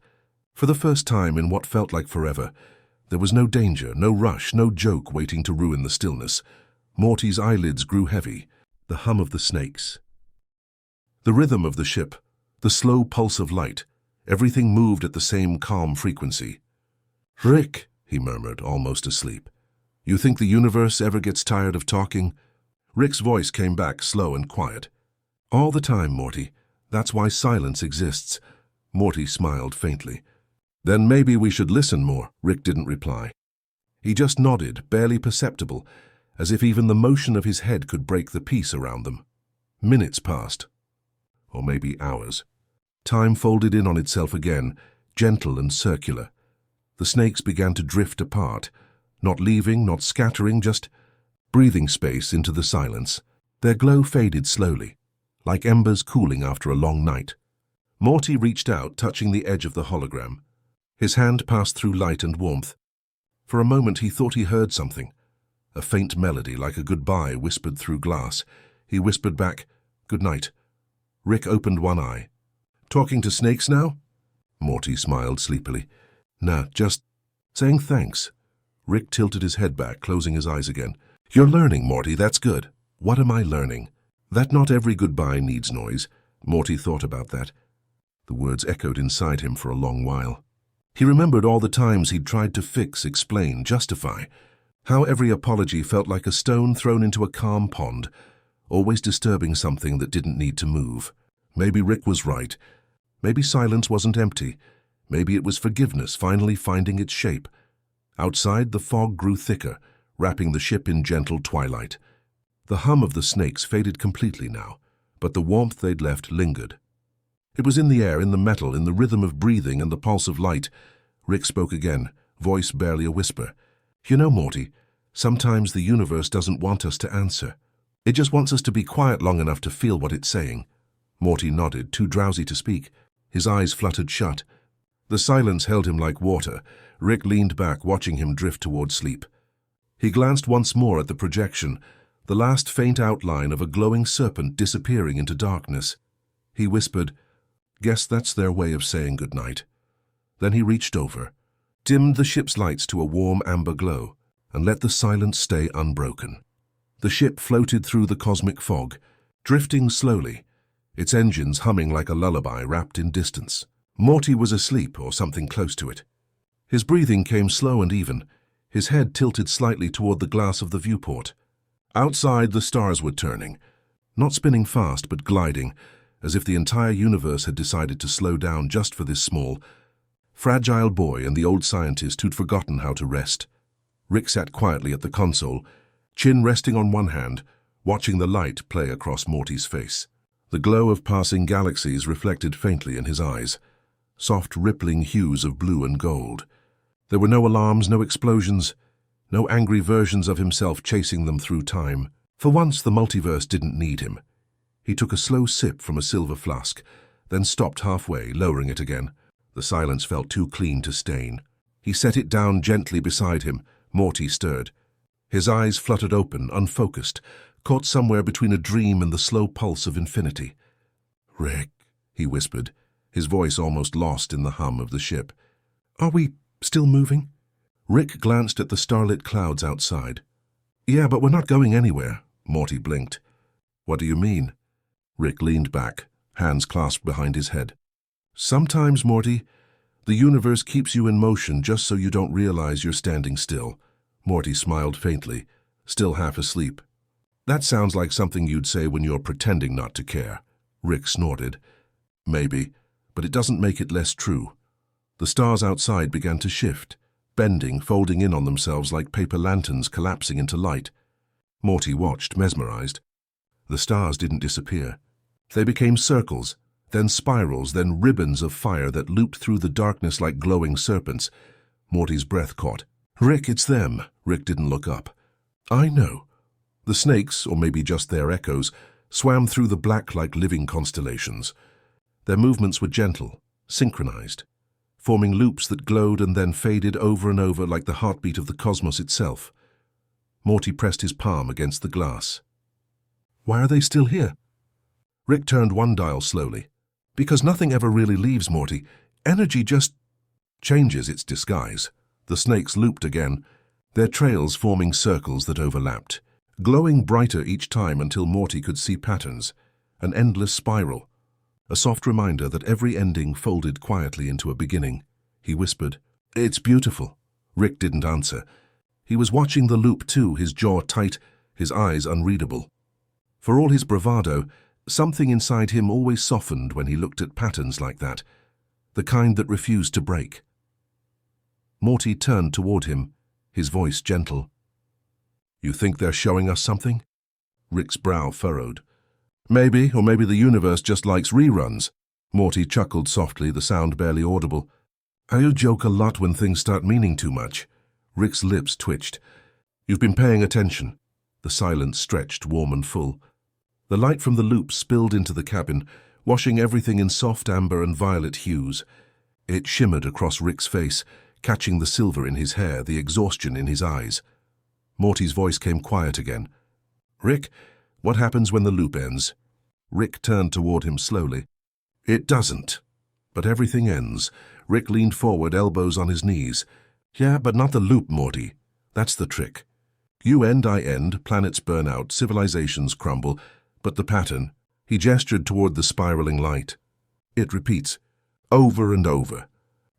For the first time in what felt like forever, there was no danger, no rush, no joke waiting to ruin the stillness. Morty's eyelids grew heavy, the hum of the snakes, the rhythm of the ship, the slow pulse of light. Everything moved at the same calm frequency. "Rick," he murmured, almost asleep. "You think the universe ever gets tired of talking?" Rick's voice came back, slow and quiet. "All the time, Morty. That's why silence exists." Morty smiled faintly. "Then maybe we should listen more." Rick didn't reply. He just nodded, barely perceptible, as if even the motion of his head could break the peace around them. Minutes passed. Or maybe hours. Time folded in on itself again, gentle and circular. The snakes began to drift apart, not leaving, not scattering, just breathing space into the silence. Their glow faded slowly, like embers cooling after a long night. Morty reached out, touching the edge of the hologram. His hand passed through light and warmth. For a moment he thought he heard something. A faint melody like a goodbye whispered through glass. He whispered back, "Good night." Rick opened one eye. "Talking to snakes now?" Morty smiled sleepily. "Nah, just saying thanks." Rick tilted his head back, closing his eyes again. "You're learning, Morty, that's good." "What am I learning?" "That not every goodbye needs noise." Morty thought about that. The words echoed inside him for a long while. He remembered all the times he'd tried to fix, explain, justify. How every apology felt like a stone thrown into a calm pond, always disturbing something that didn't need to move. Maybe Rick was right. Maybe silence wasn't empty. Maybe it was forgiveness finally finding its shape. Outside, the fog grew thicker, wrapping the ship in gentle twilight. The hum of the snakes faded completely now, but the warmth they'd left lingered. It was in the air, in the metal, in the rhythm of breathing and the pulse of light. Rick spoke again, voice barely a whisper. "You know, Morty, sometimes the universe doesn't want us to answer. It just wants us to be quiet long enough to feel what it's saying." Morty nodded, too drowsy to speak. His eyes fluttered shut. The silence held him like water. Rick leaned back, watching him drift toward sleep. He glanced once more at the projection, the last faint outline of a glowing serpent disappearing into darkness. He whispered, "Guess that's their way of saying goodnight." Then he reached over, dimmed the ship's lights to a warm amber glow, and let the silence stay unbroken. The ship floated through the cosmic fog, drifting slowly, its engines humming like a lullaby wrapped in distance. Morty was asleep, or something close to it. His breathing came slow and even, his head tilted slightly toward the glass of the viewport. Outside, the stars were turning, not spinning fast, but gliding, as if the entire universe had decided to slow down just for this small, fragile boy and the old scientist who'd forgotten how to rest. Rick sat quietly at the console, chin resting on one hand, watching the light play across Morty's face. The glow of passing galaxies reflected faintly in his eyes, soft rippling hues of blue and gold. There were no alarms, no explosions, no angry versions of himself chasing them through time. For once, the multiverse didn't need him. He took a slow sip from a silver flask, then stopped halfway, lowering it again. The silence felt too clean to stain. He set it down gently beside him. Morty stirred. His eyes fluttered open, unfocused, caught somewhere between a dream and the slow pulse of infinity. "Rick," he whispered, his voice almost lost in the hum of the ship. "Are we still moving?" Rick glanced at the starlit clouds outside. "Yeah, but we're not going anywhere." Morty blinked. "What do you mean?" Rick leaned back, hands clasped behind his head. "Sometimes, Morty, the universe keeps you in motion just so you don't realize you're standing still." Morty smiled faintly, still half asleep. "That sounds like something you'd say when you're pretending not to care." Rick snorted. "Maybe, but it doesn't make it less true." The stars outside began to shift, bending, folding in on themselves like paper lanterns collapsing into light. Morty watched, mesmerized. The stars didn't disappear. They became circles, then spirals, then ribbons of fire that looped through the darkness like glowing serpents. Morty's breath caught. "Rick, it's them." Rick didn't look up. "I know." The snakes, or maybe just their echoes, swam through the black like living constellations. Their movements were gentle, synchronized, forming loops that glowed and then faded over and over like the heartbeat of the cosmos itself. Morty pressed his palm against the glass. "Why are they still here?" Rick turned one dial slowly. "Because nothing ever really leaves, Morty. Energy just changes its disguise." The snakes looped again, their trails forming circles that overlapped, glowing brighter each time until Morty could see patterns, an endless spiral, a soft reminder that every ending folded quietly into a beginning. He whispered, "It's beautiful." Rick didn't answer. He was watching the loop too, his jaw tight, his eyes unreadable. For all his bravado, something inside him always softened when he looked at patterns like that, the kind that refused to break. Morty turned toward him, his voice gentle. "You think they're showing us something?" Rick's brow furrowed. "Maybe, or maybe the universe just likes reruns." Morty chuckled softly, the sound barely audible. "You joke a lot when things start meaning too much." Rick's lips twitched. "You've been paying attention." The silence stretched, warm and full. The light from the loop spilled into the cabin, washing everything in soft amber and violet hues. It shimmered across Rick's face, catching the silver in his hair, the exhaustion in his eyes. Morty's voice came quiet again. "Rick, what happens when the loop ends?" Rick turned toward him slowly. "It doesn't. But everything ends." Rick leaned forward, elbows on his knees. "Yeah, but not the loop, Morty. That's the trick. You end, I end, planets burn out, civilizations crumble, but the pattern," he gestured toward the spiraling light. "It repeats, over and over.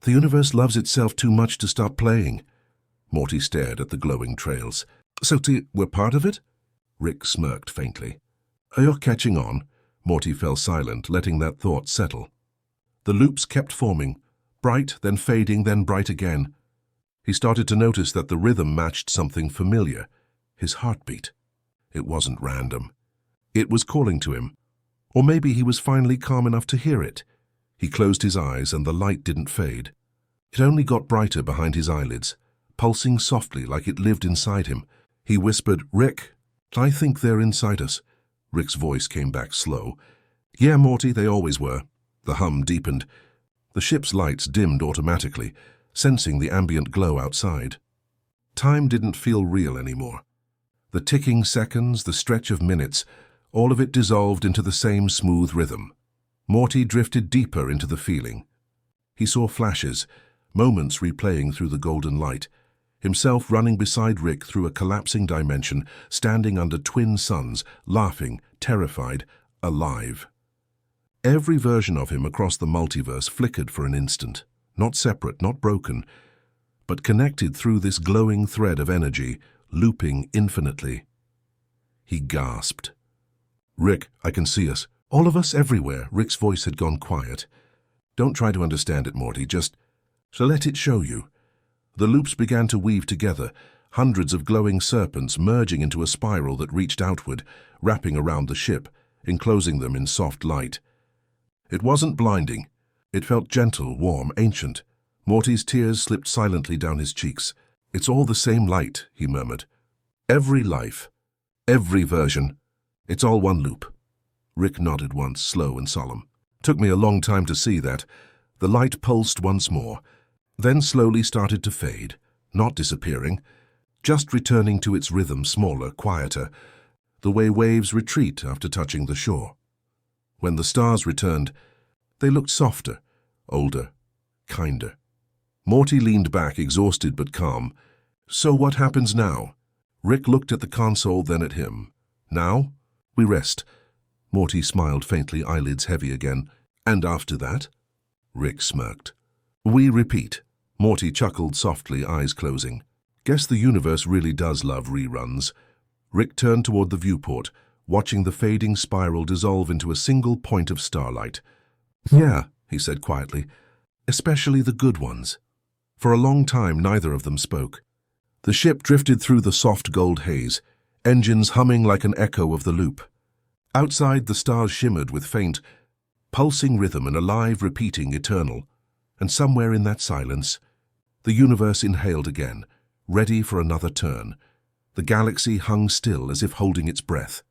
The universe loves itself too much to stop playing." Morty stared at the glowing trails. "So we're part of it?" Rick smirked faintly. "You're catching on." Morty fell silent, letting that thought settle. The loops kept forming, bright, then fading, then bright again. He started to notice that the rhythm matched something familiar, his heartbeat. It wasn't random. It was calling to him. Or maybe he was finally calm enough to hear it. He closed his eyes and the light didn't fade. It only got brighter behind his eyelids, pulsing softly like it lived inside him. He whispered, "Rick, I think they're inside us." Rick's voice came back slow. "Yeah, Morty, they always were." The hum deepened. The ship's lights dimmed automatically, sensing the ambient glow outside. Time didn't feel real anymore. The ticking seconds, the stretch of minutes, all of it dissolved into the same smooth rhythm. Morty drifted deeper into the feeling. He saw flashes, moments replaying through the golden light, himself running beside Rick through a collapsing dimension, standing under twin suns, laughing, terrified, alive. Every version of him across the multiverse flickered for an instant, not separate, not broken, but connected through this glowing thread of energy, looping infinitely. He gasped. "Rick, I can see us. All of us everywhere." Rick's voice had gone quiet. "Don't try to understand it, Morty, just let it show you." The loops began to weave together, hundreds of glowing serpents merging into a spiral that reached outward, wrapping around the ship, enclosing them in soft light. It wasn't blinding. It felt gentle, warm, ancient. Morty's tears slipped silently down his cheeks. "It's all the same light," he murmured. "Every life, every version. It's all one loop." Rick nodded once, slow and solemn. "Took me a long time to see that." The light pulsed once more, then slowly started to fade, not disappearing, just returning to its rhythm, smaller, quieter, the way waves retreat after touching the shore. When the stars returned, they looked softer, older, kinder. Morty leaned back, exhausted but calm. "So what happens now?" Rick looked at the console, then at him. "Now? We rest." Morty smiled faintly, eyelids heavy again. "And after that?" Rick smirked. "We repeat." Morty chuckled softly, eyes closing. "Guess the universe really does love reruns." Rick turned toward the viewport, watching the fading spiral dissolve into a single point of starlight. "Yeah," he said quietly, "especially the good ones." For a long time, neither of them spoke. The ship drifted through the soft gold haze, engines humming like an echo of the loop. Outside, the stars shimmered with faint, pulsing rhythm, and alive, repeating, eternal. And somewhere in that silence, the universe inhaled again, ready for another turn. The galaxy hung still, as if holding its breath.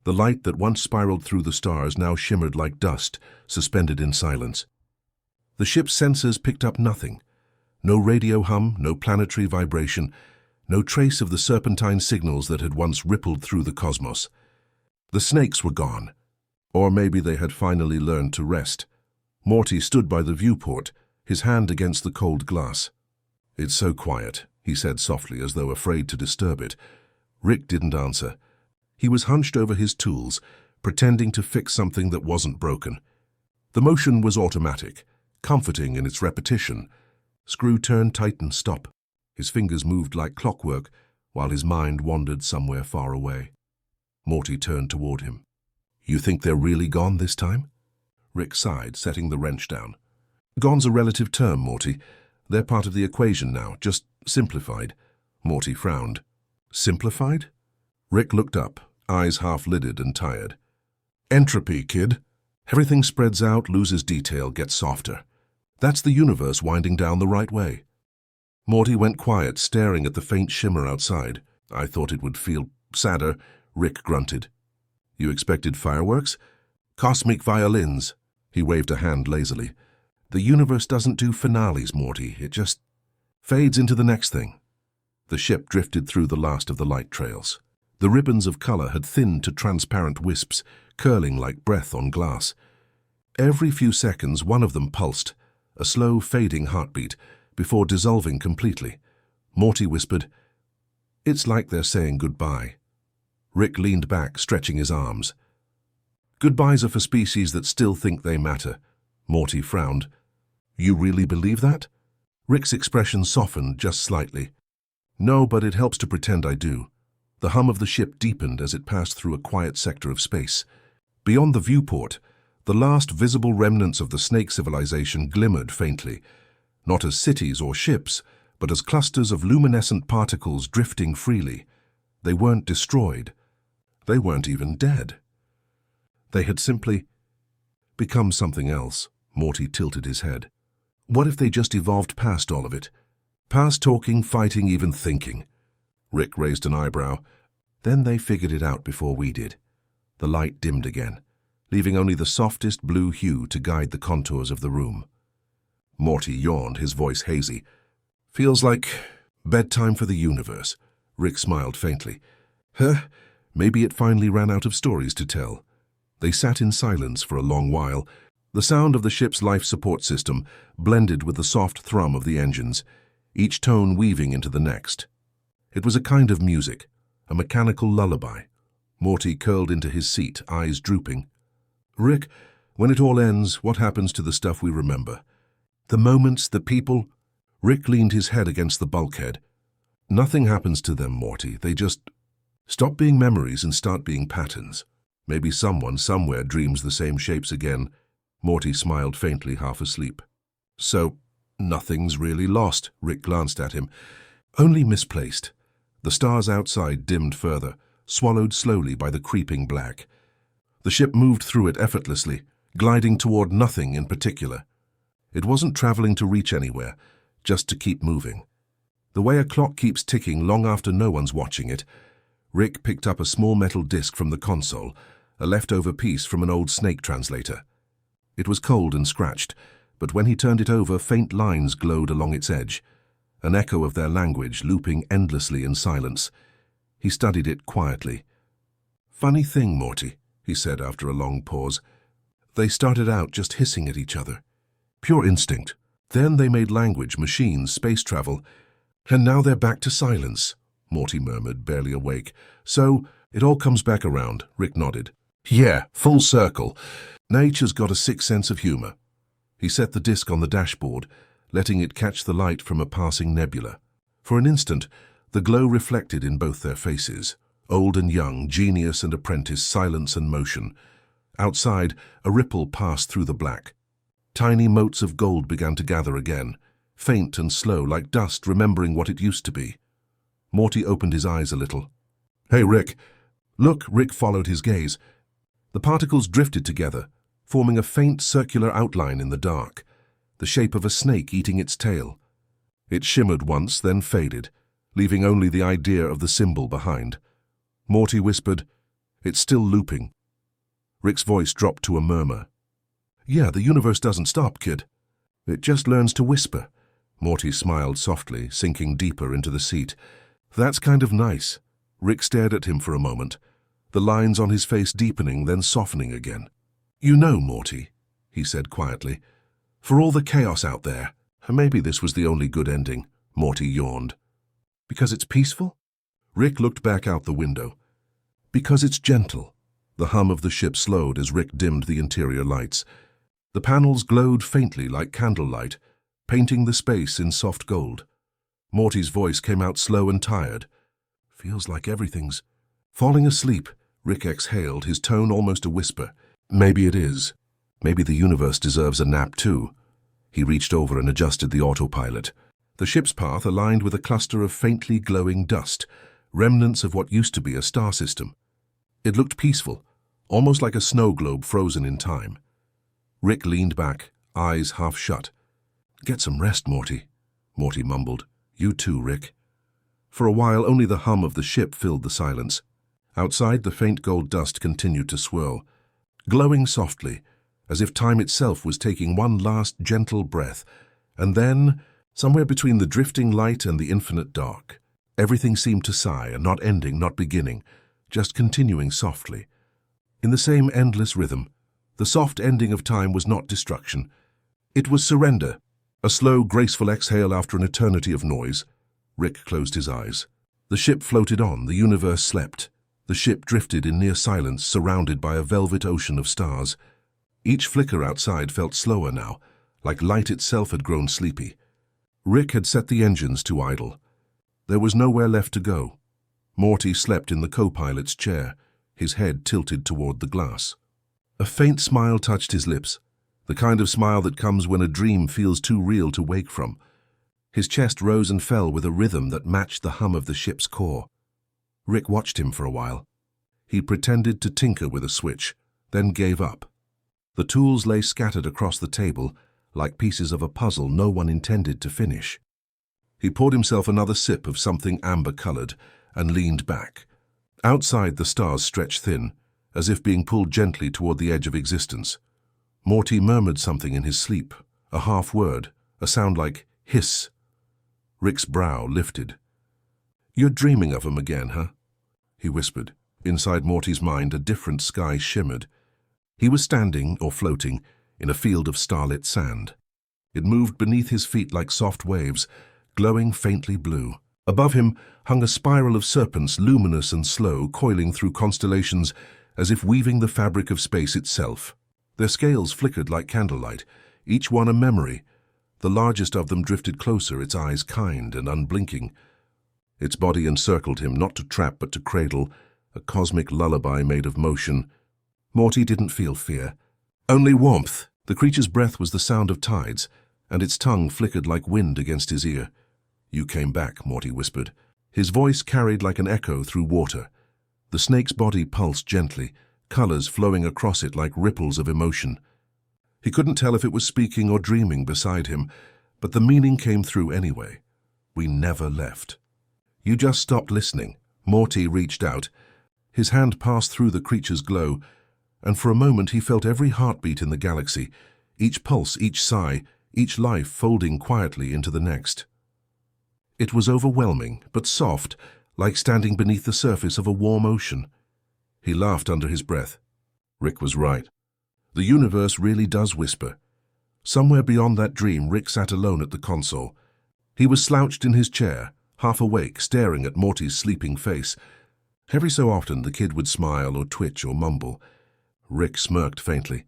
The light that once spiraled through the stars now shimmered like dust, suspended in silence. The ship's sensors picked up nothing. No radio hum, no planetary vibration, no trace of the serpentine signals that had once rippled through the cosmos. The snakes were gone. Or maybe they had finally learned to rest. Morty stood by the viewport, his hand against the cold glass. "It's so quiet," he said softly, as though afraid to disturb it. Rick didn't answer. He was hunched over his tools, pretending to fix something that wasn't broken. The motion was automatic, comforting in its repetition. Screw turn, tighten, stop. His fingers moved like clockwork, while his mind wandered somewhere far away. Morty turned toward him. "You think they're really gone this time?" Rick sighed, setting the wrench down. "Gone's a relative term, Morty. They're part of the equation now, just simplified." Morty frowned. "Simplified?" Rick looked up, eyes half-lidded and tired. "Entropy, kid. Everything spreads out, loses detail, gets softer. That's the universe winding down the right way." Morty went quiet, staring at the faint shimmer outside. "I thought it would feel sadder," Rick grunted. "You expected fireworks?" "Cosmic violins." He waved a hand lazily. "The universe doesn't do finales, Morty. It just Fades into the next thing. The ship drifted through the last of the light trails. The ribbons of color had thinned to transparent wisps, curling like breath on glass. Every few seconds, one of them pulsed, a slow, fading heartbeat, before dissolving completely. Morty whispered, "It's like they're saying goodbye." Rick leaned back, stretching his arms. "Goodbyes are for species that still think they matter." Morty frowned. "You really believe that?" Rick's expression softened just slightly. "No, but it helps to pretend I do." The hum of the ship deepened as it passed through a quiet sector of space. Beyond the viewport, the last visible remnants of the snake civilization glimmered faintly, not as cities or ships, but as clusters of luminescent particles drifting freely. They weren't destroyed. They weren't even dead. They had simply become something else. Morty tilted his head. What if they just evolved past all of it? Past talking, fighting, even thinking? Rick raised an eyebrow. Then they figured it out before we did. The light dimmed again, leaving only the softest blue hue to guide the contours of the room. Morty yawned, his voice hazy. "Feels like bedtime for the universe." Rick smiled faintly. Maybe it finally ran out of stories to tell. They sat in silence for a long while. The sound of the ship's life support system blended with the soft thrum of the engines, each tone weaving into the next. It was a kind of music, a mechanical lullaby. Morty curled into his seat, eyes drooping. "Rick, when it all ends, what happens to the stuff we remember? The moments, the people?" Rick leaned his head against the bulkhead. "Nothing happens to them, Morty. They just stop being memories and start being patterns. Maybe someone, somewhere, dreams the same shapes again." Morty smiled faintly, half asleep. "So, nothing's really lost," Rick glanced at him. "Only misplaced." The stars outside dimmed further, swallowed slowly by the creeping black. The ship moved through it effortlessly, gliding toward nothing in particular. It wasn't traveling to reach anywhere, just to keep moving. The way a clock keeps ticking long after no one's watching it. Rick picked up a small metal disc from the console, a leftover piece from an old snake translator. It was cold and scratched, but when he turned it over, faint lines glowed along its edge, an echo of their language looping endlessly in silence. He studied it quietly. "Funny thing, Morty," he said after a long pause. "They started out just hissing at each other. Pure instinct. Then they made language, machines, space travel, and now they're back to silence," Morty murmured, barely awake. "So, it all comes back around," Rick nodded. "Yeah, full circle. Nature's got a sick sense of humor." He set the disc on the dashboard, letting it catch the light from a passing nebula. For an instant, the glow reflected in both their faces, old and young, genius and apprentice, silence and motion. Outside, a ripple passed through the black. Tiny motes of gold began to gather again, faint and slow, like dust remembering what it used to be. Morty opened his eyes a little. "Hey, Rick." "Look," Rick followed his gaze. The particles drifted together, forming a faint circular outline in the dark, the shape of a snake eating its tail. It shimmered once, then faded, leaving only the idea of the symbol behind. Morty whispered, "It's still looping." Rick's voice dropped to a murmur. "Yeah, the universe doesn't stop, kid. It just learns to whisper." Morty smiled softly, sinking deeper into the seat. "That's kind of nice." Rick stared at him for a moment, the lines on his face deepening, then softening again. "You know, Morty," he said quietly, "for all the chaos out there, maybe this was the only good ending." Morty yawned. "Because it's peaceful?" Rick looked back out the window. "Because it's gentle." The hum of the ship slowed as Rick dimmed the interior lights. The panels glowed faintly like candlelight, painting the space in soft gold. Morty's voice came out slow and tired. "Feels like everything's falling asleep." Rick exhaled, his tone almost a whisper. "Maybe it is. Maybe the universe deserves a nap too." He reached over and adjusted the autopilot. The ship's path aligned with a cluster of faintly glowing dust, remnants of what used to be a star system. It looked peaceful, almost like a snow globe frozen in time. Rick leaned back, eyes half shut. "Get some rest, Morty," Morty mumbled. "You too, Rick." For a while, only the hum of the ship filled the silence. Outside, the faint gold dust continued to swirl, glowing softly, as if time itself was taking one last gentle breath. And then Somewhere between the drifting light and the infinite dark, everything seemed to sigh, not ending, not beginning, just continuing softly. In the same endless rhythm, the soft ending of time was not destruction. It was surrender, a slow, graceful exhale after an eternity of noise. Rick closed his eyes. The ship floated on, the universe slept. The ship drifted in near silence, surrounded by a velvet ocean of stars. Each flicker outside felt slower now, like light itself had grown sleepy. Rick had set the engines to idle. There was nowhere left to go. Morty slept in the co-pilot's chair, his head tilted toward the glass. A faint smile touched his lips, the kind of smile that comes when a dream feels too real to wake from. His chest rose and fell with a rhythm that matched the hum of the ship's core. Rick watched him for a while. He pretended to tinker with a switch, then gave up. The tools lay scattered across the table, like pieces of a puzzle no one intended to finish. He poured himself another sip of something amber-colored and leaned back. Outside, the stars stretched thin, as if being pulled gently toward the edge of existence. Morty murmured something in his sleep, a half-word, a sound like hiss. Rick's brow lifted. "You're dreaming of 'em again, huh?" he whispered. Inside Morty's mind, a different sky shimmered. He was standing, or floating, in a field of starlit sand. It moved beneath his feet like soft waves, glowing faintly blue. Above him hung a spiral of serpents, luminous and slow, coiling through constellations as if weaving the fabric of space itself. Their scales flickered like candlelight, each one a memory. The largest of them drifted closer, its eyes kind and unblinking. Its body encircled him, not to trap but to cradle, a cosmic lullaby made of motion. Morty didn't feel fear, only warmth. The creature's breath was the sound of tides, and its tongue flickered like wind against his ear. "You came back," Morty whispered. His voice carried like an echo through water. The snake's body pulsed gently, colors flowing across it like ripples of emotion. He couldn't tell if it was speaking or dreaming beside him, but the meaning came through anyway. "We never left. You just stopped listening." Morty reached out. His hand passed through the creature's glow, and for a moment he felt every heartbeat in the galaxy, each pulse, each sigh, each life folding quietly into the next. It was overwhelming, but soft, like standing beneath the surface of a warm ocean. He laughed under his breath. Rick was right. The universe really does whisper. Somewhere beyond that dream, Rick sat alone at the console. He was slouched in his chair, half awake, staring at Morty's sleeping face. Every so often the kid would smile or twitch or mumble. Rick smirked faintly.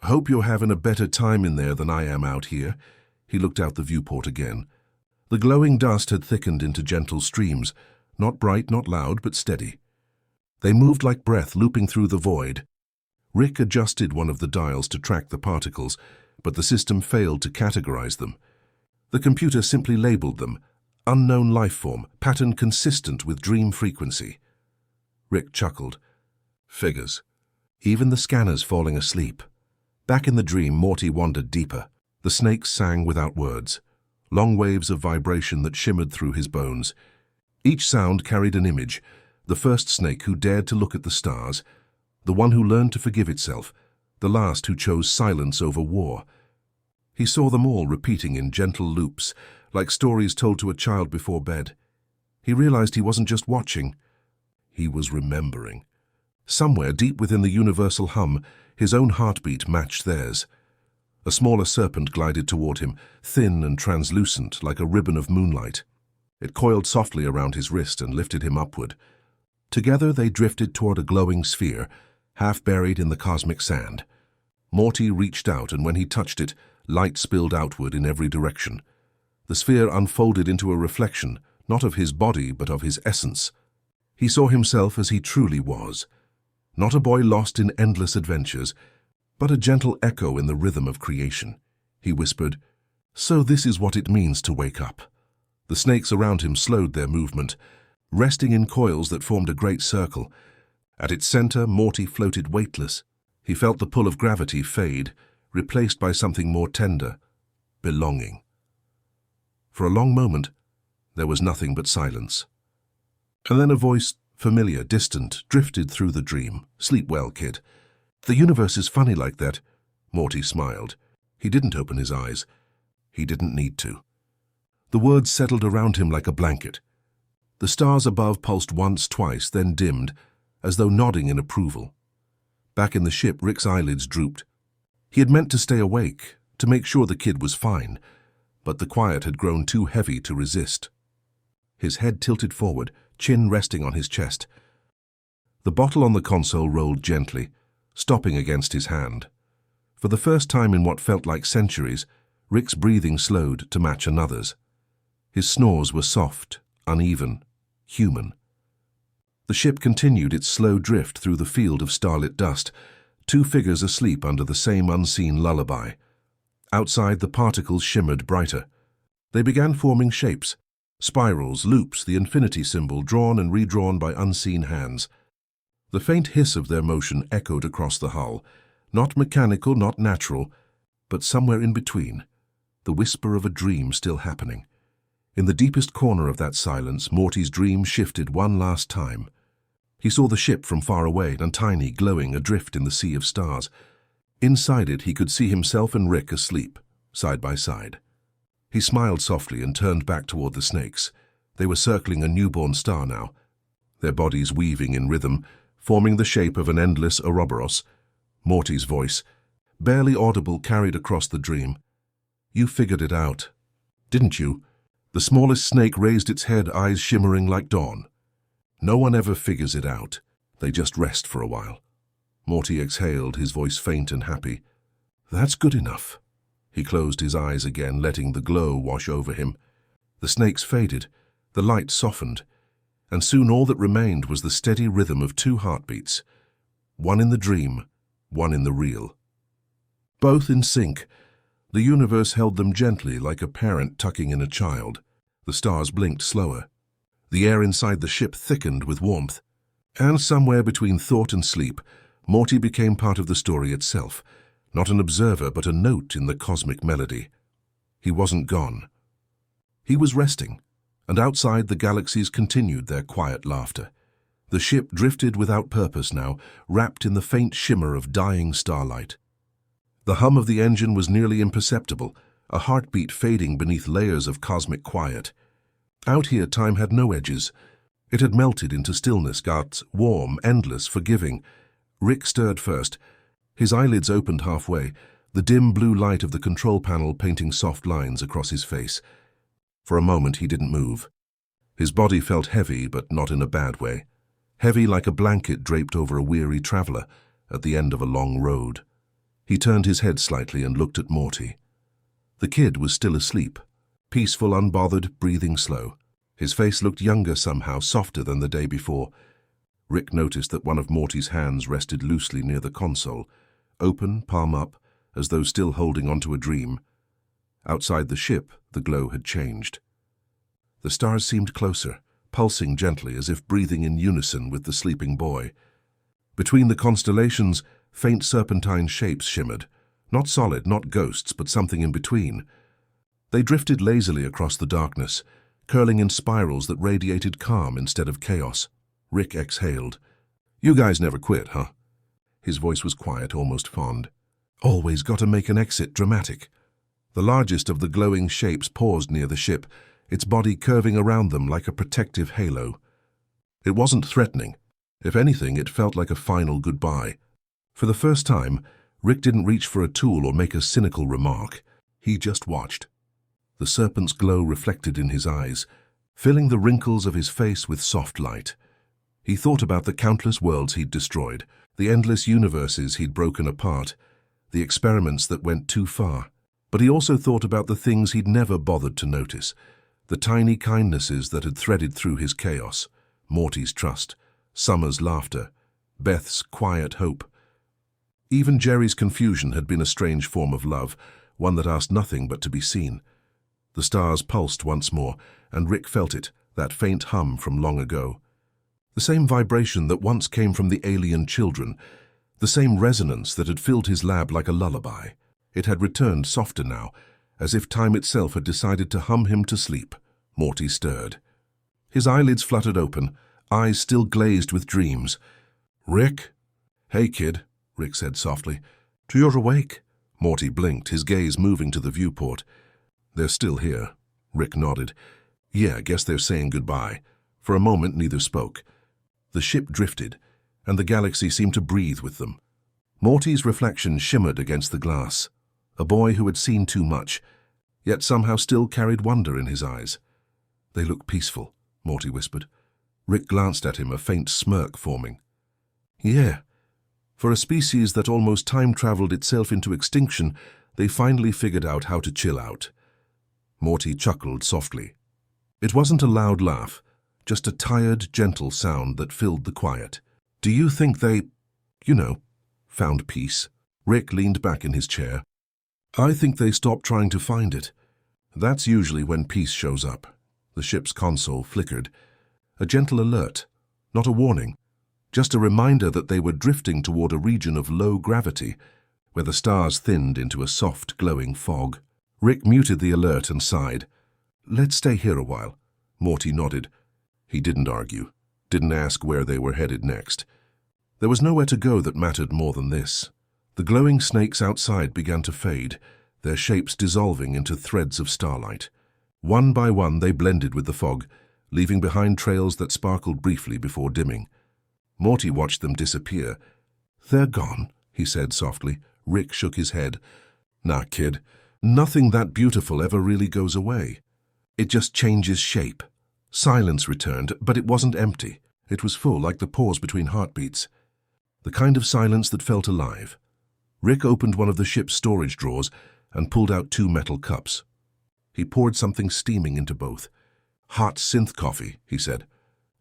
"Hope you're having a better time in there than I am out here." He looked out the viewport again. The glowing dust had thickened into gentle streams, not bright, not loud, but steady. They moved like breath, looping through the void. Rick adjusted one of the dials to track the particles, but the system failed to categorize them. The computer simply labeled them, unknown life form, pattern consistent with dream frequency. Rick chuckled. Figures. Even the scanners falling asleep. Back in the dream, Morty wandered deeper. The snakes sang without words, long waves of vibration that shimmered through his bones. Each sound carried an image, the first snake who dared to look at the stars, the one who learned to forgive itself, the last who chose silence over war. He saw them all repeating in gentle loops, like stories told to a child before bed. He realized he wasn't just watching, he was remembering. Somewhere deep within the universal hum, his own heartbeat matched theirs. A smaller serpent glided toward him, thin and translucent like a ribbon of moonlight. It coiled softly around his wrist and lifted him upward. Together they drifted toward a glowing sphere, half buried in the cosmic sand. Morty reached out, and when he touched it, light spilled outward in every direction. The sphere unfolded into a reflection, not of his body but of his essence. He saw himself as he truly was. Not a boy lost in endless adventures, but a gentle echo in the rhythm of creation. He whispered, "So this is what it means to wake up." The snakes around him slowed their movement, resting in coils that formed a great circle. At its center, Morty floated weightless. He felt the pull of gravity fade, replaced by something more tender, belonging. For a long moment, there was nothing but silence. And then a voice, familiar, distant, drifted through the dream. "Sleep well, kid." "The universe is funny like that." Morty smiled. He didn't open his eyes. He didn't need to. The words settled around him like a blanket. The stars above pulsed once, twice, then dimmed, as though nodding in approval. Back in the ship, Rick's eyelids drooped. He had meant to stay awake, to make sure the kid was fine, but the quiet had grown too heavy to resist. His head tilted forward, chin resting on his chest. The bottle on the console rolled gently, stopping against his hand. For the first time in what felt like centuries, Rick's breathing slowed to match another's. His snores were soft, uneven, human. The ship continued its slow drift through the field of starlit dust, two figures asleep under the same unseen lullaby. Outside, the particles shimmered brighter. They began forming shapes, spirals, loops, the infinity symbol drawn and redrawn by unseen hands. The faint hiss of their motion echoed across the hull, not mechanical, not natural, but somewhere in between, the whisper of a dream still happening. In the deepest corner of that silence, Morty's dream shifted one last time. He saw the ship from far away and tiny, glowing, adrift in the sea of stars. Inside it, he could see himself and Rick asleep, side by side. He smiled softly and turned back toward the snakes. They were circling a newborn star now, their bodies weaving in rhythm, forming the shape of an endless Ouroboros. Morty's voice, barely audible, carried across the dream. "You figured it out, didn't you?" The smallest snake raised its head, eyes shimmering like dawn. "No one ever figures it out. They just rest for a while." Morty exhaled, his voice faint and happy. "That's good enough." He closed his eyes again, letting the glow wash over him. The snakes faded, the light softened, and soon all that remained was the steady rhythm of two heartbeats, one in the dream, one in the real. Both in sync, the universe held them gently like a parent tucking in a child. The stars blinked slower. The air inside the ship thickened with warmth. And somewhere between thought and sleep, Morty became part of the story itself, not an observer but a note in the cosmic melody. He wasn't gone. He was resting, and outside the galaxies continued their quiet laughter. The ship drifted without purpose now, wrapped in the faint shimmer of dying starlight. The hum of the engine was nearly imperceptible, a heartbeat fading beneath layers of cosmic quiet. Out here, time had no edges. It had melted into stillness, got warm, endless, forgiving. Rick stirred first. His eyelids opened halfway, the dim blue light of the control panel painting soft lines across his face. For a moment, he didn't move. His body felt heavy, but not in a bad way. Heavy like a blanket draped over a weary traveler at the end of a long road. He turned his head slightly and looked at Morty. The kid was still asleep, peaceful, unbothered, breathing slow. His face looked younger somehow, softer than the day before. Rick noticed that one of Morty's hands rested loosely near the console, open, palm up, as though still holding onto a dream. Outside the ship, the glow had changed. The stars seemed closer, pulsing gently as if breathing in unison with the sleeping boy. Between the constellations, faint serpentine shapes shimmered, not solid, not ghosts, but something in between. They drifted lazily across the darkness, curling in spirals that radiated calm instead of chaos. Rick exhaled. "You guys never quit, huh?" His voice was quiet, almost fond. "Always got to make an exit dramatic." The largest of the glowing shapes paused near the ship, its body curving around them like a protective halo. It wasn't threatening. If anything, it felt like a final goodbye. For the first time, Rick didn't reach for a tool or make a cynical remark. He just watched. The serpent's glow reflected in his eyes, filling the wrinkles of his face with soft light. He thought about the countless worlds he'd destroyed, the endless universes he'd broken apart, the experiments that went too far. But he also thought about the things he'd never bothered to notice, the tiny kindnesses that had threaded through his chaos. Morty's trust, Summer's laughter, Beth's quiet hope. Even Jerry's confusion had been a strange form of love, one that asked nothing but to be seen. The stars pulsed once more, and Rick felt it, that faint hum from long ago. The same vibration that once came from the alien children, the same resonance that had filled his lab like a lullaby. It had returned softer now, as if time itself had decided to hum him to sleep. Morty stirred. His eyelids fluttered open, eyes still glazed with dreams. "Rick?" "Hey, kid," Rick said softly. "You're awake." Morty blinked, his gaze moving to the viewport. "They're still here. Rick nodded. Yeah, guess they're saying goodbye. For a moment, neither spoke. The ship drifted, and the galaxy seemed to breathe with them. Morty's reflection shimmered against the glass. A boy who had seen too much, yet somehow still carried wonder in his eyes. They look peaceful, Morty whispered. Rick glanced at him, a faint smirk forming. Yeah. For a species that almost time-traveled itself into extinction, they finally figured out how to chill out. Morty chuckled softly. It wasn't a loud laugh, just a tired, gentle sound that filled the quiet. Do you think they, found peace? Rick leaned back in his chair. I think they stopped trying to find it. That's usually when peace shows up. The ship's console flickered. A gentle alert, not a warning, just a reminder that they were drifting toward a region of low gravity, where the stars thinned into a soft, glowing fog. Rick muted the alert and sighed. Let's stay here a while. Morty nodded. He didn't argue, didn't ask where they were headed next. There was nowhere to go that mattered more than this. The glowing snakes outside began to fade, their shapes dissolving into threads of starlight. One by one they blended with the fog, leaving behind trails that sparkled briefly before dimming. Morty watched them disappear. They're gone, he said softly. Rick shook his head. Nah, kid. Nothing that beautiful ever really goes away. It just changes shape. Silence returned, but it wasn't empty. It was full, like the pause between heartbeats. The kind of silence that felt alive. Rick opened one of the ship's storage drawers and pulled out 2 metal cups. He poured something steaming into both. Hot synth coffee, he said.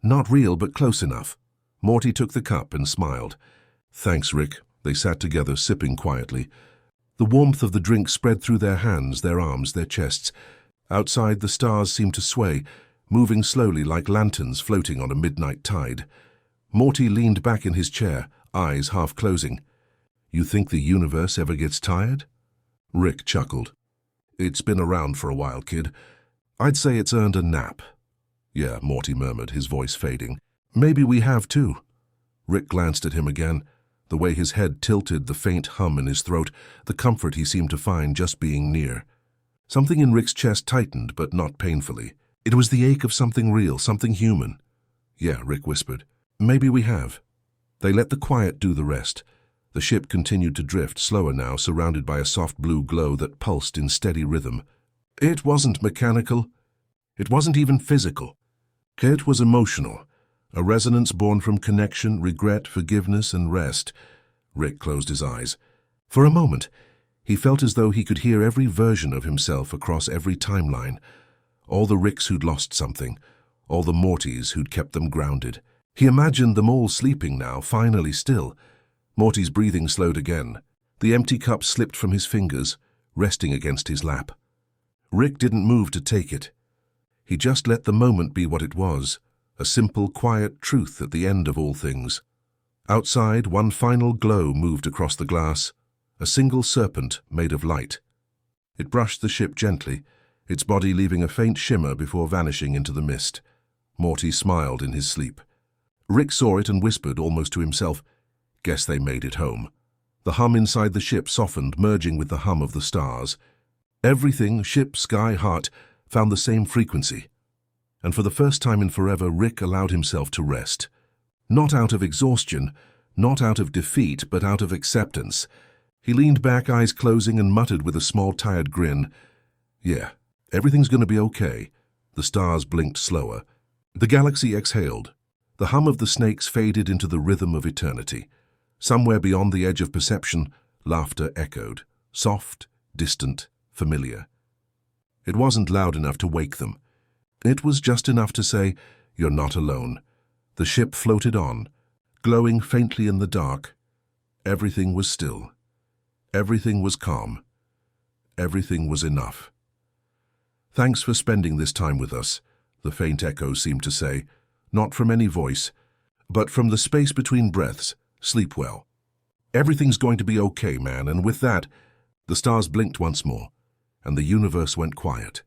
Not real, but close enough. Morty took the cup and smiled. Thanks, Rick. They sat together, sipping quietly. The warmth of the drink spread through their hands, their arms, their chests. Outside, the stars seemed to sway, moving slowly like lanterns floating on a midnight tide. Morty leaned back in his chair, eyes half closing. You think the universe ever gets tired? Rick chuckled. It's been around for a while, kid. I'd say it's earned a nap. Yeah, Morty murmured, his voice fading. Maybe we have too. Rick glanced at him again, the way his head tilted, the faint hum in his throat, the comfort he seemed to find just being near. Something in Rick's chest tightened, but not painfully. It was the ache of something real, something human. Yeah, Rick whispered. Maybe we have. They let the quiet do the rest. The ship continued to drift, slower now, surrounded by a soft blue glow that pulsed in steady rhythm. It wasn't mechanical. It wasn't even physical. It was emotional, a resonance born from connection, regret, forgiveness, and rest. Rick closed his eyes. For a moment, he felt as though he could hear every version of himself across every timeline. All the Ricks who'd lost something, all the Mortys who'd kept them grounded. He imagined them all sleeping now, finally still. Morty's breathing slowed again. The empty cup slipped from his fingers, resting against his lap. Rick didn't move to take it. He just let the moment be what it was, a simple, quiet truth at the end of all things. Outside, one final glow moved across the glass, a single serpent made of light. It brushed the ship gently, its body leaving a faint shimmer before vanishing into the mist. Morty smiled in his sleep. Rick saw it and whispered almost to himself, Guess they made it home. The hum inside the ship softened, merging with the hum of the stars. Everything, ship, sky, heart, found the same frequency. And for the first time in forever, Rick allowed himself to rest. Not out of exhaustion, not out of defeat, but out of acceptance. He leaned back, eyes closing, and muttered with a small, tired grin, Yeah, everything's going to be okay. The stars blinked slower. The galaxy exhaled. The hum of the snakes faded into the rhythm of eternity. Somewhere beyond the edge of perception, laughter echoed, soft, distant, familiar. It wasn't loud enough to wake them. It was just enough to say, You're not alone. The ship floated on, glowing faintly in the dark. Everything was still. Everything was calm. Everything was enough. Thanks for spending this time with us, the faint echo seemed to say, not from any voice, but from the space between breaths. Sleep well. Everything's going to be okay, man, and with that, the stars blinked once more, and the universe went quiet.